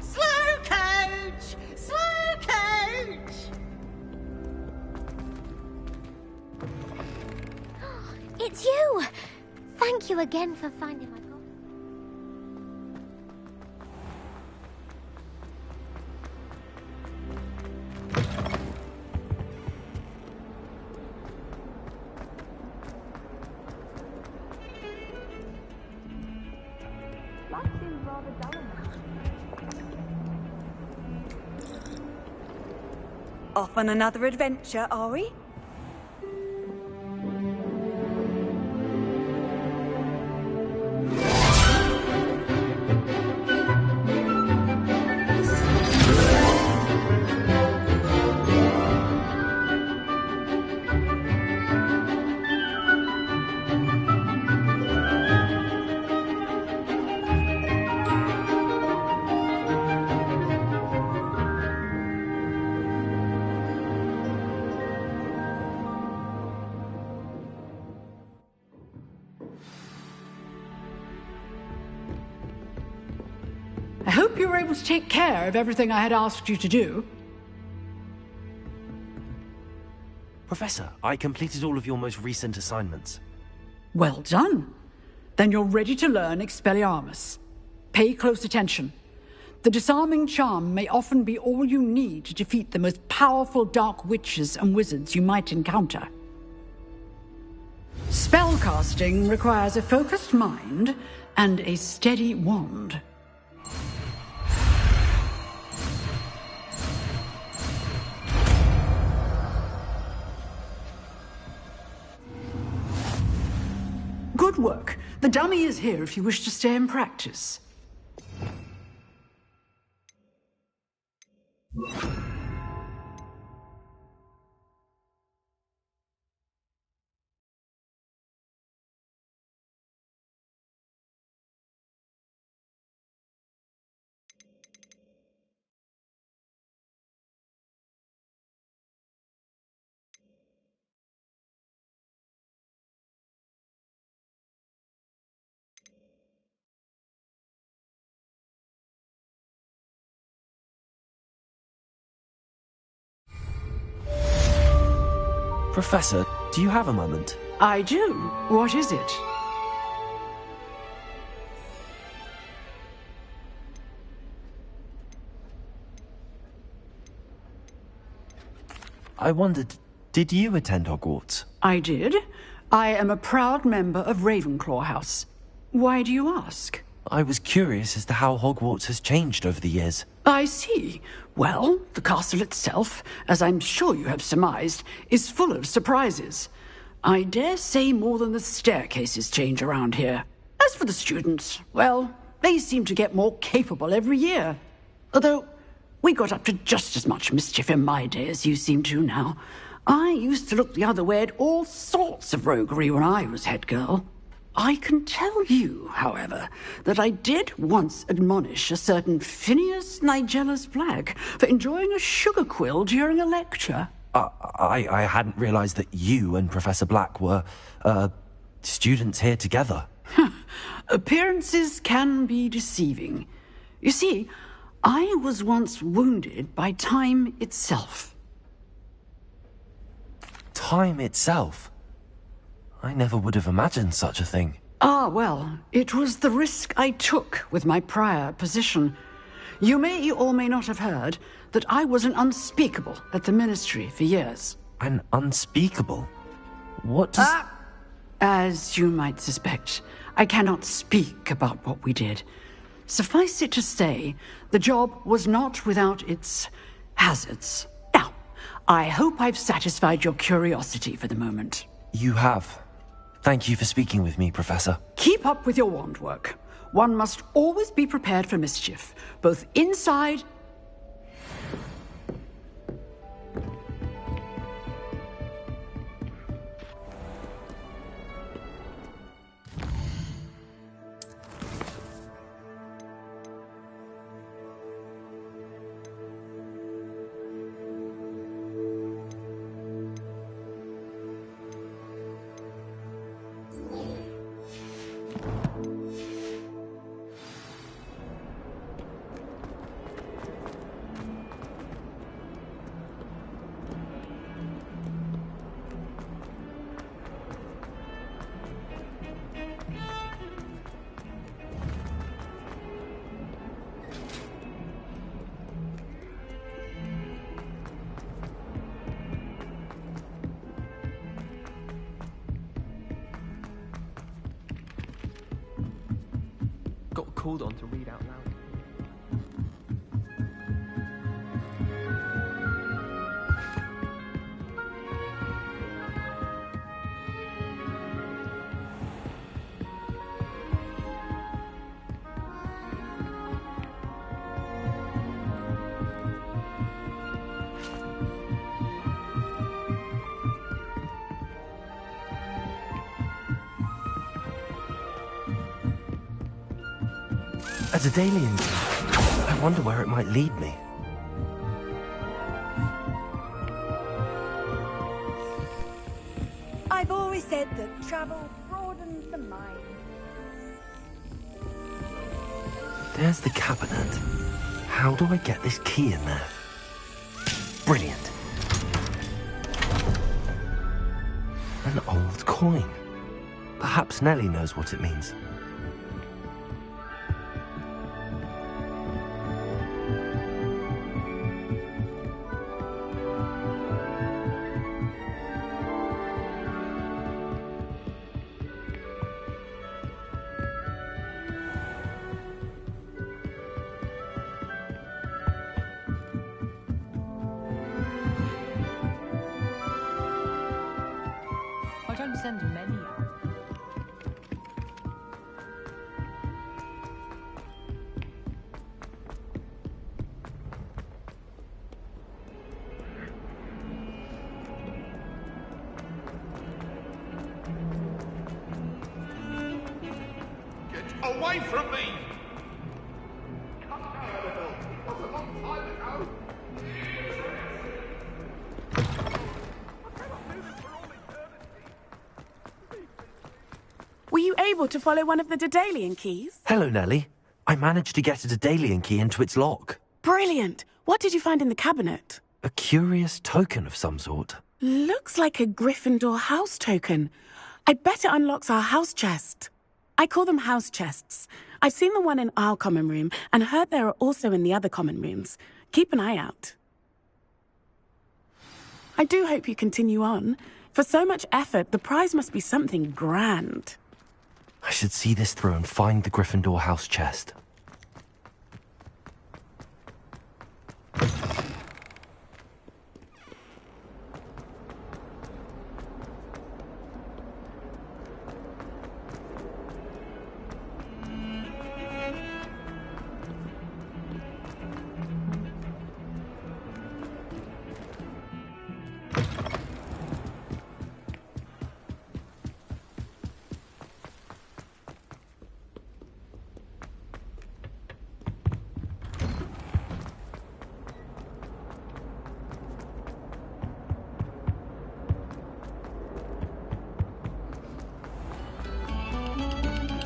S: Slow coach! Slow coach!
T: It's you! Thank you again for finding my copy.
W: Off on another adventure, are we?
V: I hope you were able to take care of everything I had asked you to do.
B: Professor, I completed all of your most recent assignments.
V: Well done. Then you're ready to learn Expelliarmus. Pay close attention. The disarming charm may often be all you need to defeat the most powerful dark witches and wizards you might encounter. Spellcasting requires a focused mind and a steady wand. Good work. The dummy is here if you wish to stay and practice.
B: Professor, do you have a moment?
V: I do. What is it?
B: I wondered, did you attend Hogwarts?
V: I did. I am a proud member of Ravenclaw House. Why do you ask?
B: I was curious as to how Hogwarts has changed over the years.
V: I see. Well, the castle itself, as I'm sure you have surmised, is full of surprises. I dare say more than the staircases change around here. As for the students, well, they seem to get more capable every year. Although, we got up to just as much mischief in my day as you seem to now. I used to look the other way at all sorts of roguery when I was head girl. I can tell you, however, that I did once admonish a certain Phineas Nigellus Black for enjoying a sugar quill during a lecture.
B: I hadn't realized that you and Professor Black were, students here together.
V: Appearances can be deceiving. You see, I was once wounded by time itself.
B: Time itself? I never would have imagined such a thing.
V: Ah, well, it was the risk I took with my prior position. You may or may not have heard that I was an unspeakable at the Ministry for years.
B: An unspeakable? What does...
V: As you might suspect, I cannot speak about what we did. Suffice it to say, the job was not without its hazards. Now, I hope I've satisfied your curiosity for the moment.
B: You have. Thank you for speaking with me, Professor.
V: Keep up with your wand work. One must always be prepared for mischief, both inside...
C: called on to read out loud.
B: A Daedalian key. I wonder where it might lead me.
W: I've always said that travel broadens the mind.
B: There's the cabinet. How do I get this key in there? Brilliant. An old coin. Perhaps Nellie knows what it means.
N: I don't send many out.
P: Get away from me! Come down a little. It was a long time ago.
H: Were you able to follow one of the Daedalian keys?
B: Hello, Nellie. I managed to get a Daedalian key into its lock.
H: Brilliant! What did you find in the cabinet?
B: A curious token of some sort.
H: Looks like a Gryffindor house token. I bet it unlocks our house chest. I call them house chests. I've seen the one in our common room and heard there are also in the other common rooms. Keep an eye out. I do hope you continue on. For so much effort, the prize must be something grand.
B: I should see this through and find the Gryffindor house chest.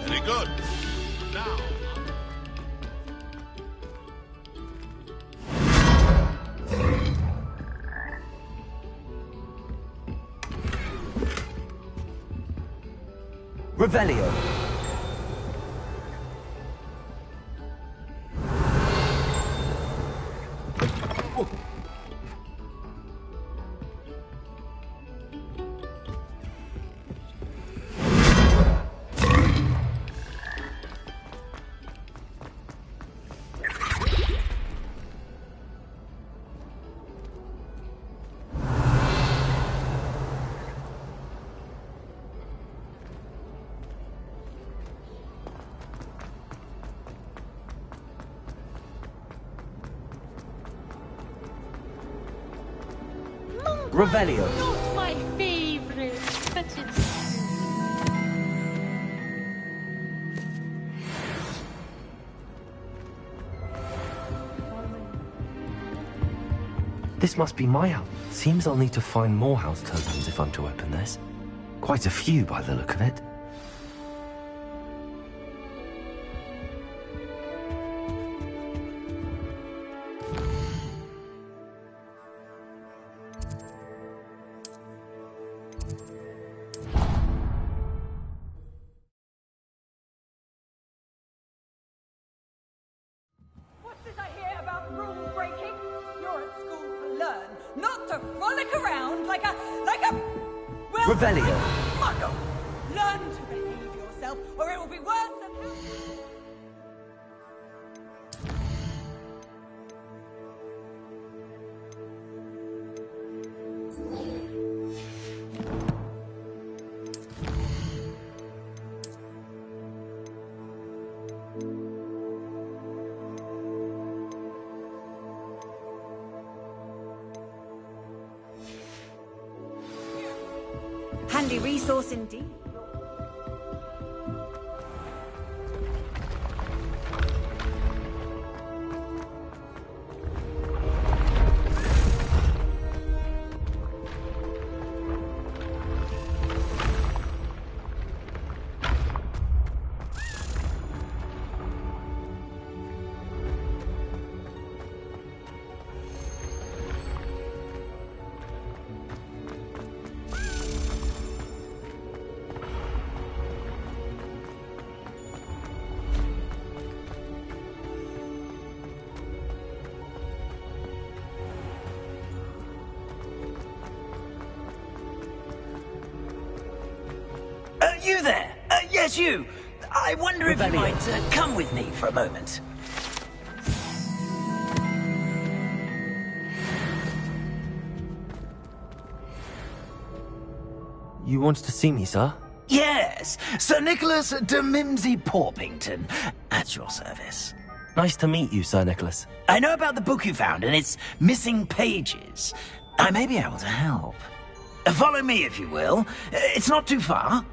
P: Very good. Now.
B: Revelio. Revelio.
D: Not my favorite, but it's...
B: This must be my house. Seems I'll need to find more house tokens if I'm to open this. Quite a few by the look of it.
W: What did I hear about rule breaking? You're at school to learn, not to frolic around like a well,
B: Revelio.
W: Muggle. Learn to behave yourself, or it will be worse than.
E: Handy resource indeed.
J: You there? Yes, you. I wonder if you might come with me for a moment.
B: You wanted to see me, sir?
J: Yes, Sir Nicholas de Mimsy Porpington, at your service.
B: Nice to meet you, Sir Nicholas.
J: I know about the book you found and its missing pages. I may be able to help. Follow me, if you will. It's not too far.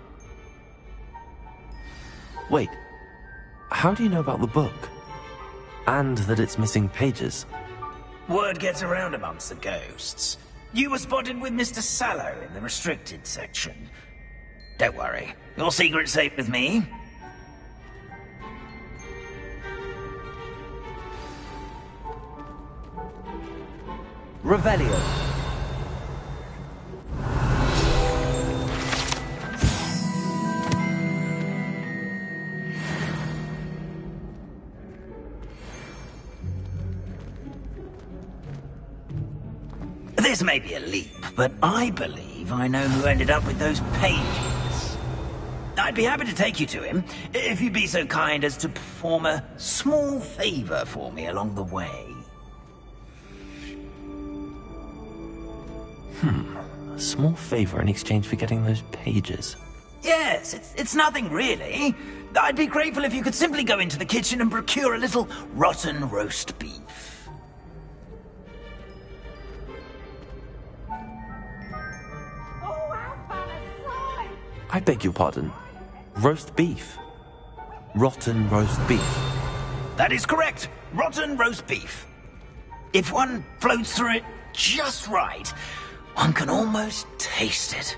B: Wait, how do you know about the book? And that it's missing pages?
J: Word gets around amongst the ghosts. You were spotted with Mr. Sallow in the restricted section. Don't worry, your secret's safe with me.
I: Revelio.
J: This may be a leap, but I believe I know who ended up with those pages. I'd be happy to take you to him, if you'd be so kind as to perform a small favor for me along the way.
B: A small favor in exchange for getting those pages.
J: Yes, it's nothing really. I'd be grateful if you could simply go into the kitchen and procure a little rotten roast beef.
B: I beg your pardon. Roast beef? Rotten roast beef?
J: That is correct. Rotten roast beef. If one floats through it just right, one can almost taste it.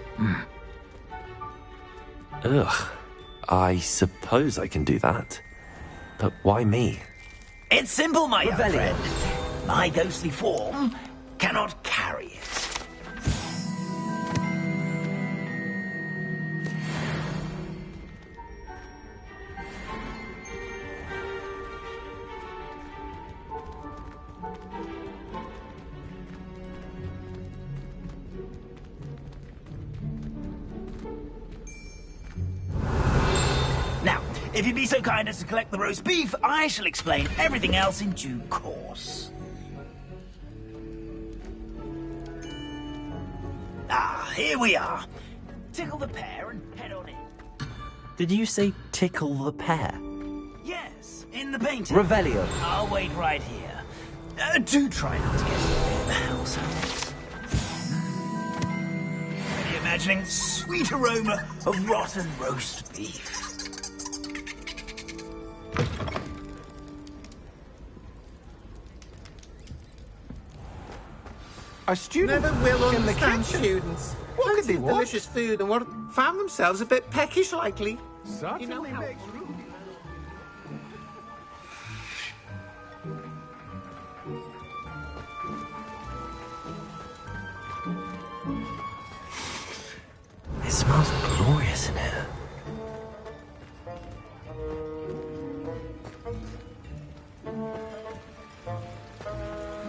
B: Ugh. I suppose I can do that. But why me?
J: It's simple, my young friend. My ghostly form cannot carry it. If you'd be so kind as to collect the roast beef, I shall explain everything else in due course. Ah, here we are. Tickle the pear and head on in.
B: Did you say tickle the pear?
J: Yes, in the painting.
I: Revelio.
J: I'll wait right here. Do try not to get in the house helps. Already imagining sweet aroma of rotten roast beef.
O: Our students
X: never will
O: in the
X: understand
O: kitchen.
X: students.
O: What could they want?
X: Delicious food and what found themselves a bit peckish likely.
O: Certainly
X: You know how
O: makes
B: It smells glorious in here.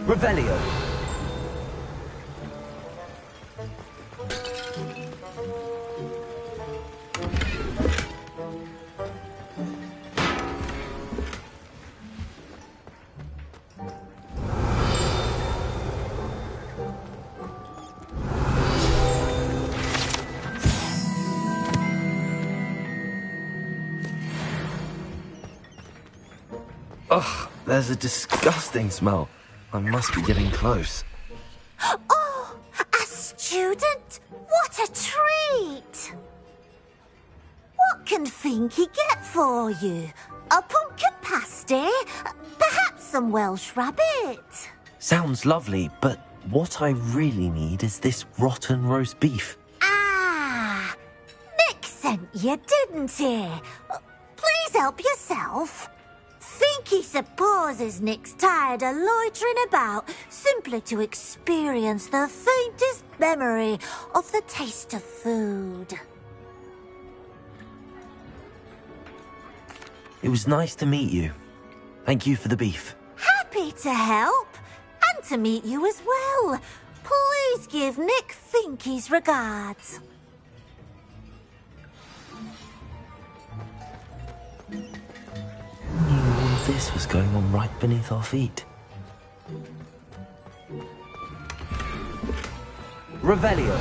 I: Revelio.
B: Ugh, there's a disgusting smell. I must be getting close.
T: Oh, a
E: student! What a treat! What can Finky get for you? A pumpkin pasty? Perhaps some Welsh rabbit?
B: Sounds lovely, but what I really need is this rotten roast beef.
E: Ah! Nick sent you, didn't he? Please help yourself. Finky supposes Nick's tired of loitering about simply to experience the faintest memory of the taste of food.
B: It was nice to meet you. Thank you for the beef.
E: Happy to help, and to meet you as well. Please give Nick Finky's regards.
B: All of this was going on right beneath our feet. Revelio.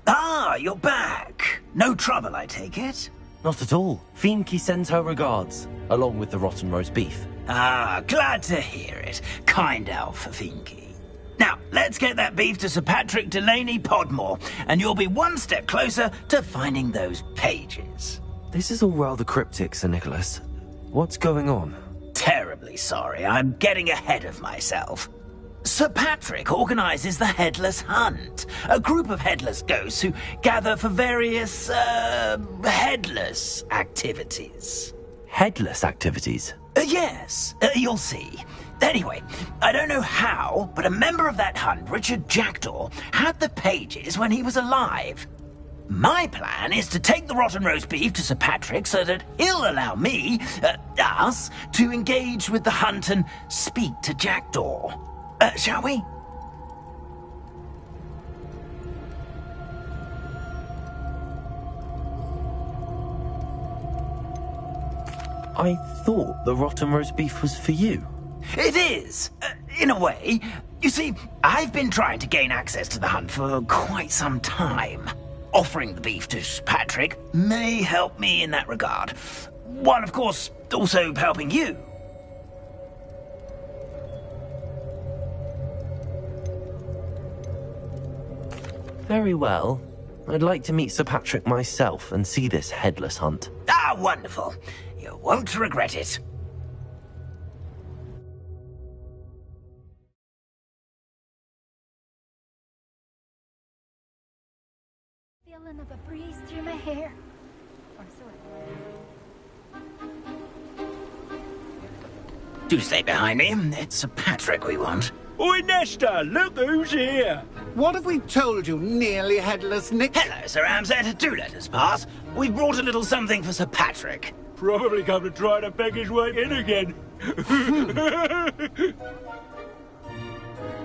J: Ah, you're back. No trouble, I take it?
B: Not at all. Finky sends her regards, along with the rotten roast beef.
J: Ah, glad to hear it. Kind elf, Finky. Now, let's get that beef to Sir Patrick Delaney Podmore, and you'll be one step closer to finding those pages.
B: This is all rather cryptic, Sir Nicholas. What's going on?
J: Terribly sorry, I'm getting ahead of myself. Sir Patrick organises the Headless Hunt, a group of headless ghosts who gather for various, headless activities.
B: Headless activities?
J: Yes, you'll see. Anyway, I don't know how, but a member of that hunt, Richard Jackdaw, had the pages when he was alive. My plan is to take the rotten roast beef to Sir Patrick so that he'll allow me, us, to engage with the hunt and speak to Jackdaw. Shall we?
B: I thought the rotten roast beef was for you.
J: It is, in a way. You see, I've been trying to gain access to the hunt for quite some time. Offering the beef to Patrick may help me in that regard, while of course also helping you.
B: Very well. I'd like to meet Sir Patrick myself and see this headless hunt.
J: Ah, wonderful. You won't regret it.
U: Feeling of a breeze through my hair. Or so
J: Do stay behind me. It's Sir Patrick we want.
G: Oi, Nesta, look who's here.
X: What have we told you, nearly headless Nick?
J: Hello, Sir Ramsay. Do let us pass. We've brought a little something for Sir Patrick.
G: Probably come to try to beg his way in again.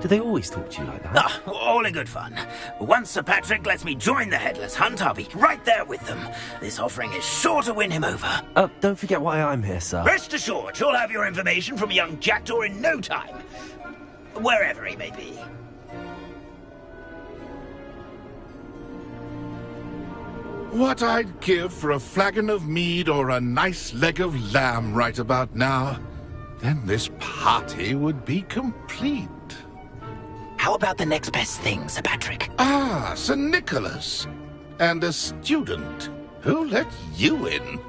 B: Do they always talk to you like that?
J: Ah, all in good fun. Once Sir Patrick lets me join the Headless Hunt, I'll be right there with them. This offering is sure to win him over.
B: Don't forget why I'm here, sir.
J: Rest assured, you'll have your information from a young Jackdaw in no time. Wherever he may be.
P: What I'd give for a flagon of mead or a nice leg of lamb right about now. Then this party would be complete.
J: How about the next best thing, Sir Patrick?
P: Ah, Sir Nicholas. And a student. Who let you in?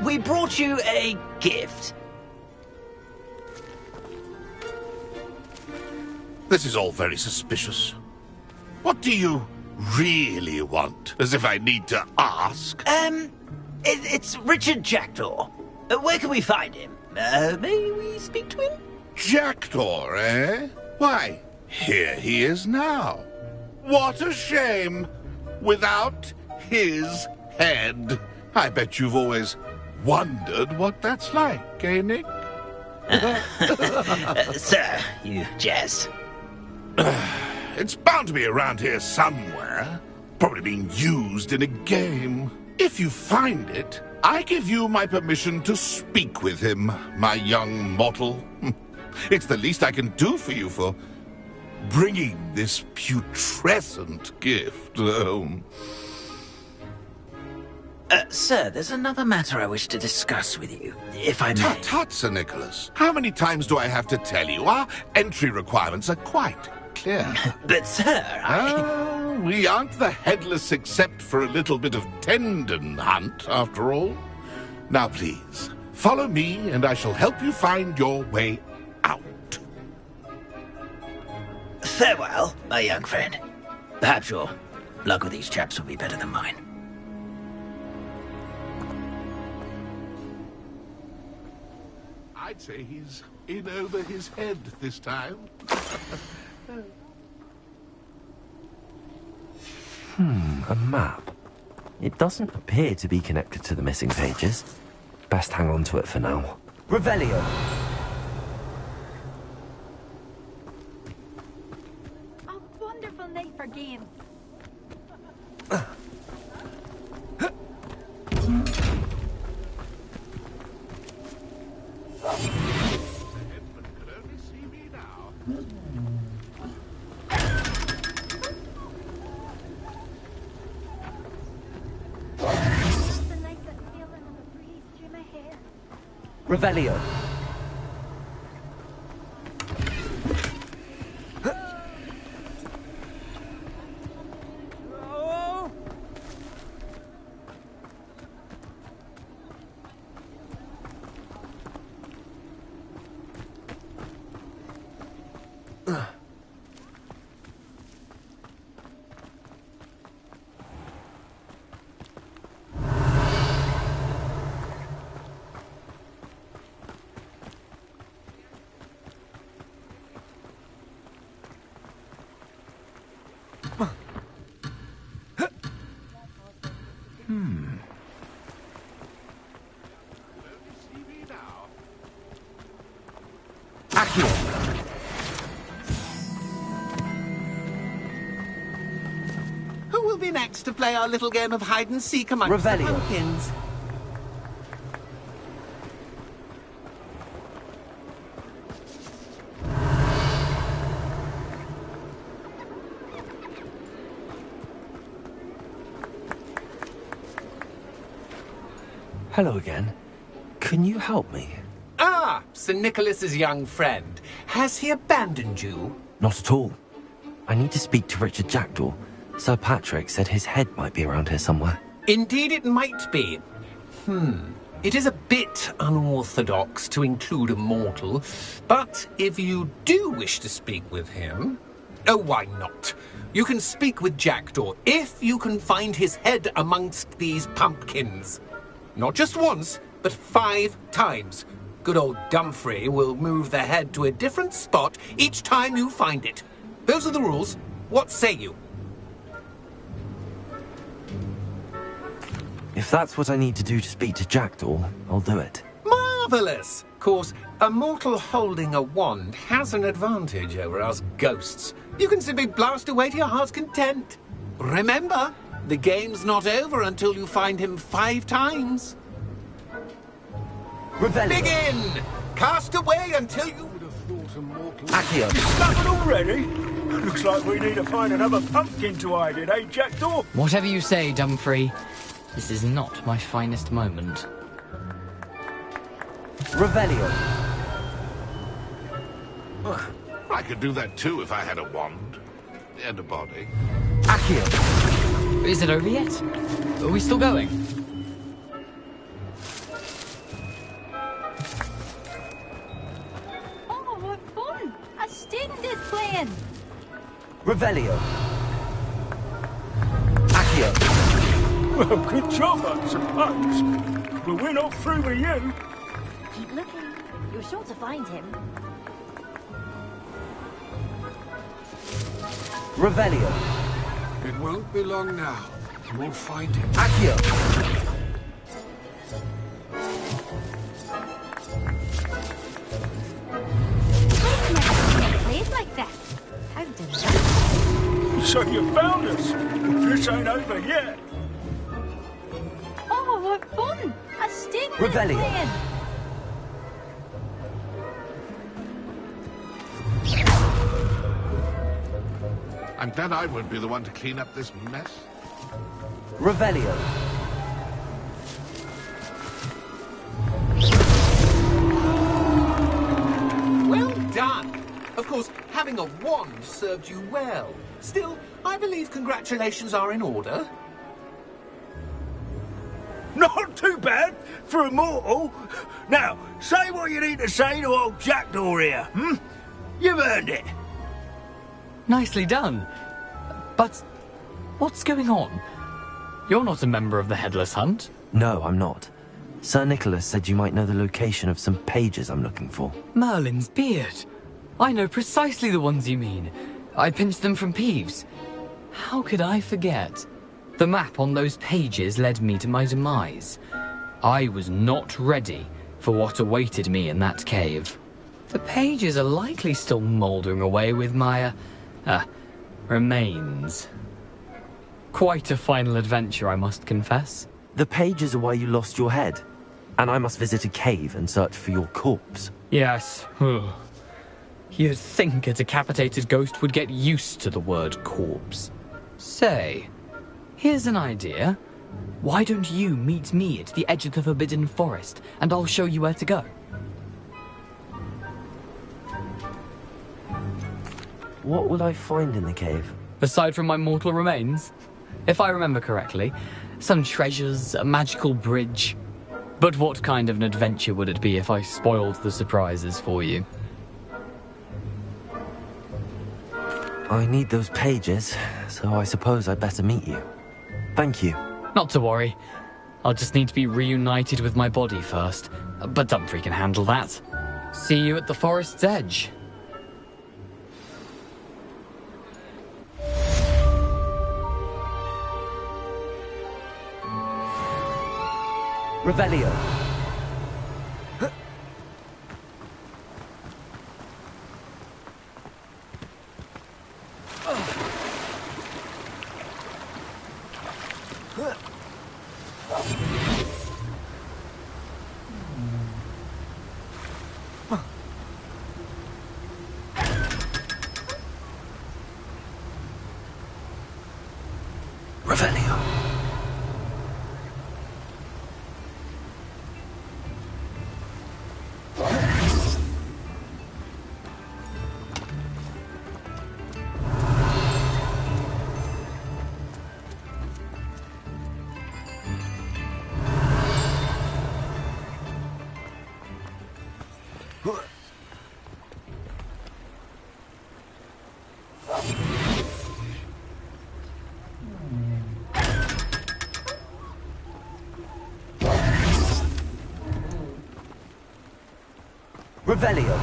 J: We brought you a gift.
P: This is all very suspicious. What do you really want? As if I need to ask.
J: It's Richard Jackdaw. Where can we find him? May we speak to him?
P: Jackdaw, eh? Why, here he is now. What a shame. Without his head. I bet you've always wondered what that's like, eh, Nick?
J: Sir, you jest.
P: It's bound to be around here somewhere. Probably being used in a game. If you find it, I give you my permission to speak with him, my young mortal. It's the least I can do for you for bringing this putrescent gift home.
J: Sir, there's another matter I wish to discuss with you, if I may.
P: Tut, tut, Sir Nicholas. How many times do I have to tell you? Our entry requirements are quite clear.
J: But, sir,
P: we aren't the headless except for a little bit of tendon hunt, after all. Now, please, follow me, and I shall help you find your way out.
J: Farewell, my young friend. Perhaps your luck with these chaps will be better than mine.
P: I'd say he's in over his head this time.
B: A map. It doesn't appear to be connected to the missing pages. Best hang on to it for now.
J: Revelio.
U: A wonderful night for games.
J: Revelio.
X: Who will be next to play our little game of hide-and-seek amongst
J: Revelio.
X: the pumpkins?
B: Hello again. Can you help me?
X: Ah, Sir Nicholas's young friend. Has he abandoned you?
B: Not at all. I need to speak to Richard Jackdaw. Sir Patrick said his head might be around here somewhere.
X: Indeed it might be. It is a bit unorthodox to include a mortal, but if you do wish to speak with him... Oh, why not? You can speak with Jackdaw if you can find his head amongst these pumpkins. Not just once, but 5 times. Good old Dumfrey will move the head to a different spot each time you find it. Those are the rules. What say you?
B: If that's what I need to do to speak to Jackdaw, I'll do it.
X: Marvellous! Of course, a mortal holding a wand has an advantage over us ghosts. You can simply blast away to your heart's content. Remember, the game's not over until you find him 5 times.
J: Revelio.
X: Begin! Cast away until you...
J: Accio.
G: Discovered already? Looks like we need to find another pumpkin to hide in, eh, Jackdaw?
A: Whatever you say, Dumfrey. This is not my finest moment.
J: Revelio.
P: I could do that too if I had a wand and a body.
J: Accio.
A: Is it over yet? Are we still going?
U: Oh, what fun! A student is playing!
J: Revelio. Accio.
G: Well, good job, I suppose. But we're not through with you.
U: Keep looking. You're sure to find him.
J: Revelio.
I: It won't be long now. We'll find him.
J: Accio.
U: Plays like this. How did
G: So you found us. This ain't over yet.
U: Oh, what fun! A student
J: Revelio.
U: is playing!
P: I'm glad I won't be the one to clean up this mess.
B: Revelio.
X: Well done! Of course, having a wand served you well. Still, I believe congratulations are in order.
G: Not too bad for a mortal. Now, say what you need to say to old Jackdaw here, hmm? You've earned it.
A: Nicely done. But what's going on? You're not a member of the Headless Hunt.
B: No, I'm not. Sir Nicholas said you might know the location of some pages I'm looking for.
A: Merlin's beard. I know precisely the ones you mean. I pinched them from Peeves. How could I forget? The map on those pages led me to my demise. I was not ready for what awaited me in that cave. The pages are likely still mouldering away with my, remains. Quite a final adventure, I must confess.
B: The pages are why you lost your head, and I must visit a cave and search for your corpse.
A: Yes. You'd think a decapitated ghost would get used to the word corpse. Say, here's an idea. Why don't you meet me at the edge of the Forbidden Forest, and I'll show you where to go?
B: What will I find in the cave?
A: Aside from my mortal remains? If I remember correctly, some treasures, a magical bridge. But what kind of an adventure would it be if I spoiled the surprises for you?
B: I need those pages, so I suppose I'd better meet you. Thank you.
A: Not to worry. I'll just need to be reunited with my body first. But Dumfries can handle that. See you at the forest's edge.
B: Revelio. Revelio. Revelio.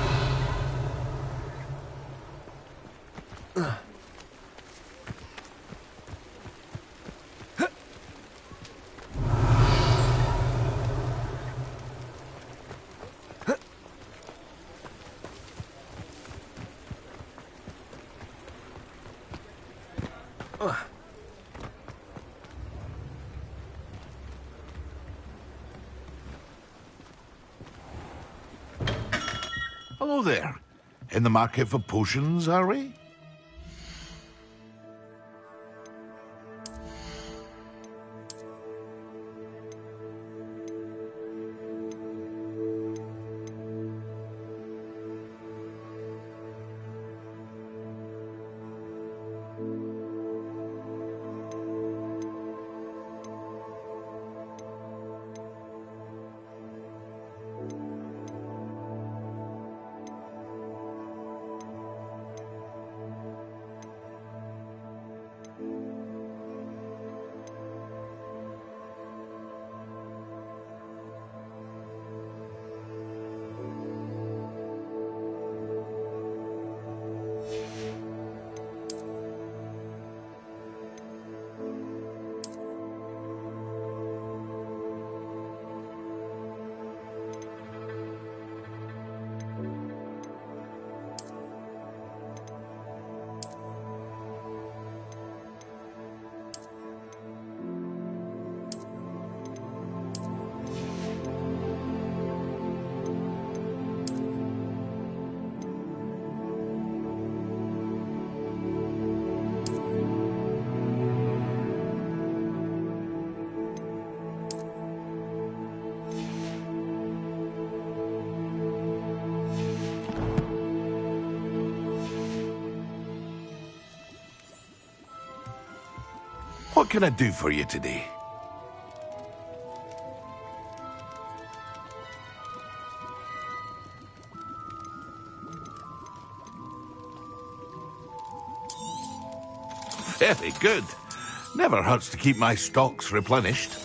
P: Hello there. In the market for potions, are we?
F: What can I do for you today? Very good. Never hurts to keep my stocks replenished.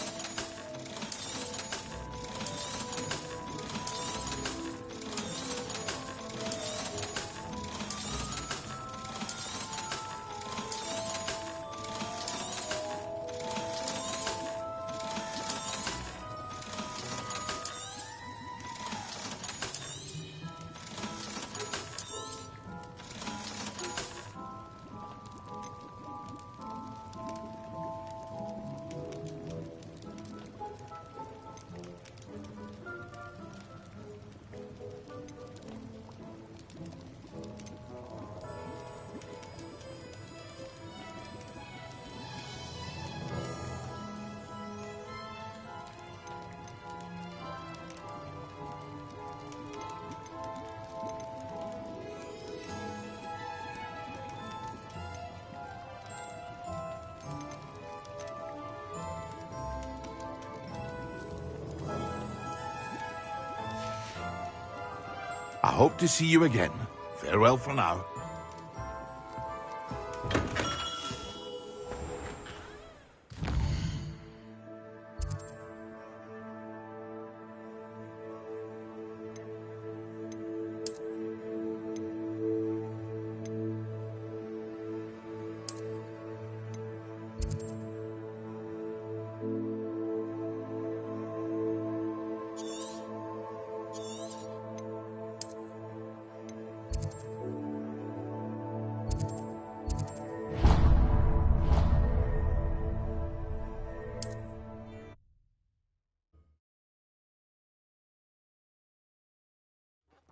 F: I hope to see you again. Farewell for now.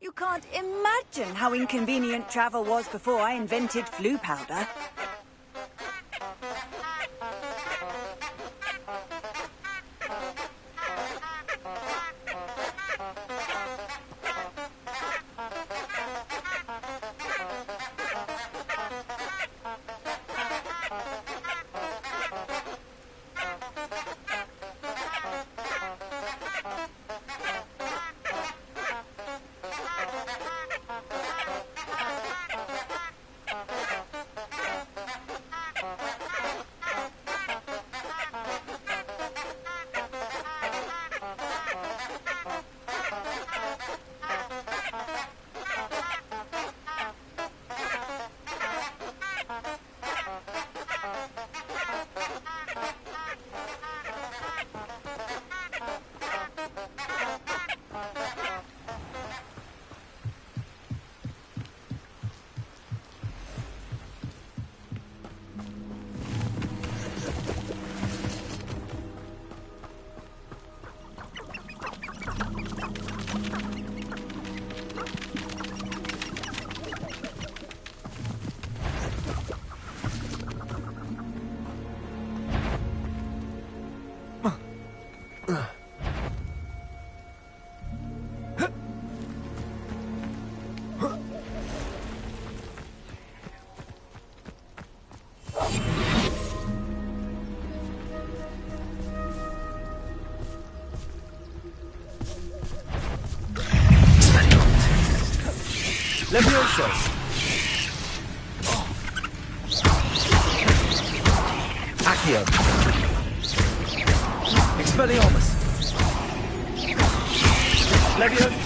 K: You can't imagine how inconvenient travel was before I invented flu powder.
G: Levioso! Accio! Expelliarmus! Levioso!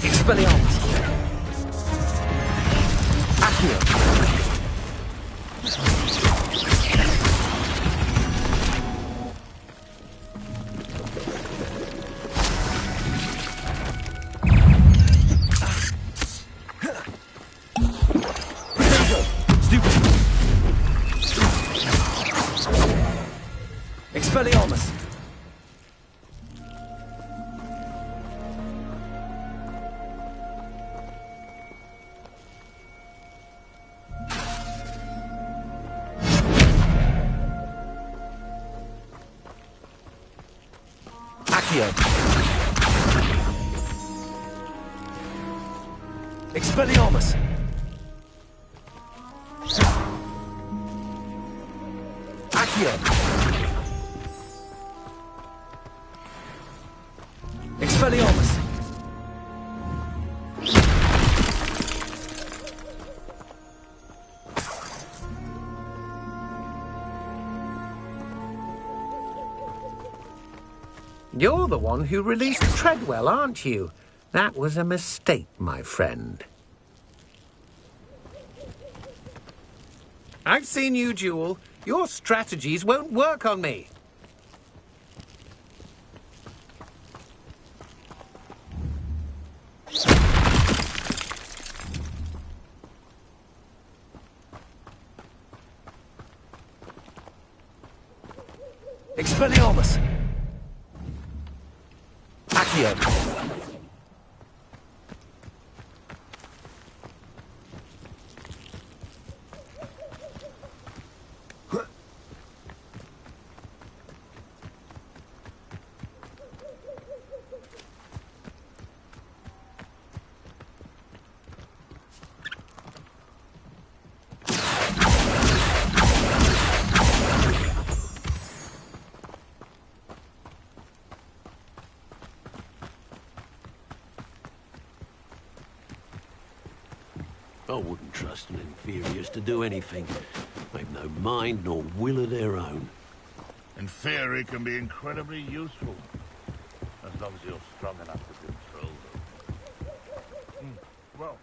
G: Expelliarmus! Accio! Accio. Expelliarmus. Accio. Expelliarmus.
X: You're the one who released Treadwell, aren't you? That was a mistake, my friend. I've seen you, Jewel. Your strategies won't work on me.
G: Expelliarmus. Accio.
F: I wouldn't trust an inferiors to do anything. They've no mind nor will of their own.
P: In theory, can be incredibly useful, as long as you're strong enough to control them. Well,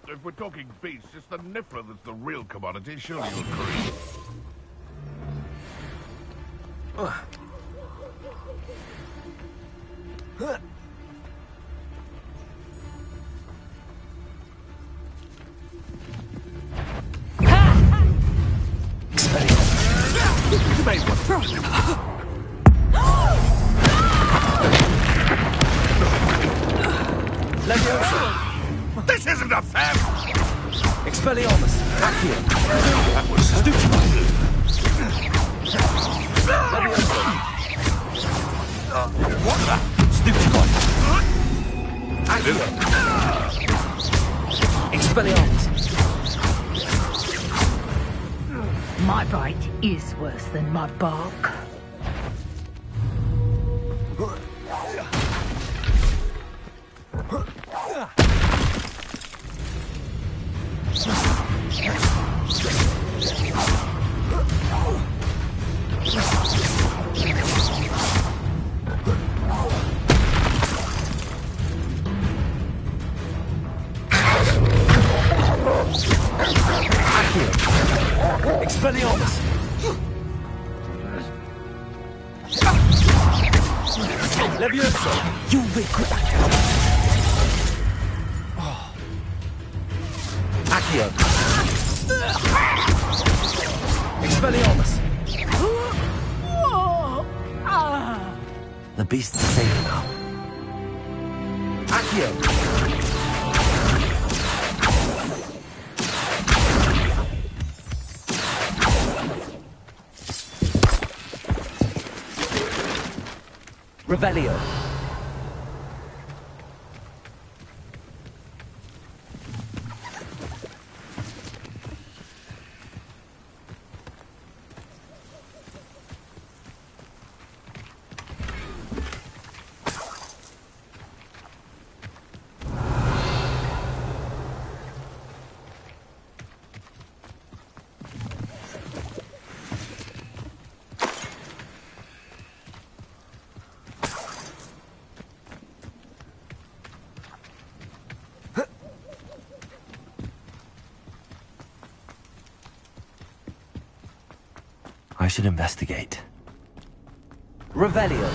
P: if we're talking beasts, it's the Niffler that's the real commodity, surely you'll agree.
G: You made one.
P: Leviosa. This isn't a theft!
G: Expelliarmus. Accio.
P: That was stupid.
G: What the? Stupid guy. Accio. Expelliarmus.
L: My bite is worse than my bark.
G: Expelliarmus. Leviosa. You regret. Accio. Expelliarmus.
B: The beast is safe now.
G: Accio. Revelio.
B: I should investigate.
G: Revelio.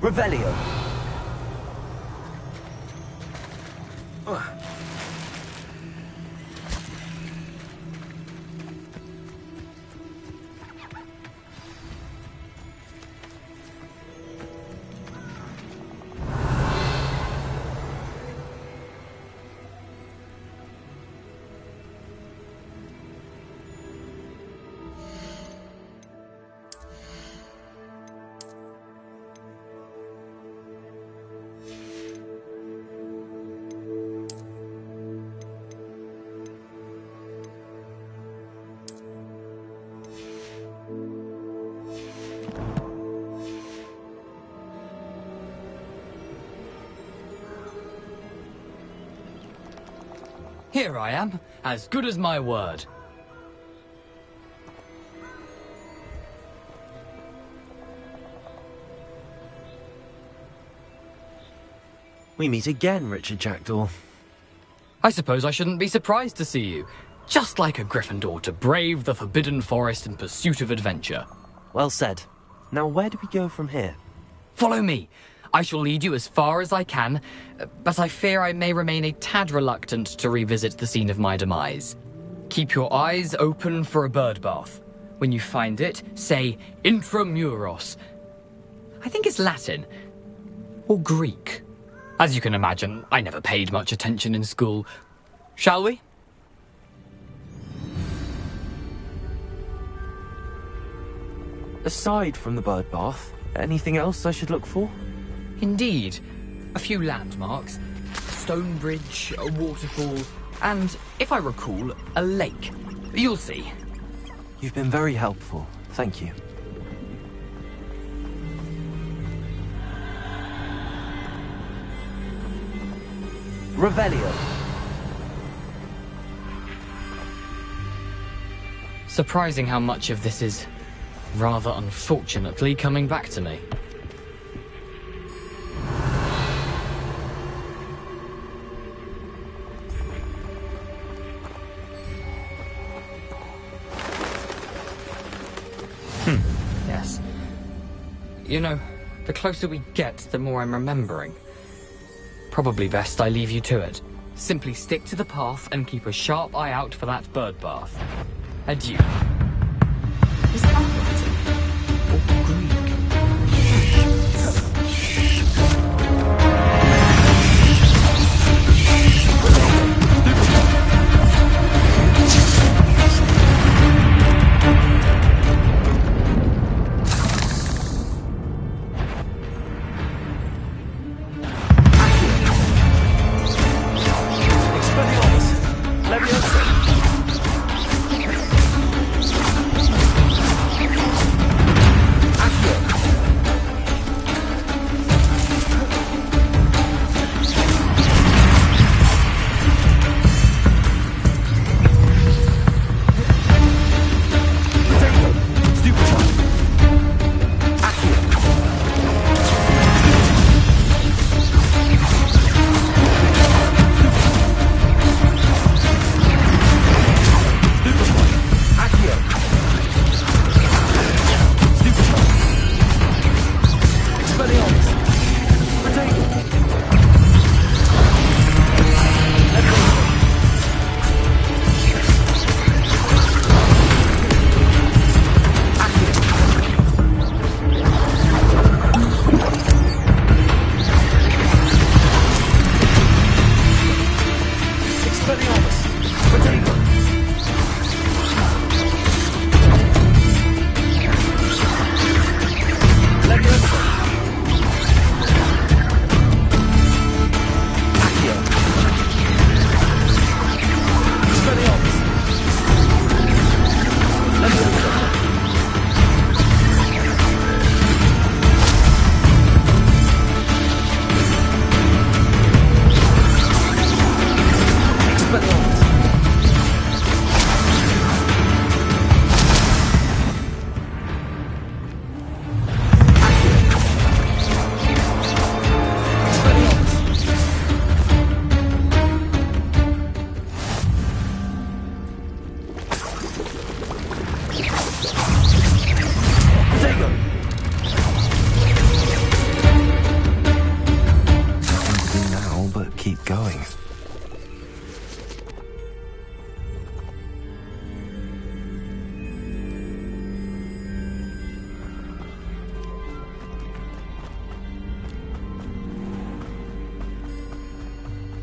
B: Revelio.
A: Here I am, as good as my word.
B: We meet again, Richard Jackdaw.
A: I suppose I shouldn't be surprised to see you. Just like a Gryffindor to brave the Forbidden Forest in pursuit of adventure.
B: Well said. Now where do we go from here?
A: Follow me. I shall lead you as far as I can, but I fear I may remain a tad reluctant to revisit the scene of my demise. Keep your eyes open for a bird bath. When you find it, say intramuros. I think it's Latin. Or Greek. As you can imagine, I never paid much attention in school. Shall we?
B: Aside from the bird bath, anything else I should look for?
A: Indeed. A few landmarks. Stone bridge, a waterfall, and, if I recall, a lake. You'll see.
B: You've been very helpful. Thank you. Revelio.
A: Surprising how much of this is, rather unfortunately, coming back to me. Yes. You know, the closer we get, the more I'm remembering. Probably best I leave you to it. Simply stick to the path and keep a sharp eye out for that bird bath. Adieu. Is that Latin? Or Greek?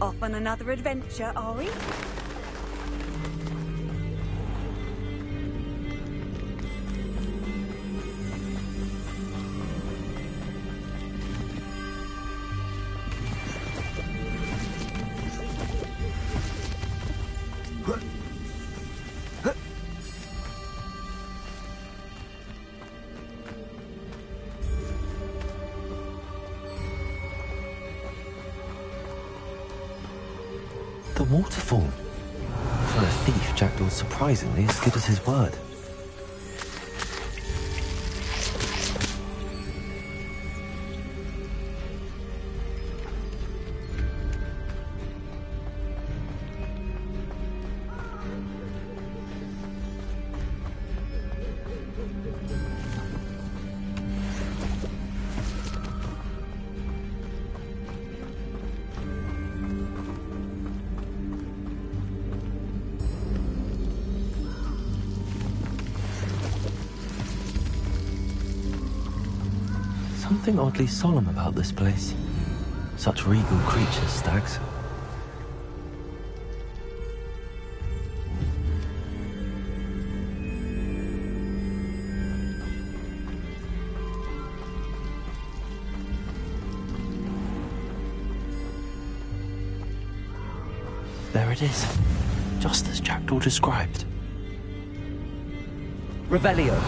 K: Off on another adventure, are we?
B: The waterfall. For a thief, Jackdaw's surprisingly as good as his word. Something oddly solemn about this place. Such regal creatures, stags. There it is, just as Jackdaw described.
M: Revelio.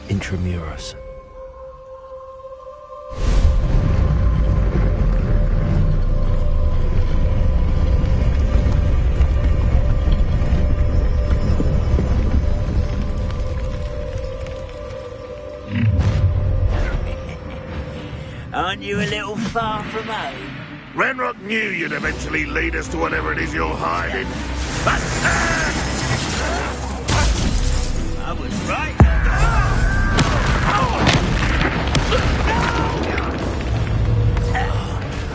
B: Intramuros.
F: Aren't you a little far from home?
P: Ranrock knew you'd eventually lead us to whatever it is you're hiding.
F: I was right.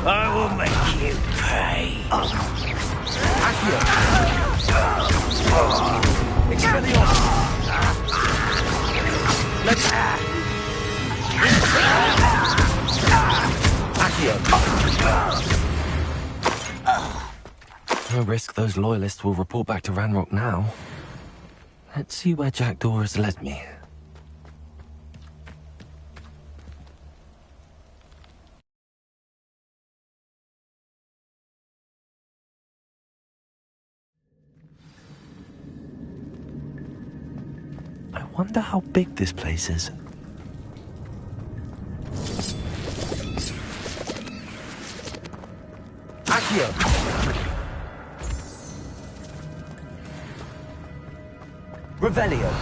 F: I will make you pay.
B: No risk those loyalists will report back to Ranrock now. Let's see where Jackdaw has led me. I wonder how big this place is.
M: Revelio.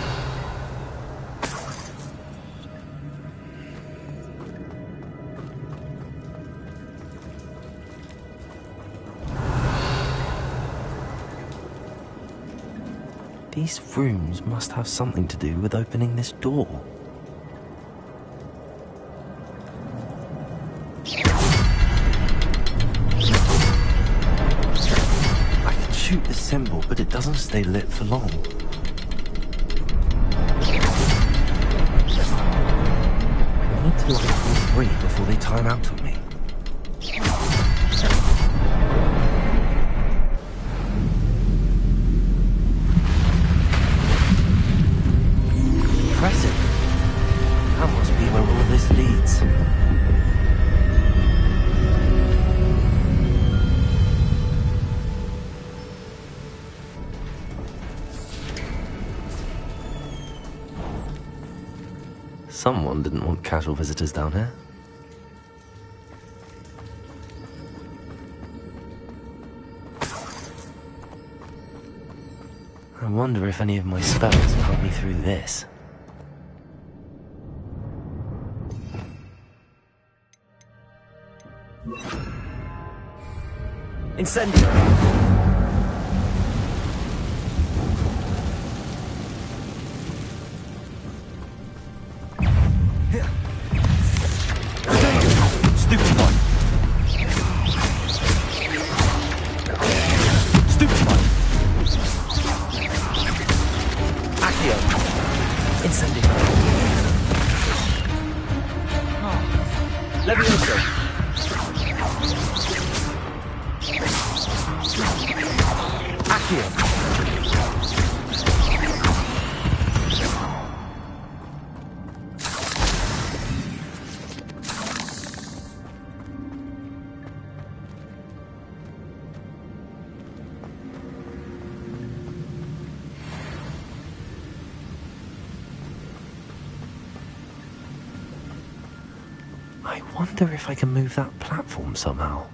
B: These rooms must have something to do with opening this door. I can shoot the symbol, but it doesn't stay lit for long. I need to light all three before they time out on me. Impressive. That must be where all this leads. Someone didn't want casual visitors down here. I wonder if any of my spells will help me through this.
M: Incendio.
C: Stupefy. Stupefy. Accio. Incendio. Levioso. Accio.
B: I wonder if I can move that platform somehow.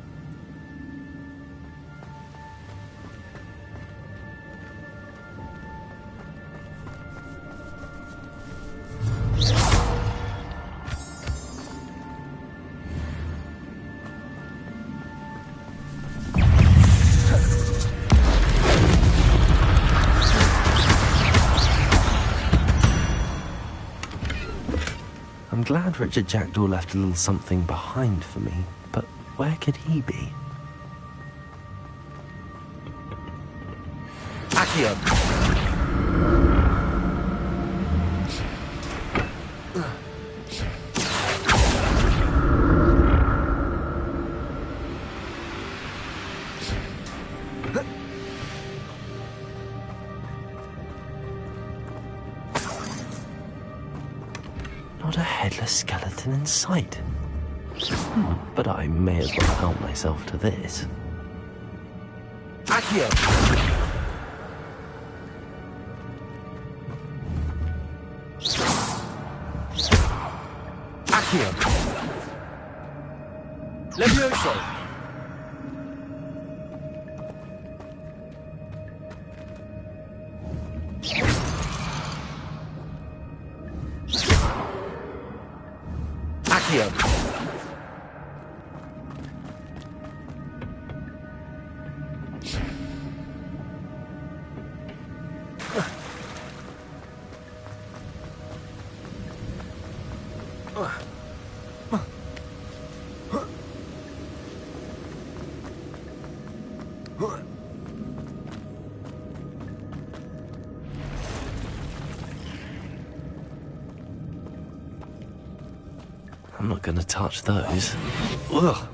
B: I'm glad Richard Jackdaw left a little something behind for me, but where could he be?
C: Accio.
B: Not a headless skeleton in sight. But I may as well help myself to this.
C: Accio. Accio. Levioso. Accio.
B: I'm not gonna touch those. Ugh.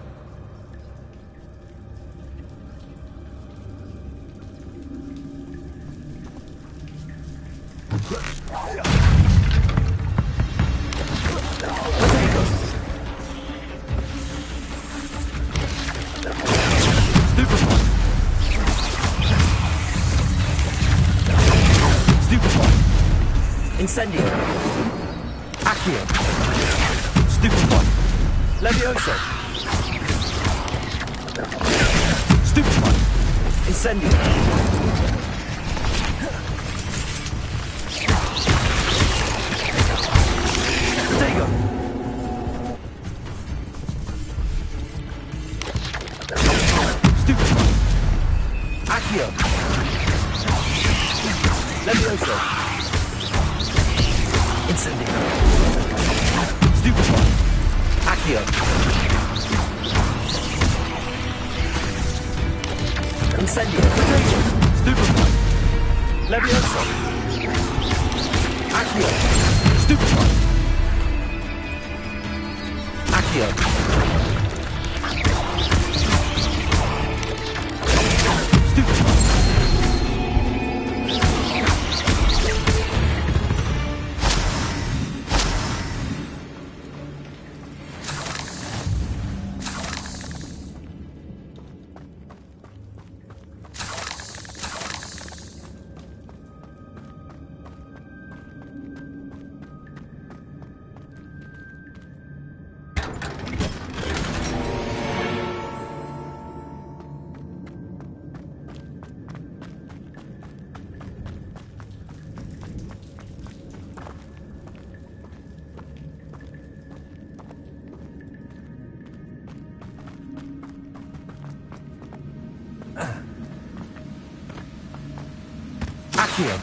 C: Incendio. Accio. Stupefy. Levioso. Stupefy. Incendio. Protego. Stupefy. Accio. Levioso. Incendio. Stupefy. Accio. Incendio. Stupefy. Levioso. Accio. Stupefy. Accio. Accio.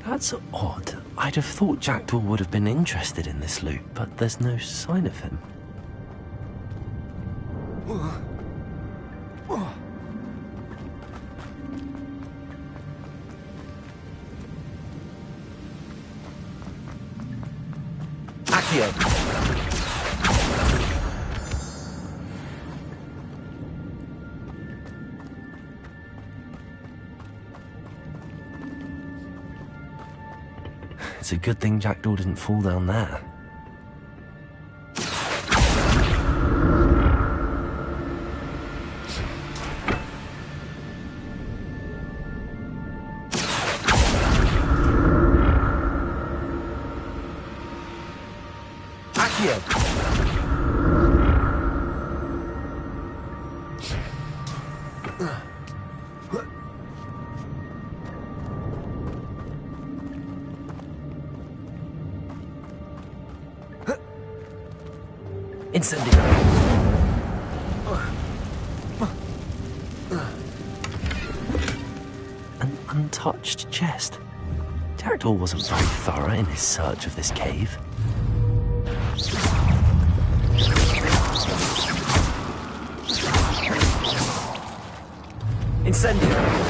B: That's odd. I'd have thought Jackdaw would have been interested in this loot, but there's no sign of him. Accio! It's a good thing Jackdaw didn't fall down there. An untouched chest. Jackdaw wasn't very thorough in his search of this cave. Incendio!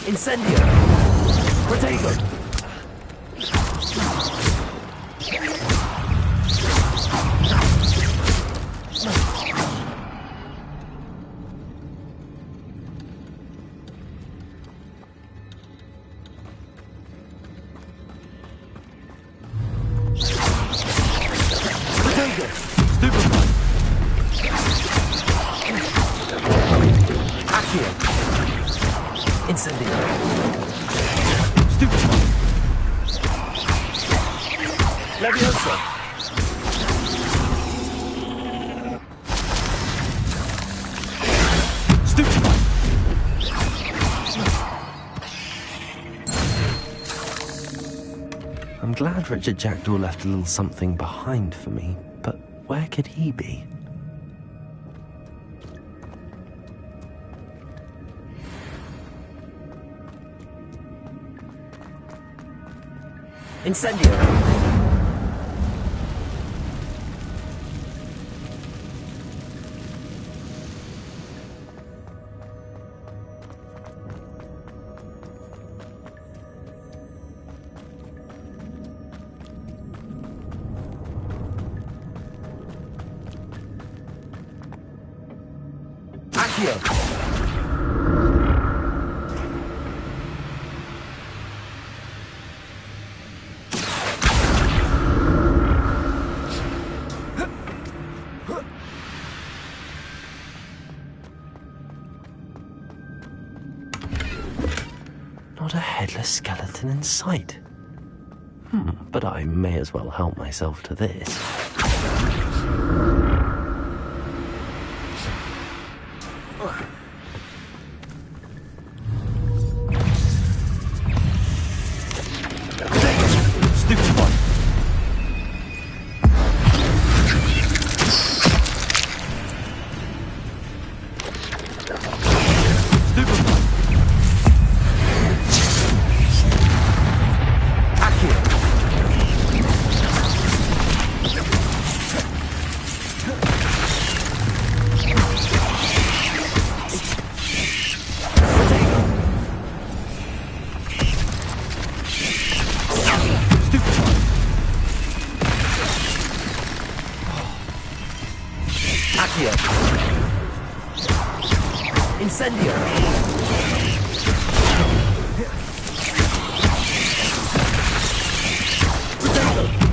B: Incendio! Protego! I'm glad Richard Jackdaw left a little something behind for me, but where could he be? Incendio! Not a headless skeleton in sight. But I may as well help myself to this. Incendio!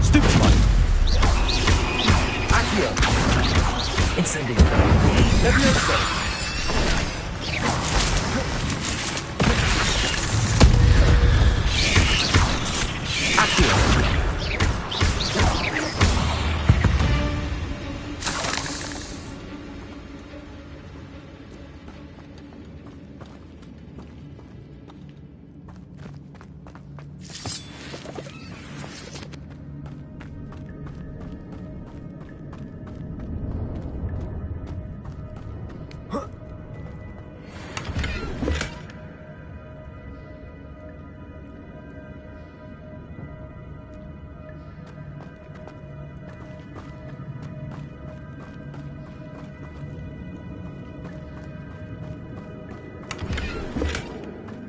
B: Stupefy! Accio! Incendio! Levioso! Accio!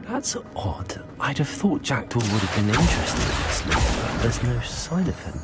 B: That's odd. I'd have thought Jackdaw would have been interested in this loot, but there's no sign of him.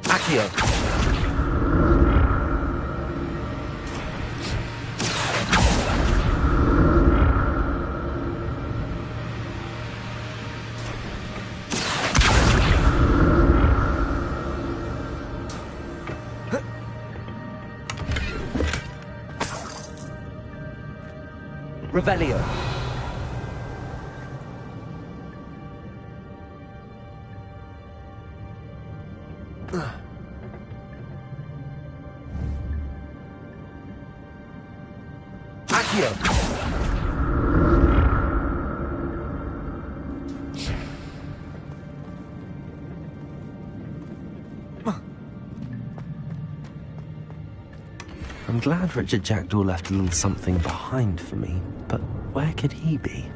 B: Accio! Revelio! Accio! I'm glad Richard Jackdaw left a little something behind for me, but where could he be?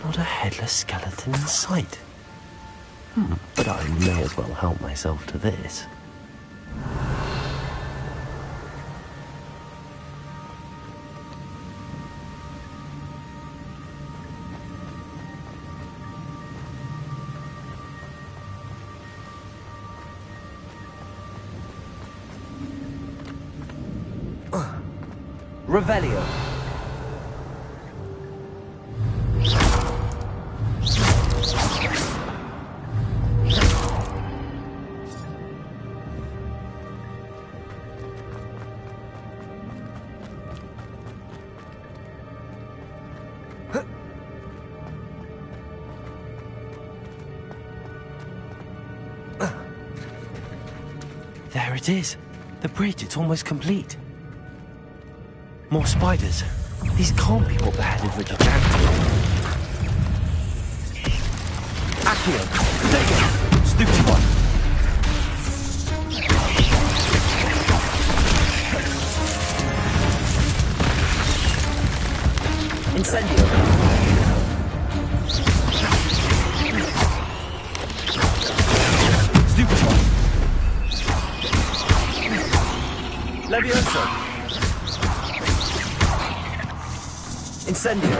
B: Not a headless skeleton in sight. But I may as well help myself to this. Revelio. There it is. The bridge, it's almost complete. More spiders. These can't be what beheaded Richard Jackdaw. Accio! Take it! Stupid one! Incendio! Stupid one! Levioso! Incendio!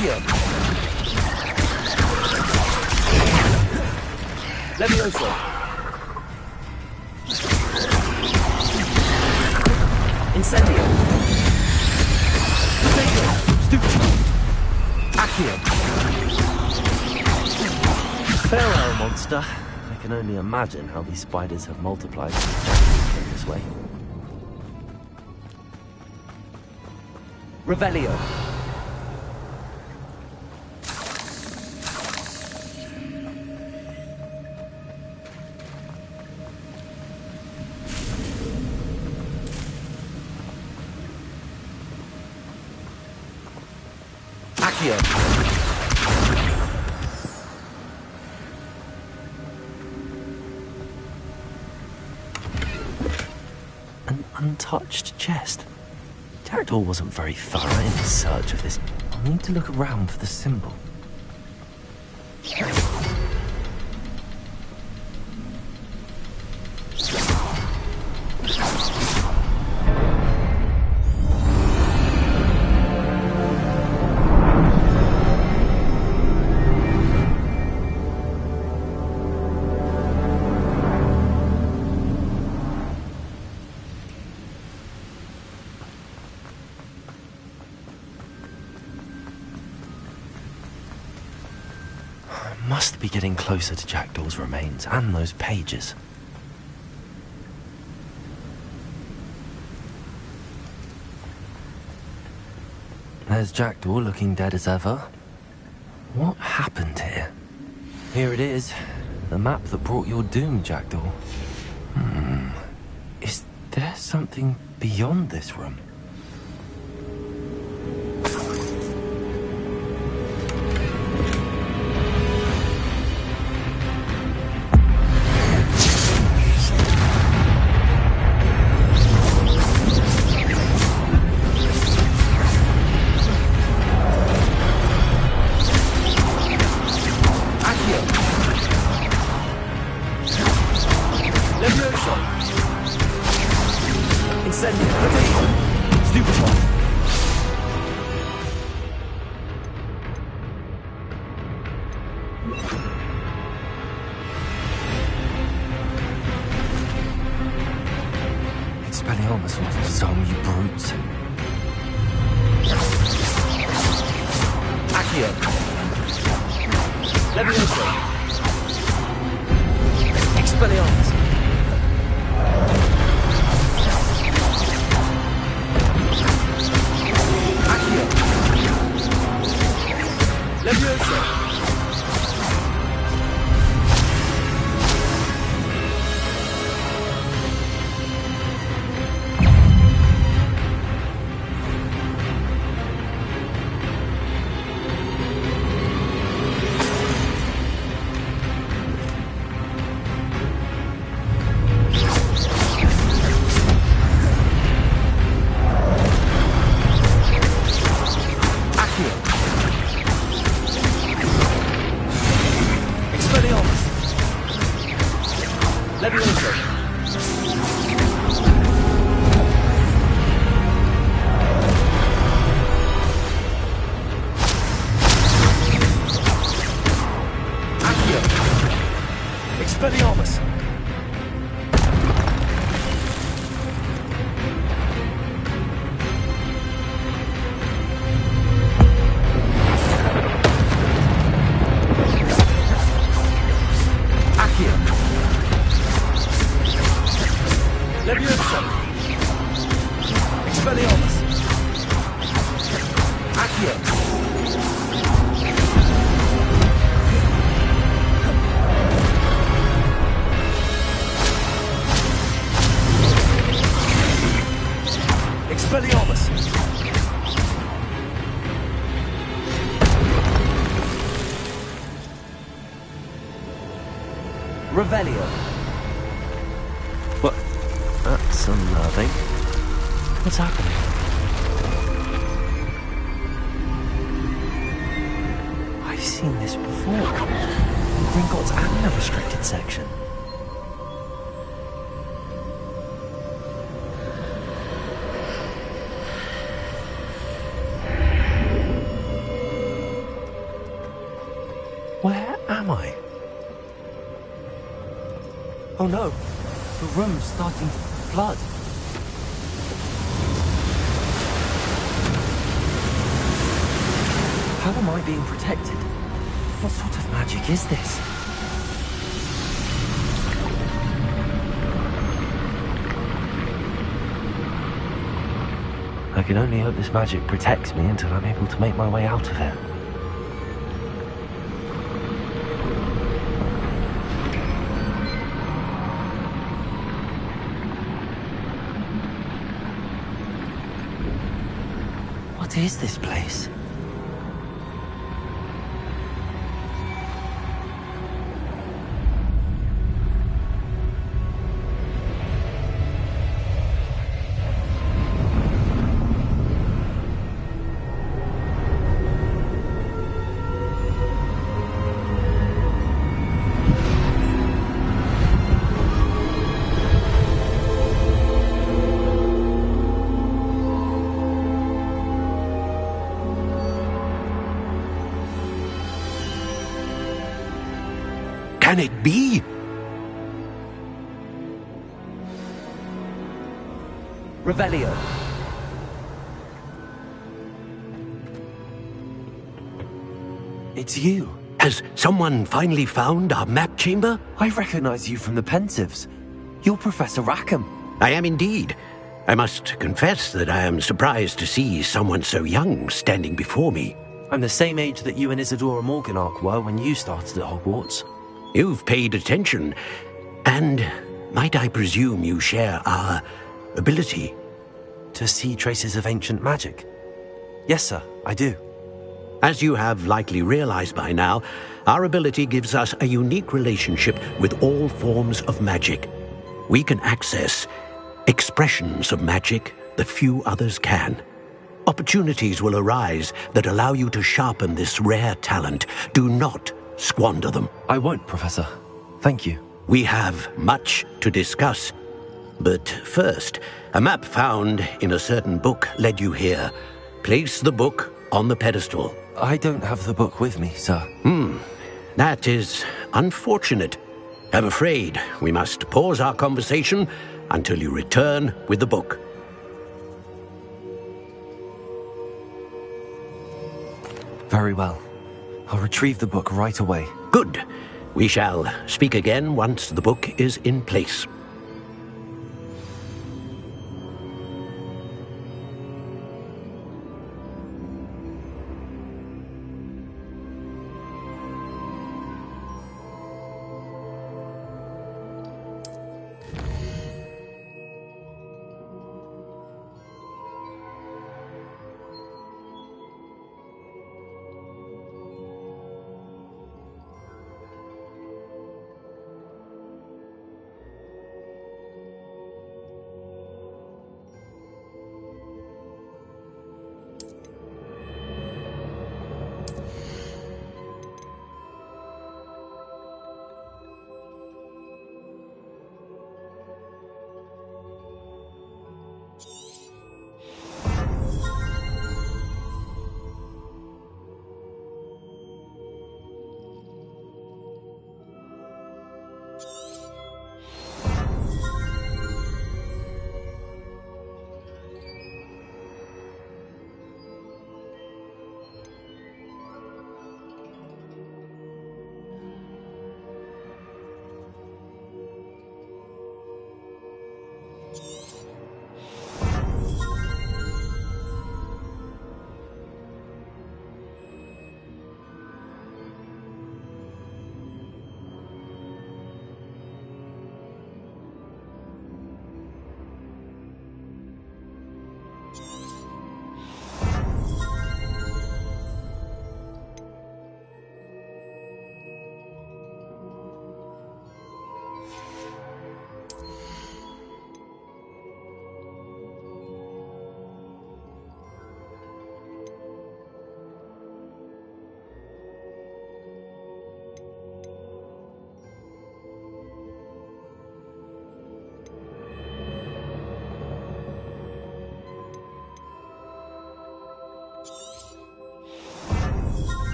B: Accio! Levioso! Incendio! Potato! Stupid! Accio! Farewell, monster. I can only imagine how these spiders have multiplied in this way. Revelio. Accio. An untouched chest. Jackdaw wasn't very thorough in his search of this. I'll need to look around for the symbol. Must be getting closer to Jackdaw's remains and those pages. There's Jackdaw looking dead as ever. What happened here? Here it is. The map that brought your doom, Jackdaw. Is there something beyond this room? Revelio. What? That's unnerving. What's happening? I've seen this before. Gringotts and the restricted section. am I? Oh no! The room's starting to flood. How am I being protected? What sort of magic is this? I can only hope this magic protects me until I'm able to make my way out of here. What is this place?
F: Can it be?
B: Revelio. It's you.
F: Has someone finally found our map chamber?
B: I recognize you from the Pensives. You're Professor Rackham.
F: I am indeed. I must confess that I am surprised to see someone so young standing before me.
B: I'm the same age that you and Isadora Morganach were when you started at Hogwarts.
F: You've paid attention, and might I presume you share our ability?
B: To see traces of ancient magic? Yes, sir, I do.
F: As you have likely realized by now, our ability gives us a unique relationship with all forms of magic. We can access expressions of magic that few others can. Opportunities will arise that allow you to sharpen this rare talent. Do not squander them.
B: I won't, Professor. Thank you.
F: We have much to discuss. But first, a map found in a certain book led you here. Place the book on the pedestal.
B: I don't have the book with me, sir.
F: That is unfortunate. I'm afraid we must pause our conversation until you return with the book.
B: Very well. I'll retrieve the book right away.
F: Good. We shall speak again once the book is in place.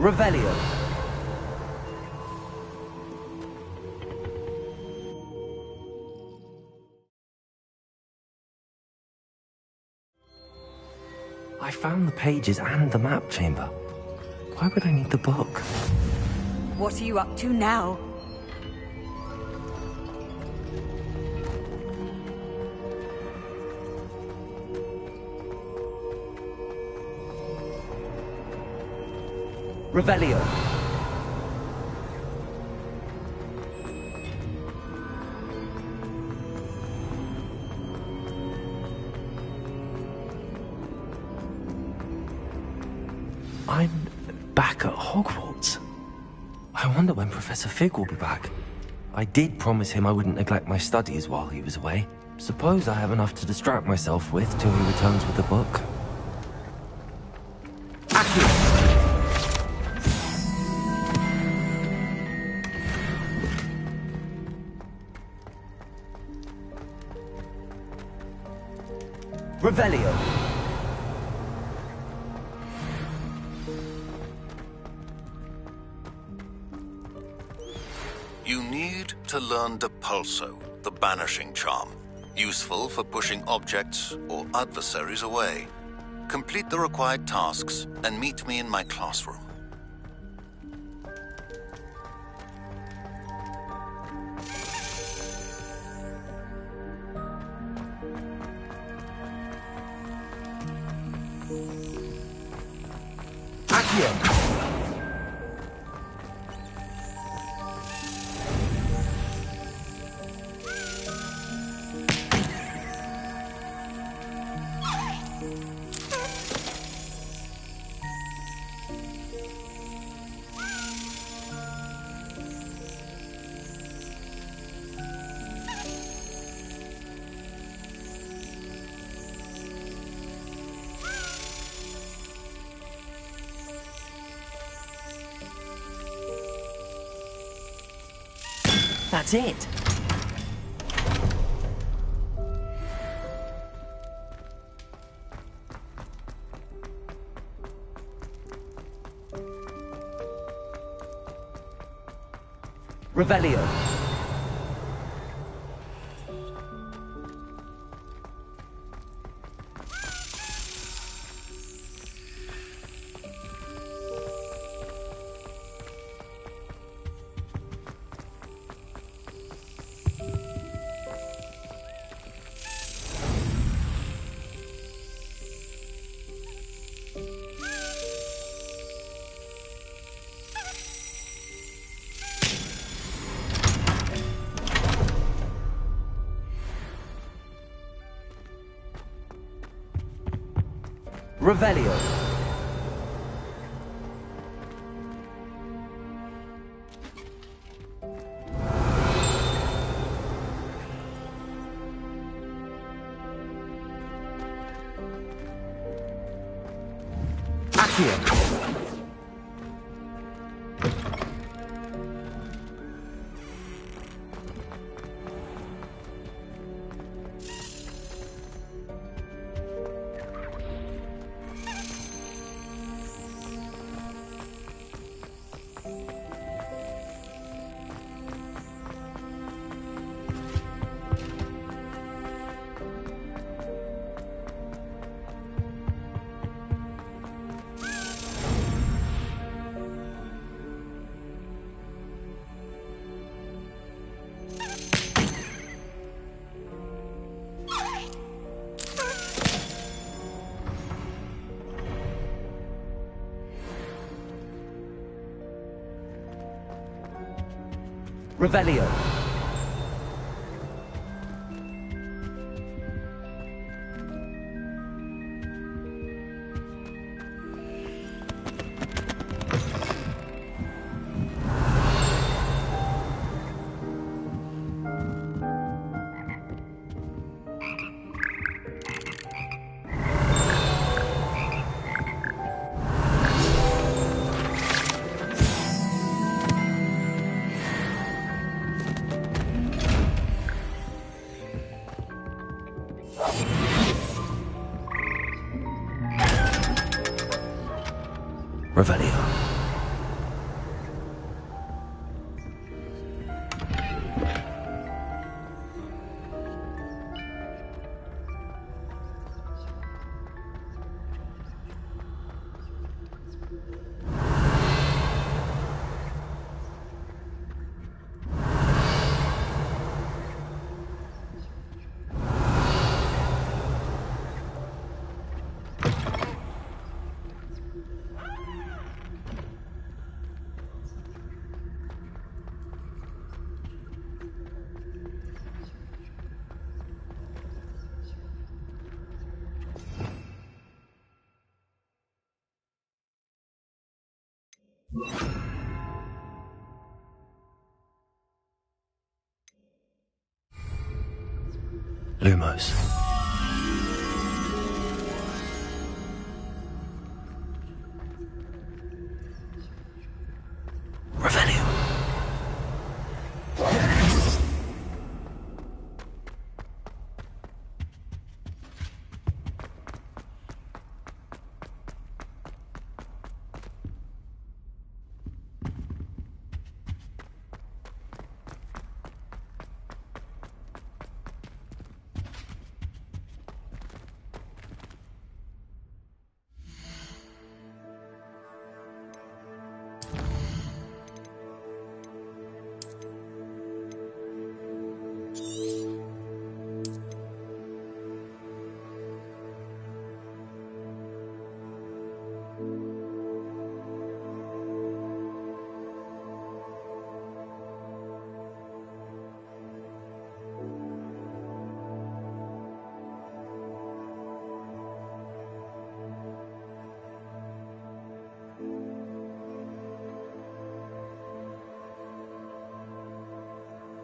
B: Revelio. I found the pages and the map chamber. Why would I need the book?
K: What are you up to now?
B: Revelio. I'm back at Hogwarts. I wonder when Professor Fig will be back. I did promise him I wouldn't neglect my studies while he was away. Suppose I have enough to distract myself with till he returns with the book. Revelio.
M: You need to learn Depulso, the banishing charm. Useful for pushing objects or adversaries away. Complete the required tasks and meet me in my classroom.
B: That's it. Revelio. Revelio. Accio. Revelio. Revelio. Lumos.